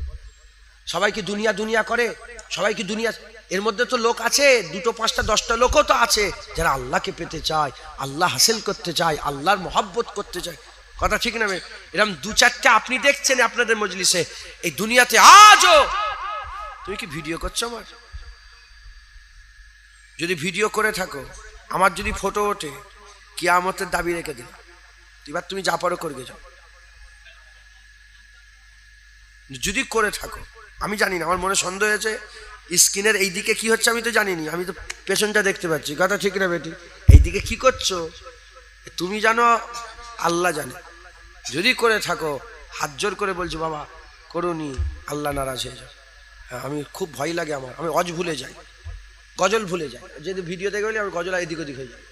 সবাই কি দুনিয়া দুনিয়া করে? সবাই কি দুনিয়া? এর মধ্যে তো লোক আছে, 2, 5, 10টা লোকও তো আছে যারা আল্লাহকে পেতে চায়, আল্লাহ হাসিল করতে চায়, আল্লাহর মহব্বত করতে চায়, কথা ঠিক না? এরকম 2-4টা আপনি দেখছেন আপনাদের মজলিসে এই দুনিয়াতে আজও। তুমি কি ভিডিও করছো আমার? যদি ভিডিও করে থাকো, আমার যদি ফটো ওঠে, কিয়ামতের দাবি রেখে দিল, এবার তুমি যা পারো করবে যাও। যদি করে থাকো, আমি জানি না, আমার মনে সন্দেহ হয়েছে স্ক্রিনের এই দিকে কি হচ্ছে আমি তো জানিনি, আমি তো পেছনটা দেখতে পাচ্ছি, কথা ঠিক না বেটি? এই দিকে কি করছো তুমি জানো, আল্লাহ জানে। যদি করে থাকো, হাত জোর করে বলছি বাবা করুনি, আল্লাহ নারাজ হয়ে যায়। হ্যাঁ, আমি খুব ভয় লাগে আমার, আমি অজ ভুলে যাই, গজল ভুলে যাই, যদি ভিডিও দেখে বলি আমি গজল এদিক ওদিক হয়ে যাই।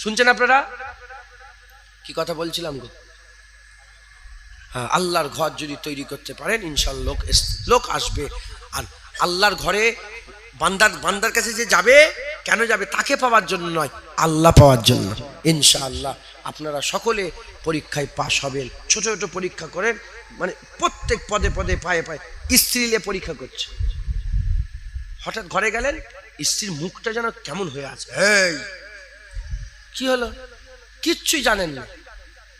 শুনছেন আপনারা কি কথা বলছিলাম গো? হ্যাঁ, আল্লাহর ঘর যদি তৈরি করতে পারেন, ইনশাআল্লাহ লোক আসবে। আর আল্লাহর ঘরে বান্দার কাছে যে যাবে, কেন যাবে? তাকে পাওয়ার জন্য নয়, আল্লাহ পাওয়ার জন্য। ইনশাআল্লাহ আপনারা সকলে পরীক্ষায় পাশ হবেন। ছোট ছোট পরীক্ষা করেন, মানে প্রত্যেক পদে পদে পায়ে পায়ে। স্ত্রীলে পরীক্ষা করছে, হঠাৎ ঘরে গেলেন, স্ত্রীর মুখটা যেন কেমন হয়ে আছে, এই কি হলো, কিচ্ছুই জানেন না।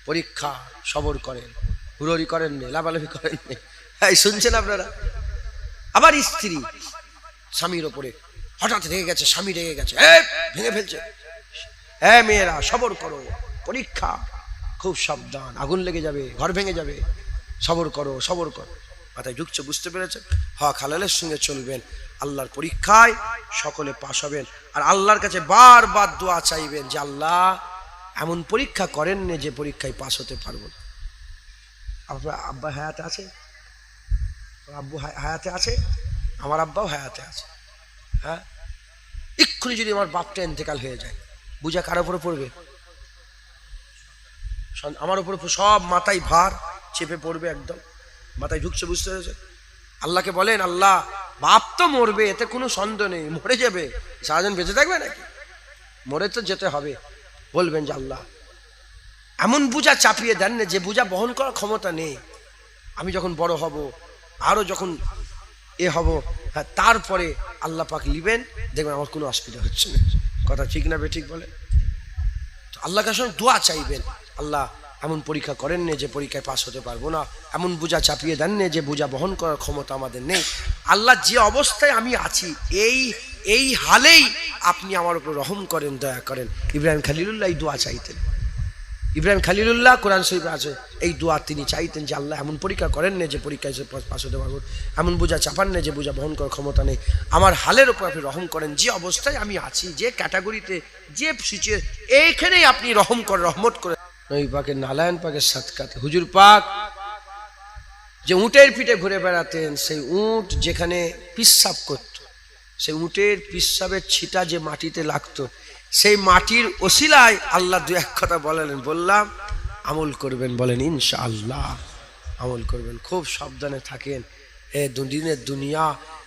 পরীক্ষা, সবর করেন, হুড়ি করেন নি, লাভালাভি করেন নি। হ্যাঁ, শুনছেন আপনারা? আবার স্ত্রী স্বামীর ওপরে, হঠাৎ রেগে গেছে, স্বামী রেগে গেছে, ভেঙে ফেলছে। মেয়েরা সবর করো, পরীক্ষা, খুব সাবধান, আগুন লেগে যাবে, ঘর ভেঙে যাবে, সবর করো, সবর করো। মাথায় ঢুকছে, বুঝতে পেরেছেন? হক হালালের সঙ্গে চলবেন, আল্লাহর পরীক্ষায় সকলে পাশ হবেন। আর আল্লাহর কাছে বারবার দোয়া চাইবেন যে আল্লাহ এমন পরীক্ষা করেন না যে পরীক্ষায় পাশ হতে পারবো না। আপনার আব্বা হায়াতে আছে? আব্বু হায়াতে আছে? আমার আব্বাও হায়াতে আছে। হ্যাঁ, এক্ষুনি যদি আমার বাপটা ইন্তেকাল হয়ে যায়, বুঝা কার উপরে পড়বে? আমার উপরে সব মাথায় ভার চেপে পড়বে, একদম মাথায় ঢুকছে, বুঝতে পেরেছে? আল্লাহকে বলেন, আল্লাহ বাপ তো মরবে, এতে কোনো সন্দেহ নেই, মরে যাবে, সারাজন বেঁচে থাকবে নাকি? মরে তো যেতে হবে। বলবেন যে আল্লাহ এমন বোঝা চাপিয়ে দেন না যে বোঝা বহন করার ক্ষমতা নেই। আমি যখন বড় হব, আরো যখন হব, হ্যাঁ, তারপরে আল্লাহ পাক লিবেন, দেখবেন আমার কোনো অসুবিধা হচ্ছে না। কথা ঠিক না বে ঠিক বলে? আল্লাহর কাছে দোয়া চাইবেন, আল্লাহ এমন পরীক্ষা করেন না যে পরীক্ষায় পাস হতে পারবো না, এমন বোঝা চাপিয়ে দেন না যে বোঝা বহন করার ক্ষমতা আমাদের নেই। আল্লাহ যে অবস্থায় আমি আছি, এই হালেই আপনি আমার উপর রহম করেন, দয়া করেন। ইব্রাহিম খলিলুল্লাহ এই দোয়া চাইতেন। ইব্রাহিম খলিলুল্লাহ কোরআন শরীফে আছে, এই দোয়া তিনি চাইতেন যে আল্লাহ এমন পরীক্ষা করেন না যে পরীক্ষায় পাস হতে পারবো, এমন বোঝা চাপান না যে বোঝা বহন করার ক্ষমতা নেই। আমার হালের উপর আপনি রহম করেন, যে অবস্থায় আমি আছি, যে ক্যাটাগরিতে, যে সিচুয়েশন, এইখানেই আপনি রহম করেন, রহমত করেন। নবী পাকের নালায়ন পাকের সাদকাতে হুজুর পাক যে উটের পিঠে ঘুরে বেড়াতেন, সেই উট যেখানে পিচ্ছাব করত, সেই উটের পিচ্ছাবের ছিটা যে মাটিতে লাগতো, সেই মাটির ওসিলায় আল্লাহ দু এক কথা বলেন, বললাম আমল করবেন, বলেন ইনশাআল্লাহ আমল করবেন। খুব সাবধানে থাকেন। দুদিনের দুনিয়া,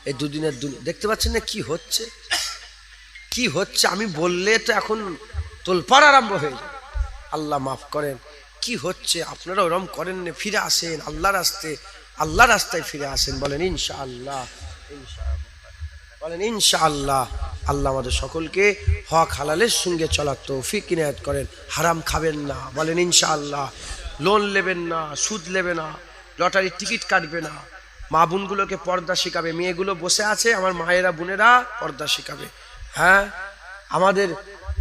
এই দুদিনের দেখতে পাচ্ছেন না কি হচ্ছে, কি হচ্ছে? আমি বললে তো এখন তোলপাড় আরম্ভ হয়ে যায়। আল্লাহ মাফ করেন। কি হচ্ছে আপনারা ওরম করেন না, ফিরে আসেন আল্লাহ রাস্তায় ফিরে আসেন, বলেন ইনশাআল্লাহ, বলেন ইনশাআল্লাহ। আল্লাহ আমাদের সকলকে হক হালালের সঙ্গে চলার তৌফিক ইনায়াত করেন। হারাম খাবেন না, বলেন ইনশাআল্লাহ। লোন নেবেন না, সুদ নেবে না, লটারির টিকিট কাটবে না। মা বোনগুলোকে পর্দা শিখাবে, মেয়েগুলো বসে আছে, আমার মায়েরা বোনেরা পর্দা শিখাবে। হ্যাঁ,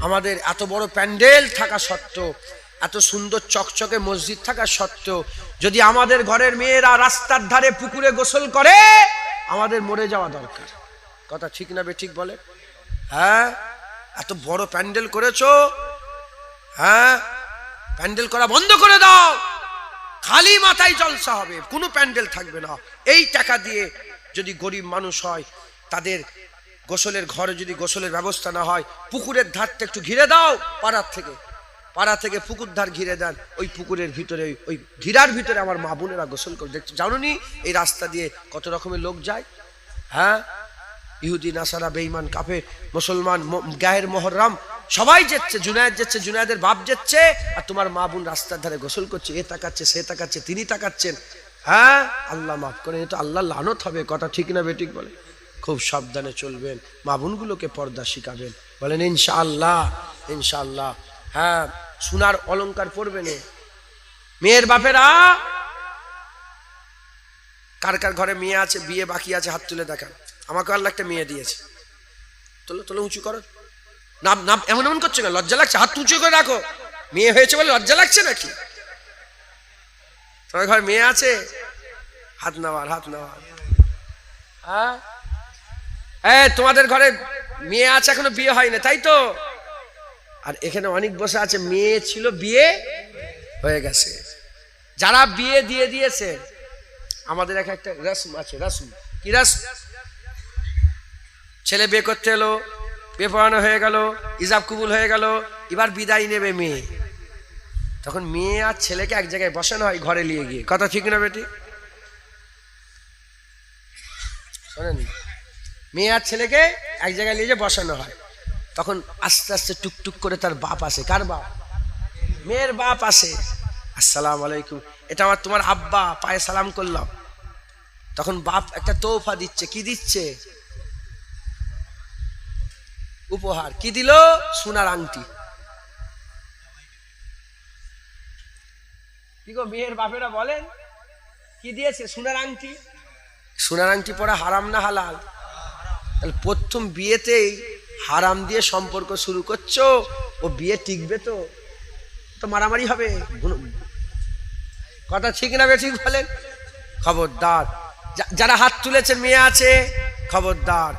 আমাদের এত বড় প্যান্ডেল থাকা সত্ত্বেও, এত সুন্দর চকচকে মসজিদ থাকা সত্ত্বেও, যদি আমাদের ঘরের মেয়েরা রাস্তার ধারে পুকুরে গোসল করে, আমাদের মরে যাওয়া দরকার। কথা ঠিক না বে ঠিক বলে? হ্যাঁ, এত বড় প্যান্ডেল করেছো, হ্যাঁ, প্যান্ডেল করা বন্ধ করে দাও, খালি মাথায় জলসা হবে, কোনো প্যান্ডেল থাকবে না। এই টাকা দিয়ে যদি গরিব মানুষ হয়, তাদের গোসলের ঘরে যদি গোসলের ব্যবস্থা না হয়, পুকুরের ধারটা একটু ঘিরে দাও, পাড়া থেকে পুকুর ধার ঘিরে দেন, ওই পুকুরের ভিতরে, ওই ঘিরার ভিতরে আমার মা বোনেরা গোসল করে। দেখছো, জানোনি এই রাস্তা দিয়ে কত রকমের লোক যায়? হ্যাঁ, ইহুদি, নাসারা, বেঈমান, কাফের, মুসলমান, গায়ের মহরম, সবাই যাচ্ছে, জুনায়েদ যাচ্ছে, জুনায়েদের বাপ যাচ্ছে, আর তোমার মা বোন রাস্তার ধারে গোসল করছে, এ তাকাচ্ছে, সে তাকাচ্ছে, তিনি তাকাচ্ছেন। হ্যাঁ, আল্লাহ মাফ করেন, এটা আল্লাহ লানত হবে। কথা ঠিক না বেঠিক বলে? খুব সাবধানে চলবেন, মা বোনগুলোকে পর্দা শিখাবেন, বলেন ইনশাআল্লাহ, ইনশাআল্লাহ। হ্যাঁ, সোনার অলংকার পরবেন। মেয়ের বাপেরা, কার কার ঘরে মেয়ে আছে, বিয়ে বাকি আছে, হাত তুলে দেখান। আমাকে আল্লাহ একটা মেয়ে দিয়েছে, তোলো উঁচু করো। নাম এমন করছো কেন? লজ্জা লাগছে? হাত উঁচু করে রাখো। মেয়ে হয়েছে বলে লজ্জা লাগছে নাকি? তোমার ঘরে মেয়ে আছে? হাত নামার। হ্যাঁ, তোমাদের ঘরে মেয়ে আছে, এখনো বিয়ে হয় না, তাই তো? আর এখানে অনেক বসে আছে, মেয়ে ছিল, বিয়ে হয়ে গেছে। যারা বিয়ে দিয়ে দিয়েছে, আমাদের একটা রসম আছে। রসম কি? রসম, ছেলে বিয়ে করতে এলো, বিয়ে পড়ানো হয়ে গেল, ইজাব কবুল হয়ে গেল, এবার বিদায় নেবে মেয়ে। তখন মেয়ে আর ছেলেকে এক জায়গায় বসানো হয়, ঘরে নিয়ে গিয়ে। কথা ঠিক না বেটি? শোনেন, মেয়ে আর ছেলেকে এক জায়গায় নিয়ে গিয়ে বসানো হয়। তখন আস্তে আস্তে টুকটুক করে তার বাপ আসে। কার বাপ? মেয়ের বাপ আসে। আসসালামু আলাইকুম, এটা আমার তোমার আব্বা, পায়ে সালাম করলাম। তখন বাপ একটা তোহফা দিচ্ছে। কি দিচ্ছে? উপহার। কি দিল? সোনার আংটি। কি গো মেয়ের বাপেরা বলেন, কি দিয়েছে? সোনার আংটি। সোনার আংটি পরা হারাম না হালাল? তাহলে প্রথম বিয়েতেই হারাম দিয়ে সম্পর্ক শুরু করছো, ও বিয়ে টিকবে তো? তো মারামারি হবে। কথা ঠিক না ঠিক বলেন? খবরদার যারা হাত তুলেছেন মেয়ে আছে, খবরদার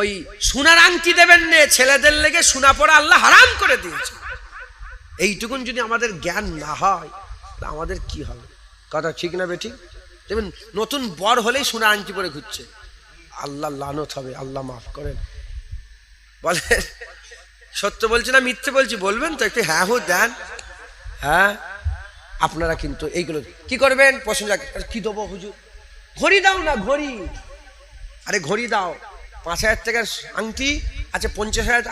ওই সোনার আংটি দেবেন না, ছেলেদের লেগে সোনা পরা আল্লাহ হারাম করে দিয়েছে। এইটুকুন যদি আমাদের জ্ঞান না হয় আমাদের কি হবে? কথা ঠিক না বেঠিক? দেখবেন নতুন বর হলেই সোনার আংটি পরে ঘুরছে, আল্লাহ লানত হবে। আল্লাহ মাফ করেন। বলেন সত্য বলছি না মিথ্যে বলছি? বলবেন তো একটু হ্যাঁ হো দেন। হ্যাঁ, আপনারা কিন্তু এইগুলো কি করবেন? প্রশ্ন কি দেবো হুজুর? ঘড়ি দাও না, ঘড়ি। আরে ঘড়ি দাও, 5,000 টাকার আংটি আচ্ছা 50,000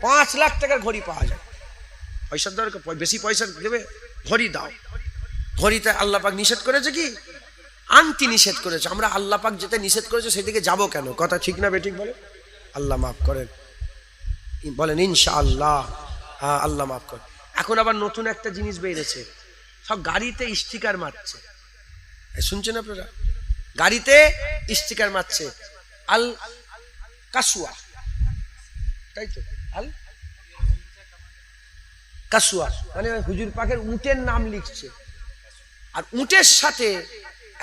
5 লাখ টাকার ঘড়ি পাওয়া যায়। পয়সার দরকার, বেশি পয়সা দেবে, ঘড়ি দাও। ঘড়িতে আল্লাহ পাক নিষেধ করেছে কি? আংটি নিষেধ করেছে। আমরা আল্লাহ পাক যেটা নিষেধ করেছে সেদিকে যাবো কেন? কথা ঠিক না বেঠিক বলে? আল্লাহ মাফ করেন। বলেন ইনশাআল্লাহ। হ্যাঁ, আল্লাহ মাফ করেন। এখন আবার নতুন একটা জিনিস বেরিয়েছে, সব গাড়িতে স্টিকার মারছে। শুনছেন আপনারা? গাড়িতে স্টিকার মারছে, আল কাসুয়া, তাই তো? আল কাসুয়া মানে হুজুর পাকের উটের নাম লিখছে, আর উটের সাথে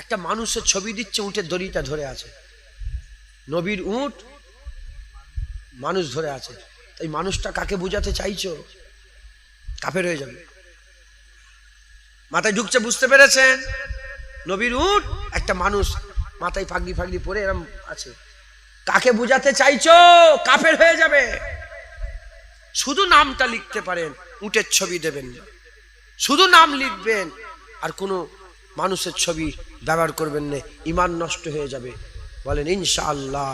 একটা মানুষের ছবি দিচ্ছে, উটের দড়িটা ধরে আছে। নবীর উট, মানুষ ধরে আছে। এই মানুষটা কাকে বোঝাতে চাইছো? কাফের হয়ে যাবে। মাথায় ঢুকছে, বুঝতে পেরেছেন? নবীর উট, একটা মানুষ মাথায় পাগড়ি ফাগড়ি পরে এরম আছে। কাকে বোঝাতে চাইছো? কাফের হয়ে যাবে। শুধু নামটা লিখতে পারেন, উটের ছবি দেবেন না। শুধু নাম লিখবেন, আর কোনো মানুষের ছবি ব্যবহার করবেন না, ঈমান নষ্ট হয়ে যাবে। বলেন ইনশাআল্লাহ।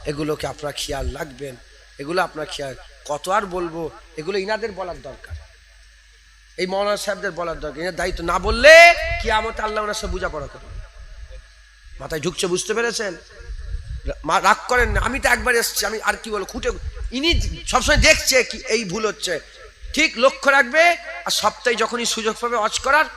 এগুলোকে আপনারা খেয়াল রাখবেন, এগুলো আপনার খেয়াল। কত আর বলবো, এগুলো ইনাদের বলার দরকার, এই মৌলানা সাহেবদের বলার দরকার। এর দায়িত্ব না বললে কিয়ামতে আল্লাহ ওনার সাথে বোঝাপড়া করবে। মাথায় ঢুকছে, বুঝতে পেরেছেন? রাগ করেন না। আমি তো একবার এসছি, আমি আর কি বলবো, খুঁটে ইনি সবসময় দেখছে কি এই ভুল হচ্ছে, ঠিক লক্ষ্য রাখবে। আর সপ্তাহে যখনই সুযোগ পাবে ওয়াজ করার,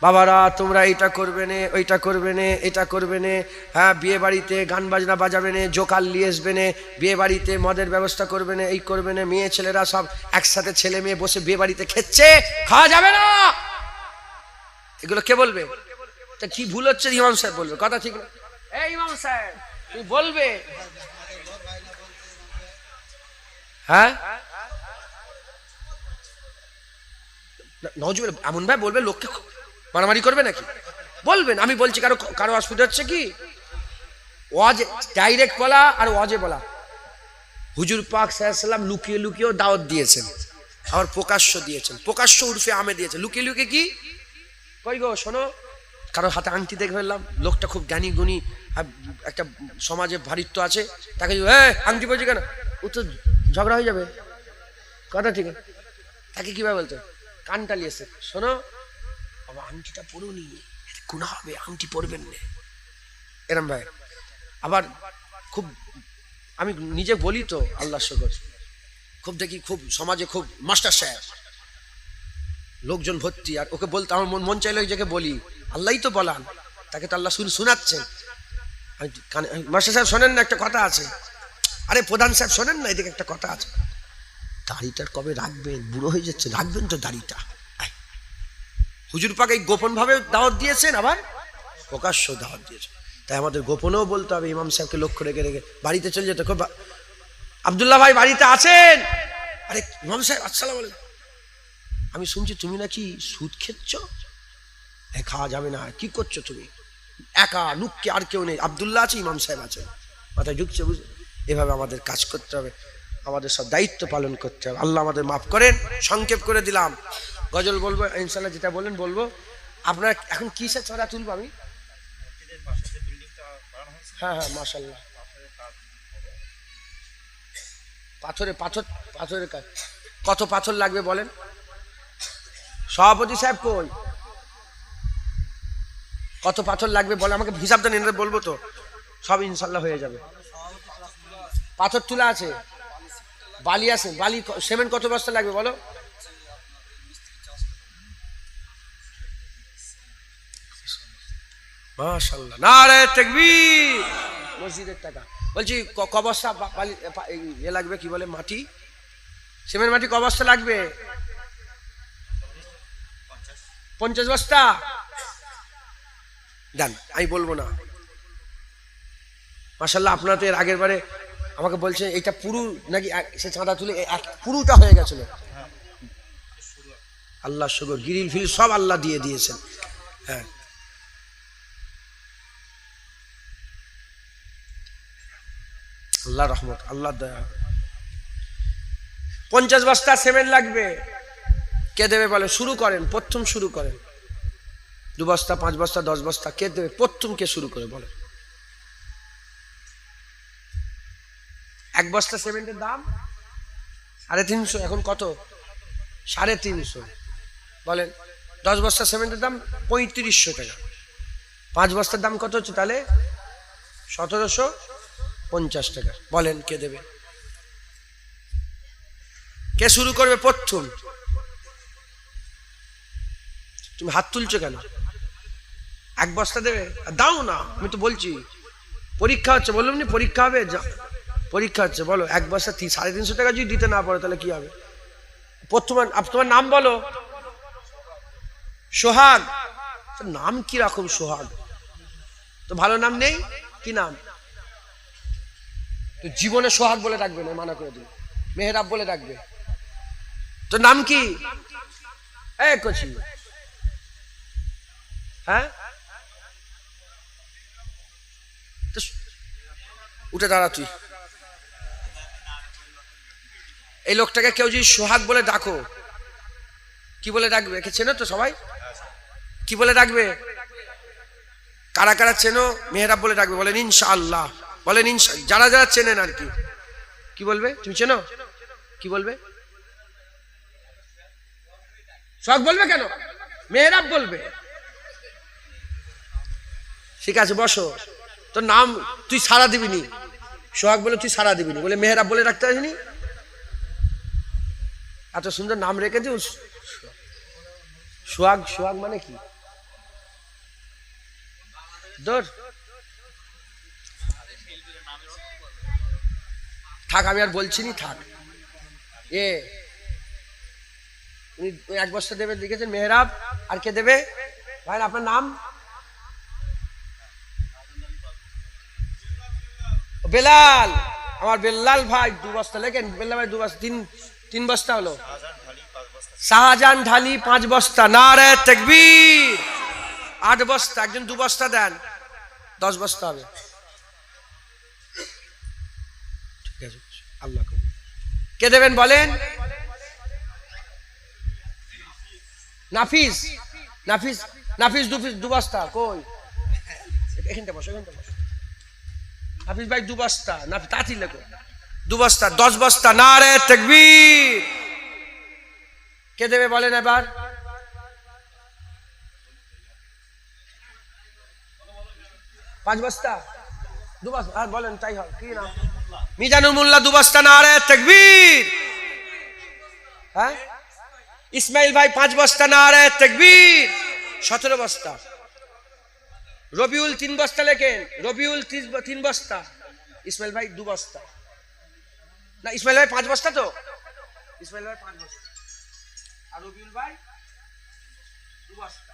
বাবারা তোমরা এইটা করবে না, ওইটা করবে না, এটা করবে না, হ্যাঁ বিয়ে বাড়িতে গান বাজনা বাজাবে না, জোকাল নিয়ে আসবে না, বিয়ে বাড়িতে মদের ব্যবস্থা করবে না, এই করবে না, মেয়ে ছেলেরা সব একসাথে ছেলে মেয়ে বসে বিয়ে বাড়িতে খেচ্ছে, খাওয়া যাবে না। এগুলো কে বলবে? তা কি ভুল হচ্ছে ইমাম সাহেব বলবে। কথা ঠিক না? এই ইমাম সাহেব তুমি বলবে, হ্যাঁ নজর এমন ভাই বলবে, লোককে মারামারি করবে নাকি? বলবেন। আমি বলছি কারো কারো অসুবিধা হচ্ছে কি? ওয়াজে ডাইরেক্ট বলা আর ওয়াজে বলা। হুজুর পাক সাল্লাল্লাহু আলাইহি ওয়াসাল্লাম লুকিয়ে লুকিয়েও দাওয়াত দিয়েছেন, আবার প্রকাশ্য দিয়েছেন। প্রকাশ্য উর্ফে আমে দিয়েছেন, লুকিয়ে লুকিয়ে কি? কই গো শোনো, কারো হাতে আংটি দেখে ফেললাম, লোকটা খুব জ্ঞানী গুণী, একটা সমাজে ভারিত্ব আছে, তাকে আংটি পড়ছে কেন? ও তো ঝগড়া হয়ে যাবে। কথা ঠিক আছে? তাকে কিভাবে বলতো? কান টালিয়েছে, শোনো বাবা আংটিটা পড়ুনি, গুনাহ হবে, আংটি পরবেন না, এরম ভাই। আবার খুব আমি নিজে বলি তো, আল্লাহর শুকর, খুব দেখি খুব সমাজে খুব মাস্টার সাহেব, লোকজন ভর্তি, আর ওকে বলতে আমার মন চাইলে ওই জায়গায় বলি, আল্লাহই তো বলান, তাকে তো আল্লাহ শোনাচ্ছেন। মাস্টার সাহেব শোনেন না, একটা কথা আছে। আরে প্রধান সাহেব শোনেন না, এদিকে একটা কথা আছে। দাড়িটার কবে রাখবেন? বুড়ো হয়ে যাচ্ছে, রাখবেন তো দাড়িটা। হুজুর পাক এই গোপন ভাবে দাওয়াত দিয়েছেন, আবার প্রকাশ্য দাওয়াত দিয়েছেন। তাই আমাদের গোপনেও বলতে হবে, ইমাম সাহেবকে লক্ষ্য রেখে রেখে বাড়িতে চলে যেতে। খুব আব্দুল্লাহ ভাই বাড়িতে আছেন? আরে ইমাম সাহেব আসসালাম আলাইকুম, আমি শুনছি তুমি নাকি সুদ খেচ্ছ, খাওয়া যাবে না, কি করছো তুমি? একা নুককে, আর কেউ নেই, আব্দুল্লাহ আছে, ইমাম সাহেব আছে। মাথায় ঢুকছে, বুঝলে? এভাবে আমাদের কাজ করতে হবে, আমাদের সব দায়িত্ব পালন করতে হবে। আল্লাহ আমাদের মাফ করেন। সংক্ষেপ করে দিলাম, গজল বলবো ইনশাল্লাহ, যেটা বলেন বলবো। আপনারা এখন কিসের ছড়া তুলবো? আমি হ্যাঁ হ্যাঁ মাশাআল্লাহ, পাথরের কাজ। কত পাথর লাগবে বলেন? সভাপতি সাহেব কই? কত পাথর লাগবে বলে আমাকে হিসাবটা নিয়ে বলবো তো, সব ইনশাল্লাহ হয়ে যাবে। পাথর তুলা আছে, বালি আছে, বালি সিমেন্ট কত বস্তা লাগবে বলো? মাশাআল্লাহ, নারে তাকবীর। মসজিদের টাকা বলছি ক বস্তা এ লাগবে, কি বলে, মাটি, সিমেন্ট মাটি ক বস্তা লাগবে? 50 বস্তা দেন, আমি বলবো না। মাশাআল্লাহ, আপনারা তো এর আগের বারে আমাকে বলছে এটা পুরো নাকি সে চাঁদা তুলে পুরোটা হয়ে গেছিল। আল্লাহ শুকর, গিরিল ফিল সব আল্লাহ দিয়ে দিয়েছেন। হ্যাঁ, আল্লাহ রহমত, আল্লাহ দয়া। 50 বস্তা সিমেন্ট লাগবে, কে দেবে বলে? শুরু করেন, প্রথম শুরু করেন। 2 বস্তা, 5 বস্তা, 10 বস্তা কে দেবে? প্রথম কে শুরু করে বলে? 1 বস্তা সিমেন্টের দাম 350, এখন কত? 350 বলেন। 10 বস্তা সিমেন্টের দাম 3500 টাকা। 5 বস্তার দাম কত হচ্ছে তাহলে? 1750 টাকা। বলেন কে দেবে? কে শুরু করবে প্রথম? তুমি হাত তুলছো কেন? 1 বস্তা দেবে? দাও না, আমি তো বলছি পরীক্ষা হচ্ছে, বললাম নি পরীক্ষা হবে, পরীক্ষা হচ্ছে। বলো 1 বস্তা 350 টাকা যদি দিতে না পারো তাহলে কি হবে? প্রথম তোমার নাম বলো। সোহাগ। নাম কি রকম সোহাগ? তো ভালো নাম নেই, কি নাম? তো জীবনে সোহাগ বলে ডাকবে না, মানা করে দিল। মেহরাব বলে ডাকবে। তো নাম কি? কচি। হ্যাঁ, উঠে দাঁড়া তুই। এই লোকটাকে কেউ যদি সোহাগ বলে ডাকো, কি বলে ডাকবে? একে চেনো তো সবাই? কি বলে ডাকবে? কারা কারা চেনো? মেহরাব বলে ডাকবে। বলেন ইনশাআল্লাহ, বলেন যারা যারা চেনেন আর কি। কি বলবে? তুমি চেনো? কি বলবে? সোহাগ বলবে কেন? মেহরাব বলবে। ঠিক আছে, বসো। তোর নাম তুই সারা দিবিনি। সোহাগ বলে তুই সারা দিবিনি, বলে মেহরাব বলে রাখতে আসিনি। এত সুন্দর নাম রেখেছি সোহাগ। সোহাগ মানে কি? দর থাক, আমি আর বলছি নি, থাক। উনি 1 বস্তা দেবে লিখেছেন মেহরাব। আর কে দেবে ভাই? আপনার নাম? বেলাল। আমার বেলাল ভাই 2 বস্তা লেখেন। বেলাল ভাই 2 বস্তা, 3 বস্তা হলো। শাহজাহান ঢালি 5 বস্তা। নারে তাকবীর। 8 বস্তা। একজন 2 বস্তা দেন, 10 বস্তা হবে। ঠিক আছে, আল্লাহ কে দেবেন বলেন? নাফিস। নাফিস, নাফিস 2 বস্তা। কই? এখানটা বসো, এখানটা বসো। নাফিস ভাই 2 বস্তা। নাফিস তাড়াতাড়ি লেখো। 2 বস্তা, 10 বস্তা। নারে তাকবীর। কে দেবে বলেন এবার? পাঁচ বস্তা। 2 বস্তা। আর বলেন, তাই হয়। কি নাম? মিজানুর মোল্লা 2 বস্তা। নারে তাকবীর। হ্যাঁ, ইসমাইল ভাই 5 বস্তা। নারে তাকবীর। 17 বস্তা। রবিউল 3 বস্তা লেখেন। রবিউল 3 বস্তা। ইসমাইল ভাই 2 বস্তা। না, ইসমাইল ভাই 5 বস্তা তো। ইসমাইল ভাই 5 বস্তা। আর রবিউল ভাই 2 বস্তা।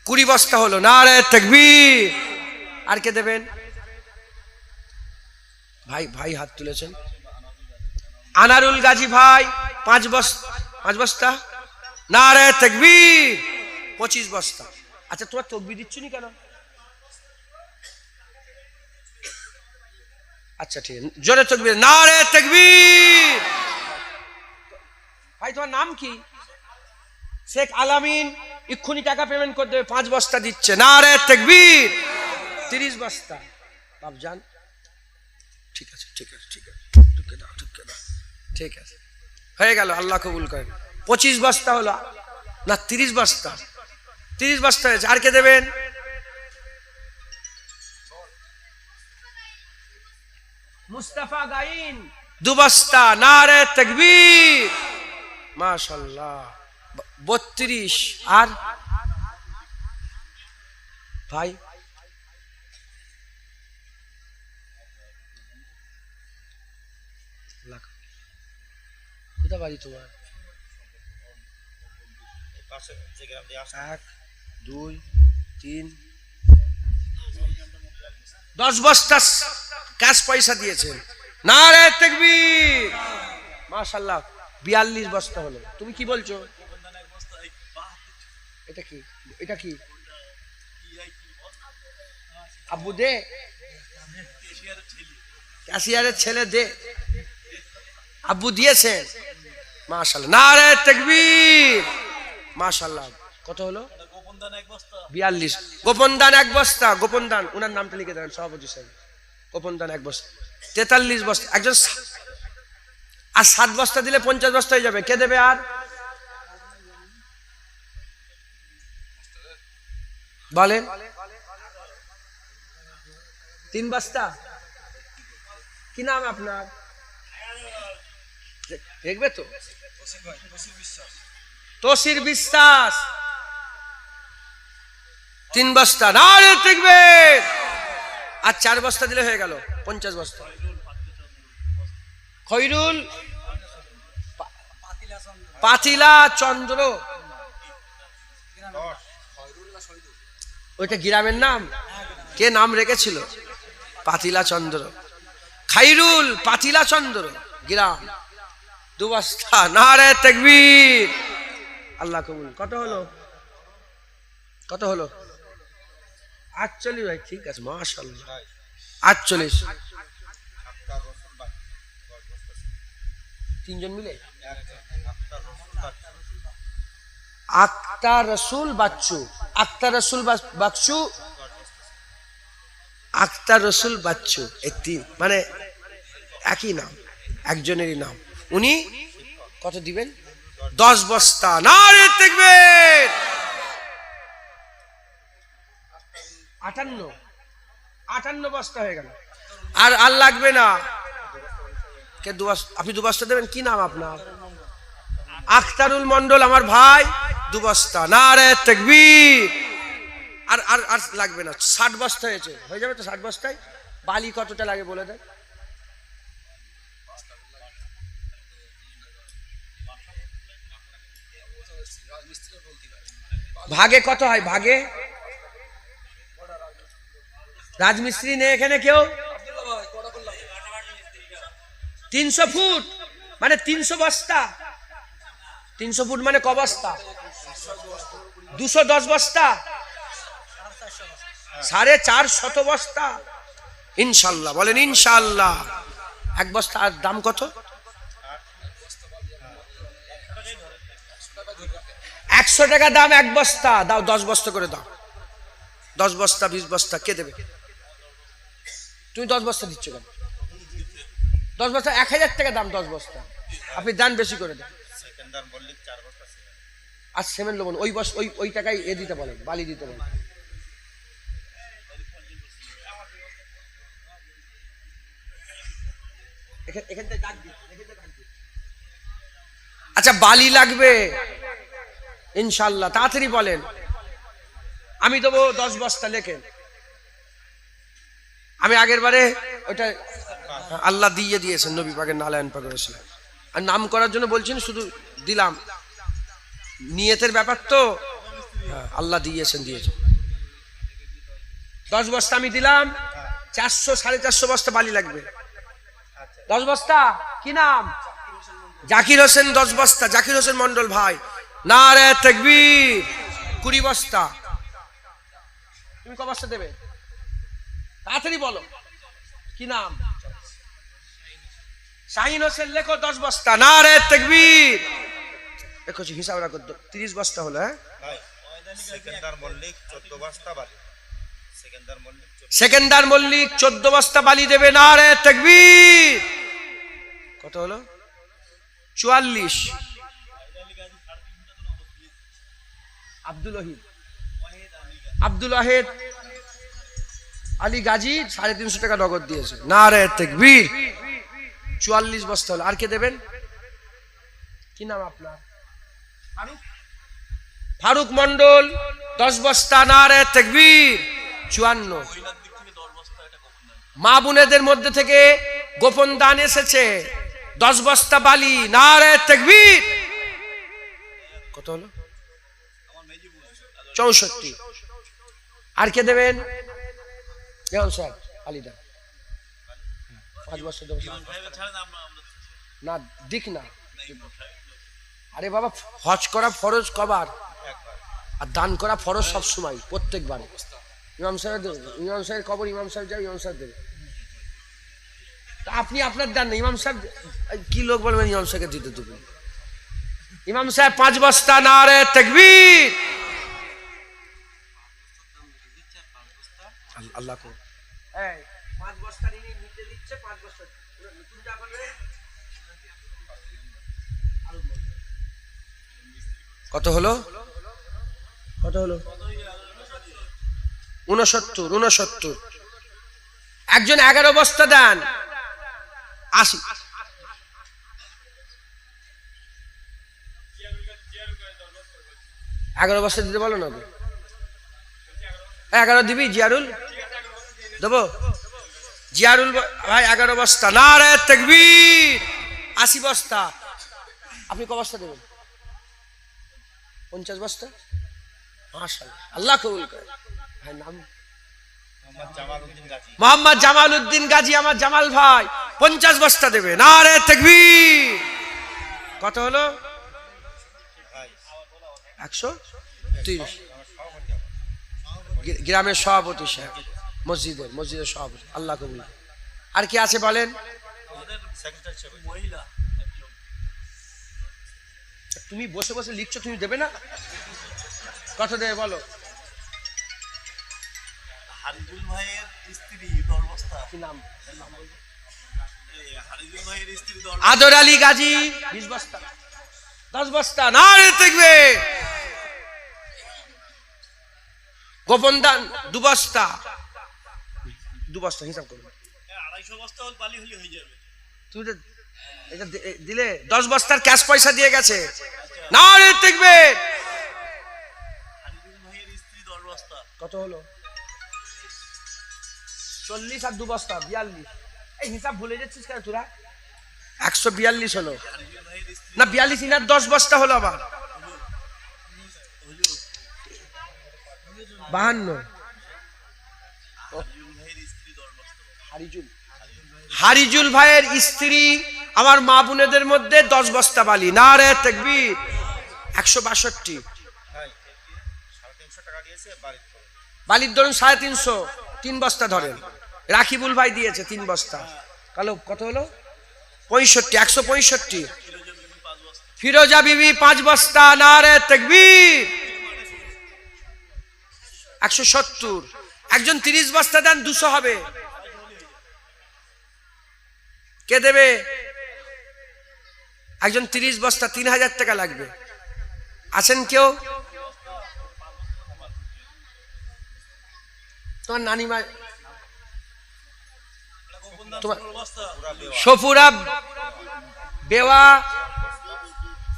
20 বস্তা হলো। নারে তাকবীর। আর কে দেবেন? ভাই ভাই হাত তুলেছেন। আনারুল গাজী ভাই 5 বস্তা। 5 বস্তা। নারে তাকবীর। 25 বস্তা। আচ্ছা, তোমার তকবীর দিচ্ছ নি কেন? আচ্ছা ঠিক আছে, জোরে তকবীর। নারে তাকবীর। ভাই তোমার নাম কি? শেখ আলামিন। এক্ষুনি টাকা পেমেন্ট করে দেবে, 5 বস্তা দিচ্ছে। নারে তাকবীর। 30 বস্তা। বাপজান ঠিক আছে, ঠিক আছে, ঠিক আছে, ঢুকে দাও, ঢুকে দাও। ঠিক আছে, হয়ে গেল, আল্লাহ কবুল করেন। 25 বস্তা হলো না, 30 বস্তা। 30 বস্তা হয়েছে। আর কে দেবেন? মুস্তাফা গাইন 2 বস্তা। নারে তাকবীর। মাশাআল্লাহ। 32। আর ভাই কোথা বাড়ি তোমার? 1 2 3 10 বস্তা ক্যাশ পয়সা দিয়েছেন। নারে তাকবীর, মাশাআল্লাহ 42 বস্তা হলো। তুমি কি বলছো? এটা কি, এটা কি আব্বু দে, ক্যাশিয়ারের ছেলে দে, আব্বু দিয়েছে। মাশাআল্লাহ, নারে তাকবীর, মাশাআল্লাহ। কত হলো? 42। গোপন দান 1 বস্তা, গোপন দান ওনার নামটা লিখে দেন সভাপতি সাহেব। গোপন দান 1 বস্তা, 43 বস্তা। একজন আর 7 বস্তা দিলে 50 বস্তা হয়ে যাবে। কে দেবে? আর বলেন। 3 বস্তা। কি নাম আপনার? দেখবে তো, তসির বিশ্বাস। 3 বস্তা, নারে তাকবীর। আর 4 বস্তা দিলে হয়ে গেল 50 বস্তা। খৈরুল পাতিলা চন্দ্র, ওইটা গ্রামের নাম। কে নাম রেখেছিল? পাতিলা চন্দ্র। খাইরুল পাতিলা চন্দ্র গ্রাম, 2 বস্তা। নারে তাকবীর, আল্লাহ কবুল। কত হলো? কত হলো? 48 ভাই, ঠিক আছে, মাশাআল্লাহ। 48। 3 জন মিলে আক্তার রসুল বাচ্চু, আক্তার রসুল বাচ্চু, আক্তার রসুল বাচ্চু, এই মানে একই নাম, একজনেরই নাম। উনি কত দিবেন? 10 বস্তা। নারে তাকবীর। 58 বস্তা হয়ে গেল। আর লাগবে না। কে? আপনি 2 বস্তা দেবেন। কি নাম আপনার? আখতারুল মন্ডল, আমার ভাই। 2 বস্তা। নারে তাকবীর। আর আর আর লাগবে না। 60 বস্তা হয়েছে, হয়ে যাবে তো 60 বস্তায়। বালি কতটা লাগে বলে দেন? ভাগে কত হয়? ভাগে রাজমিস্ত্রি নেই এখানে কেউ? 300 ফুট মানে 300 বস্তা। 300 ফুট মানে ক বস্তা? 210 বস্তা, 450 বস্তা। ইনশাআল্লাহ বলেন ইনশাআল্লাহ। 1 বস্তার দাম কত? 100 টাকা দাম 1 বস্তা। দাও 10 বস্তা করে দাও। 10 বস্তা 20 বস্তা কে দেবে? তুমি 10 বস্তা দিচ্ছ কেন? 10 বস্তা 1000 টাকা দাম 10 বস্তা। আপনি দান বেশি করে দেন। আর সিমেন্ট লবণ ওই টাকায় এ দিতে বলেন, বালি দিতে বলেন। আচ্ছা বালি লাগবে ইনশাআল্লাহ, তাড়াতাড়ি বলেন। আমি দেবো 10 বস্তা, লেখেন। আমি আগের বারে ওইটা আল্লাহ দিয়ে দিয়েছেন, নবী পাকের নালায়ন পাকের রসুল। আর নাম করার জন্য বলছেন, শুধু দিলাম। নিয়তের ব্যাপার তো, আল্লাহ দিয়েছেন। 10 বস্তা আমি দিলাম। 400 450 বস্তা বালি লাগবে। 10 বস্তা। কি নাম? জাকির হোসেন। 10 বস্তা। জাকির হোসেন মন্ডল ভাই। নারে তাকবীর। 20 বস্তা। তুমি ক বস্তা দেবে? তাড়াতাড়ি বলো। কি নাম? শাহিন হোসেন। লেখো 10 বস্তা। নারে তাকবীর। দেখো হিসাব রাখো, 30 বস্তা হলো। হ্যাঁ, সেকেন্দার মল্লিক 14 বস্তা বালি। সেকেন্দার মল্লিক 14 বস্তা বালি দেবে। নারে তাকবীর। কত হলো? 44। আব্দুল ওয়াহিদ আলী গাজী 350 টাকা নগদ দিয়েছে। নারে তাকবীর। 44 বস্তা হলো। আর কে দেবেন? কি নাম আপনার? ফারুক মন্ডল 10 বস্তা। নারে তাকবীর। 54। মা বোনেদের মধ্যে থেকে গোপন দান এসেছে। 10 বস্তা বালি, নারে তাকবীর। কত হলো? 64। আর কে দেবেন? কেমন স্যার? আলিদা 5 বস্তা দেবেন না, দিক না। আরে বাবা, হজ করা ফরজ কবার, আর দান করা ফরজ সব সময়, প্রত্যেকবার। ইমাম সাহেব দেবে, ইমাম সাহেবের কবর ইমাম সাহেব যাবে, ইমাম সাহেব দেবে। আপনি আপনার দেন না, ইমাম সাহেব কি লোক বলবেন ইমাম সাহেবকে দিতে দেবেন? ইমাম সাহেব 5 বস্তা, নারে তাকবীর। আল্লাহ কো এই 5 বস্তা নিতে দিচ্ছে, 5 বস্তা নতুন যা বলবে। কত হলো? কত হলো? 69। একজন 11 বস্তা দেন, 80। এগারো বস্তা দিতে বলো না, 11 দিবি? জিয়ারুল দেবো? জিয়ারুল ভাই 11 বস্তা, নারে তাকবীর। 80 বস্তা। আপনি ক বস্তা দেবেন? 50 বস্তা। মাশাআল্লাহ, আল্লাহ কবুল করে। ভাই নাম? মোহাম্মদ জামাল উদ্দিন গাজী, আমার জামাল ভাই 50 বস্তা দেবে, নারে তাকবীর। কত হলো? 130। গ্রামের সভাপতি সাহেব, মসজিদের সভাপতি, আল্লাহ কবুল। আর কি আছে বলেন? তুমি বসে বসে লিখছো, তুমি দেবে না? কত দেবে বলো? হারিজুল ভাইয়ের স্ত্রী 10 বস্তা। কি নাম? হারিজুল ভাইয়ের স্ত্রী আদর আলী গাজী 20 বস্তা, 10 বস্তা, নারে তাকবীর। গোপন দান 2 বস্তা, 2 বস্তা হিসাব করো। 250 বস্তা হল বালি হলি হয়ে যাবে। তুমি এটা দিলে 10 বস্তার ক্যাশ পয়সা দিয়ে গেছে, নারে তাকবীর। হারিজুল ভাইয়ের স্ত্রী 10 বস্তা। কত হলো? 40 আর 2 বস্তা 42। এই হিসাব ভুলে যাচ্ছিস কেন তোরা? 142 হলো না, 42 ইনার 10 বস্তা হলো আবার 52। হারিজুল ভাইয়ের স্ত্রী আমার মা বোনেদের মধ্যে 10 বস্তা বালি, নারে তাকবীর। 162। বালির ধরুন 350, 3 বস্তা ধরেন। রাকিবুল ভাই দিয়েছে 3 বস্তা। কালো কত হলো? 65, 165। ফিরোজা বিবি 5 বস্তা, নারে তাকবীর। 170। একজন 30 বস্তা দেন, 200 হবে। কে দেবে? একজন 30 বস্তা, 3000 টাকা লাগবে। আছেন কেউ? তোমার নানিমা, তোমার সফুরা বেওয়া।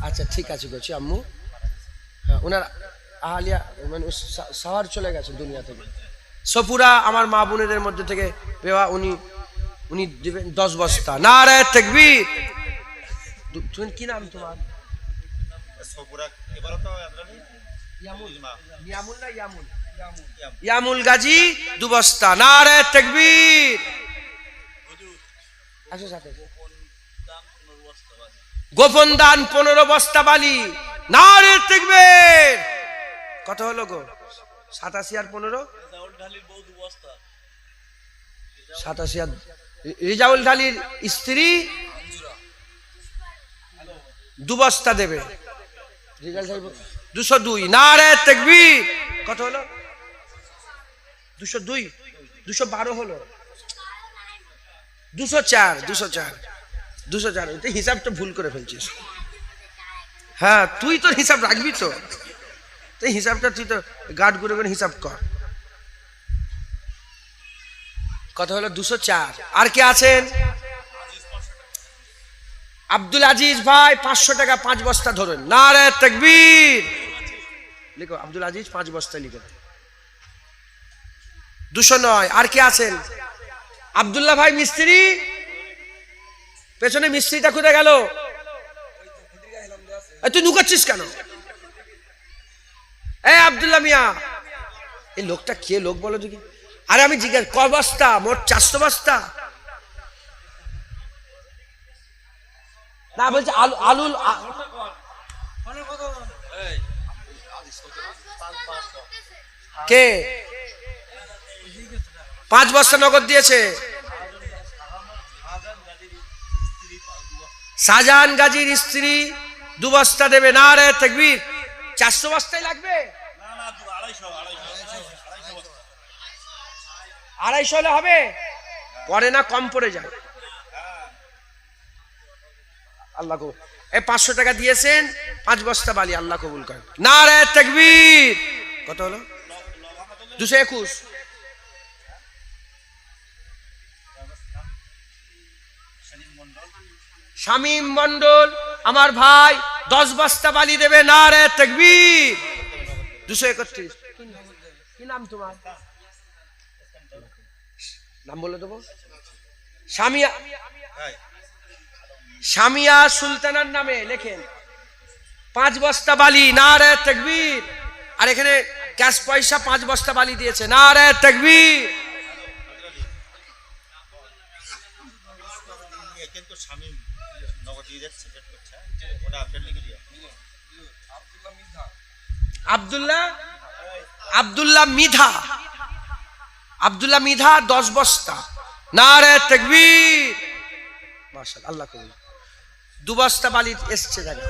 আচ্ছা ঠিক আছে গেছি আম্মু। ওনার আহলিয়া মানে শহর চলে গেছে দুনিয়া থেকে। সফুরা আমার মা বোনেদের মধ্যে থেকে বেওয়া, উনি দিবেন 10 বস্তা, নারে তাকবীর। তুমি কি নাম তোমার? ইয়ামুল গাজী 2 বস্তা, নারে তাকবীর। গোপন দান 15 বস্তা বালি, নারে তাকবীর। কত হলো গো? 87 আর 15 87 আর রিজাউল ঢালির স্ত্রী 2 বস্তা দেবে। 202, নারে তাকবীর। কত হলো? 202, 212 হলো। 204। তুই হিসাবটা ভুল করে ফেলছিস। হ্যাঁ, তুই তোর হিসাব রাখবি তো। তুই হিসাবটা তুই তো গার্ড করে করে হিসাব কর। কত হলো? 204। আর কে আছেন? আব্দুল আজিজ ভাই 500 টাকা 5 বস্তা ধরুন, নারে তাকবীর। লিখো আব্দুল আজিজ 5 বস্তা লিখো। 209। আর কে আছেন? আব্দুল্লাহ ভাই মিস্ত্রি পেছনে মিস্ত্রিটা কোথায় গেল? তুই নুকাচ্ছিস কেন? আব্দুল্লাহ মিয়া, এই লোকটা কে লোক বলো দেখি? আরে আমি জিজ্ঞেস, ক বস্তা? মোট 400 বস্তা না, বলছে আলু আলু কে 5 বস্তা নগদ দিয়েছে? শাহজাহান গাজীর স্ত্রী 2 বস্তা দেবে। না রে তাকবীর, 400 বস্তাই লাগবে? না না 250 250 হলে হবে? পরে না কম পড়ে যায়। আল্লাহ কবুল। 500 টাকা দিয়েছেন, 5 বস্তা বালি, আল্লাহ কবুল করেন। না রে তাকবীর। কত হলো? 221। শামীম মন্ডল আমার ভাই 10 বস্তা বালি দেবে। না রে তাকবীর। 231। কি নাম তোমার? নাম বলে দেবো? সামিয়া, সামিয়া সুলতানার নামে লেখেন 5 বস্তা বালি। না রে তাকবীর। আর এখানে ক্যাশ পয়সা 5 বস্তা বালি দিয়েছে। না রে তাকবীর। কিন্তু শামীম নগদ দিয়ে যাচ্ছে, পেট করছে, ওটা আপডেট লিখে দিও। আব্দুল্লাহ মিধা, আব্দুল্লাহ মিধা 10 বস্তা। না রে তাকবীর। মাশাআল্লাহ, আল্লাহ কবুল। 2 বস্তা বালি এসছে জায়গা।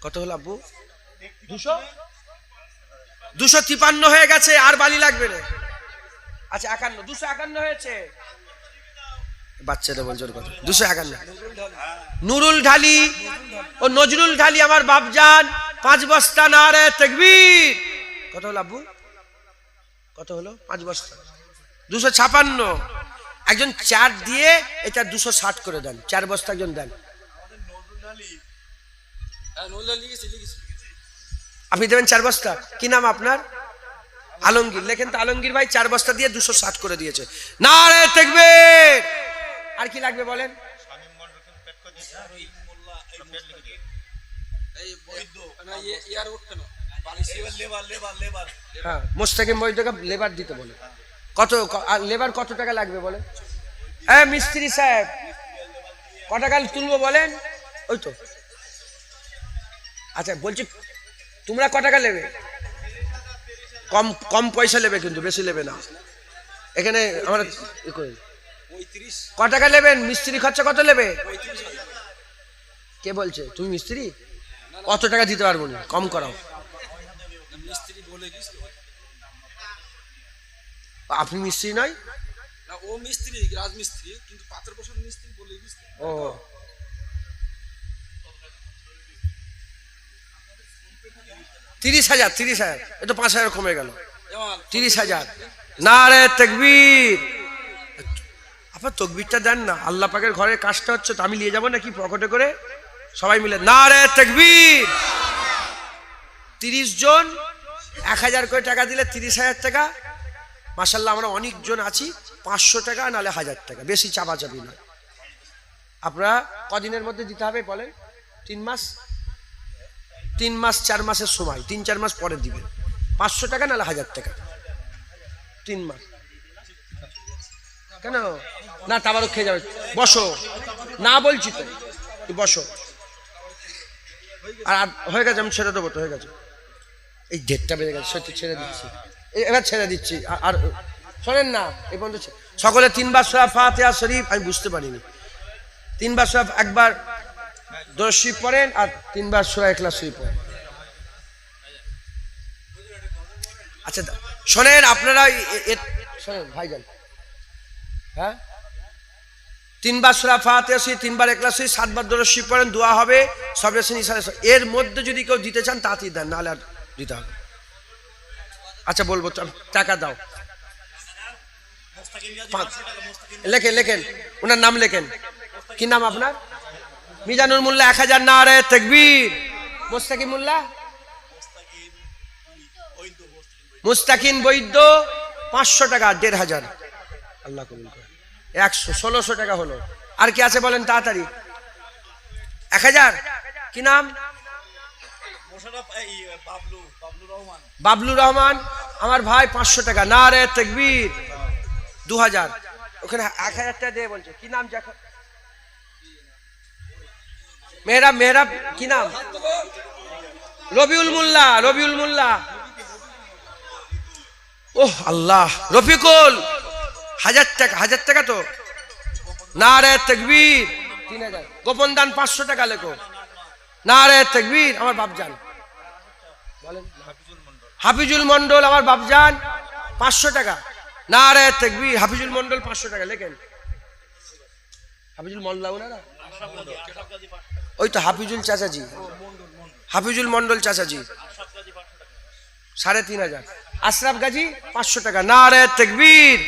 কত হলো আব্বু? 253 হয়ে গেছে, আর বালি লাগবে না। আচ্ছা 51, 251 হয়েছে। বাচ্চাটা বলছে কত? 251। নুরুল ঢালি ও নজরুল ঢালি আমার বাপজান 5 বস্তা। না রে তাকবীর। কত হলো আব্বু? কত হলো? 5 বস্তা 256। একজন 4 দিয়ে এটা 260 করে দেন। 4 বস্তা একজন দেন। আপনি দেবেন 4 বস্তা? কি নাম আপনার? আলমগীর। লেখেন তো আলমগীর ভাই 4 বস্তা দিয়ে 260 করে দিয়েছে। না রে তাকবীর। আর কি লাগবে বলেন? শামীম মন্ডল কিন্তু পেট করে দিয়েছে, আর ওই মোল্লা এই পেট লিখে দিও। এই বৈদ্য না ইয়ার উঠতে না, লেবার হ্যাঁ, মোস্তাকিম বৈদ্যকে লেবার দিতে বলে। কত লেবার কত টাকা লাগবে বলেন? মিস্ত্রি সাহেব ক টাকা তুলবো বলেন? ওই তো। আচ্ছা বলছি, তোমরা ক টাকা নেবে? কম কম পয়সা নেবে, কিন্তু বেশি নেবে না। এখানে আমরা ক টাকা নেবেন? মিস্ত্রি খরচা কত নেবে? কে বলছে? তুমি মিস্ত্রি? কত টাকা দিতে পারবো না, কম করাও। আপনি মিস্ত্রি নয়? ও মিস্ত্রি, রাজমিস্ত্রি, কিন্তু পাথর বসার মিস্ত্রি বলে দিয়েছে। ও 30,000, 30,000। এ তো 5,000 কমে গেল। 30,000। না রে তাকবীর। আপনার তকবীরটা দেন না, আল্লাহ পাকের ঘরের কাজটা হচ্ছে তো। আমি নিয়ে যাবো নাকি পকেটে করে? সবাই মিলে না রে তাকবীর। 30 জন 1,000 করে টাকা দিলে 30,000 টাকা। মাশাআল্লাহ আমরা অনেকজন আছি, 500 টাকা নালে 1000 টাকা, বেশি চাপাচাপি না। আপনারা কদিনের মধ্যে দিতে হবে বলেন? 3 মাস, 3 মাস 4 মাসের সময়, 3-4 মাস পরে দিবেন। 500 টাকা নালে 1000 টাকা, 3 মাস। কেন না? তাবারও খেয়ে যাবে। বসো না, বলছি তো, তুই বসো। আর হয়ে গেছে, আমি ছেড়ে দেবো তো, হয়ে গেছে। এই ডেটটা বেড়ে গেছে, সত্যি ছেড়ে দিচ্ছি, এবার ছেড়ে দিচ্ছি। আর শোনেন না, এই পর্যন্ত সকলে 3 বার সূরা ফাতিহা শরীফ, আমি বুঝতে পারিনি, 3 বার সূরা, একবার দরুদ শরীফ পড়েন আর 3 বার সূরা ইখলাস শরীফ পড়েন। আচ্ছা শোনেন আপনারা, শোনেন ভাইজান, হ্যাঁ 3 বার সূরা ফাতিহা শরীফ, 3 বার ইখলাস শরীফ, 7 বার দরুদ শরীফ পড়েন, দোয়া হবে সবে শ্রেণী। এর মধ্যে যদি কেউ দিতে চান তাড়াতাড়ি দেন, নাহলে আর দিতে হবে। আচ্ছা বলবো, টাকা দাও। লেখেন লেখেন, ওনার নাম লেখেন। কি নাম আপনার? মিজানুর মোল্লা 1000। না রে তাকবীর। মোস্তাকিম মোল্লা, মুস্তাকিন বৈদ্য 500 টাকা, 1,500। আল্লাহ কবুল করে। 100, 1600 টাকা হলো। আর কি আছে বলেন তাড়াতাড়ি? 1000। কি নাম? মোশাররফ এই বাবলু রহমান। বাবলু রহমান আমার ভাই 500 টাকা। নারে তাকবীর। 2000 ওখানে 1000 টাকা দিয়ে বলছে। কি নাম? মেহরাব কি নাম? রবিউল মোল্লা। ওহ আল্লাহ। রফিকুল 1000 টাকা তো। নারে তাকবীর। 3000। গোপন দান 500 টাকা লেখো। নারে তাকবীর। আমার বাপজান বলেন। হাফিজুল মন্ডল আমার বাপজান 500 টাকা। নারে তাকবীর। হাফিজুল মন্ডল 500 টাকা লেখেন। হাফিজুল মোল্লা ওনারা ওই তো হাফিজুল চাচাজি, হাফিজুল মন্ডল চাচাজি 3500। আশরাফ গাজী 500 টাকা। নারে তাকবীর।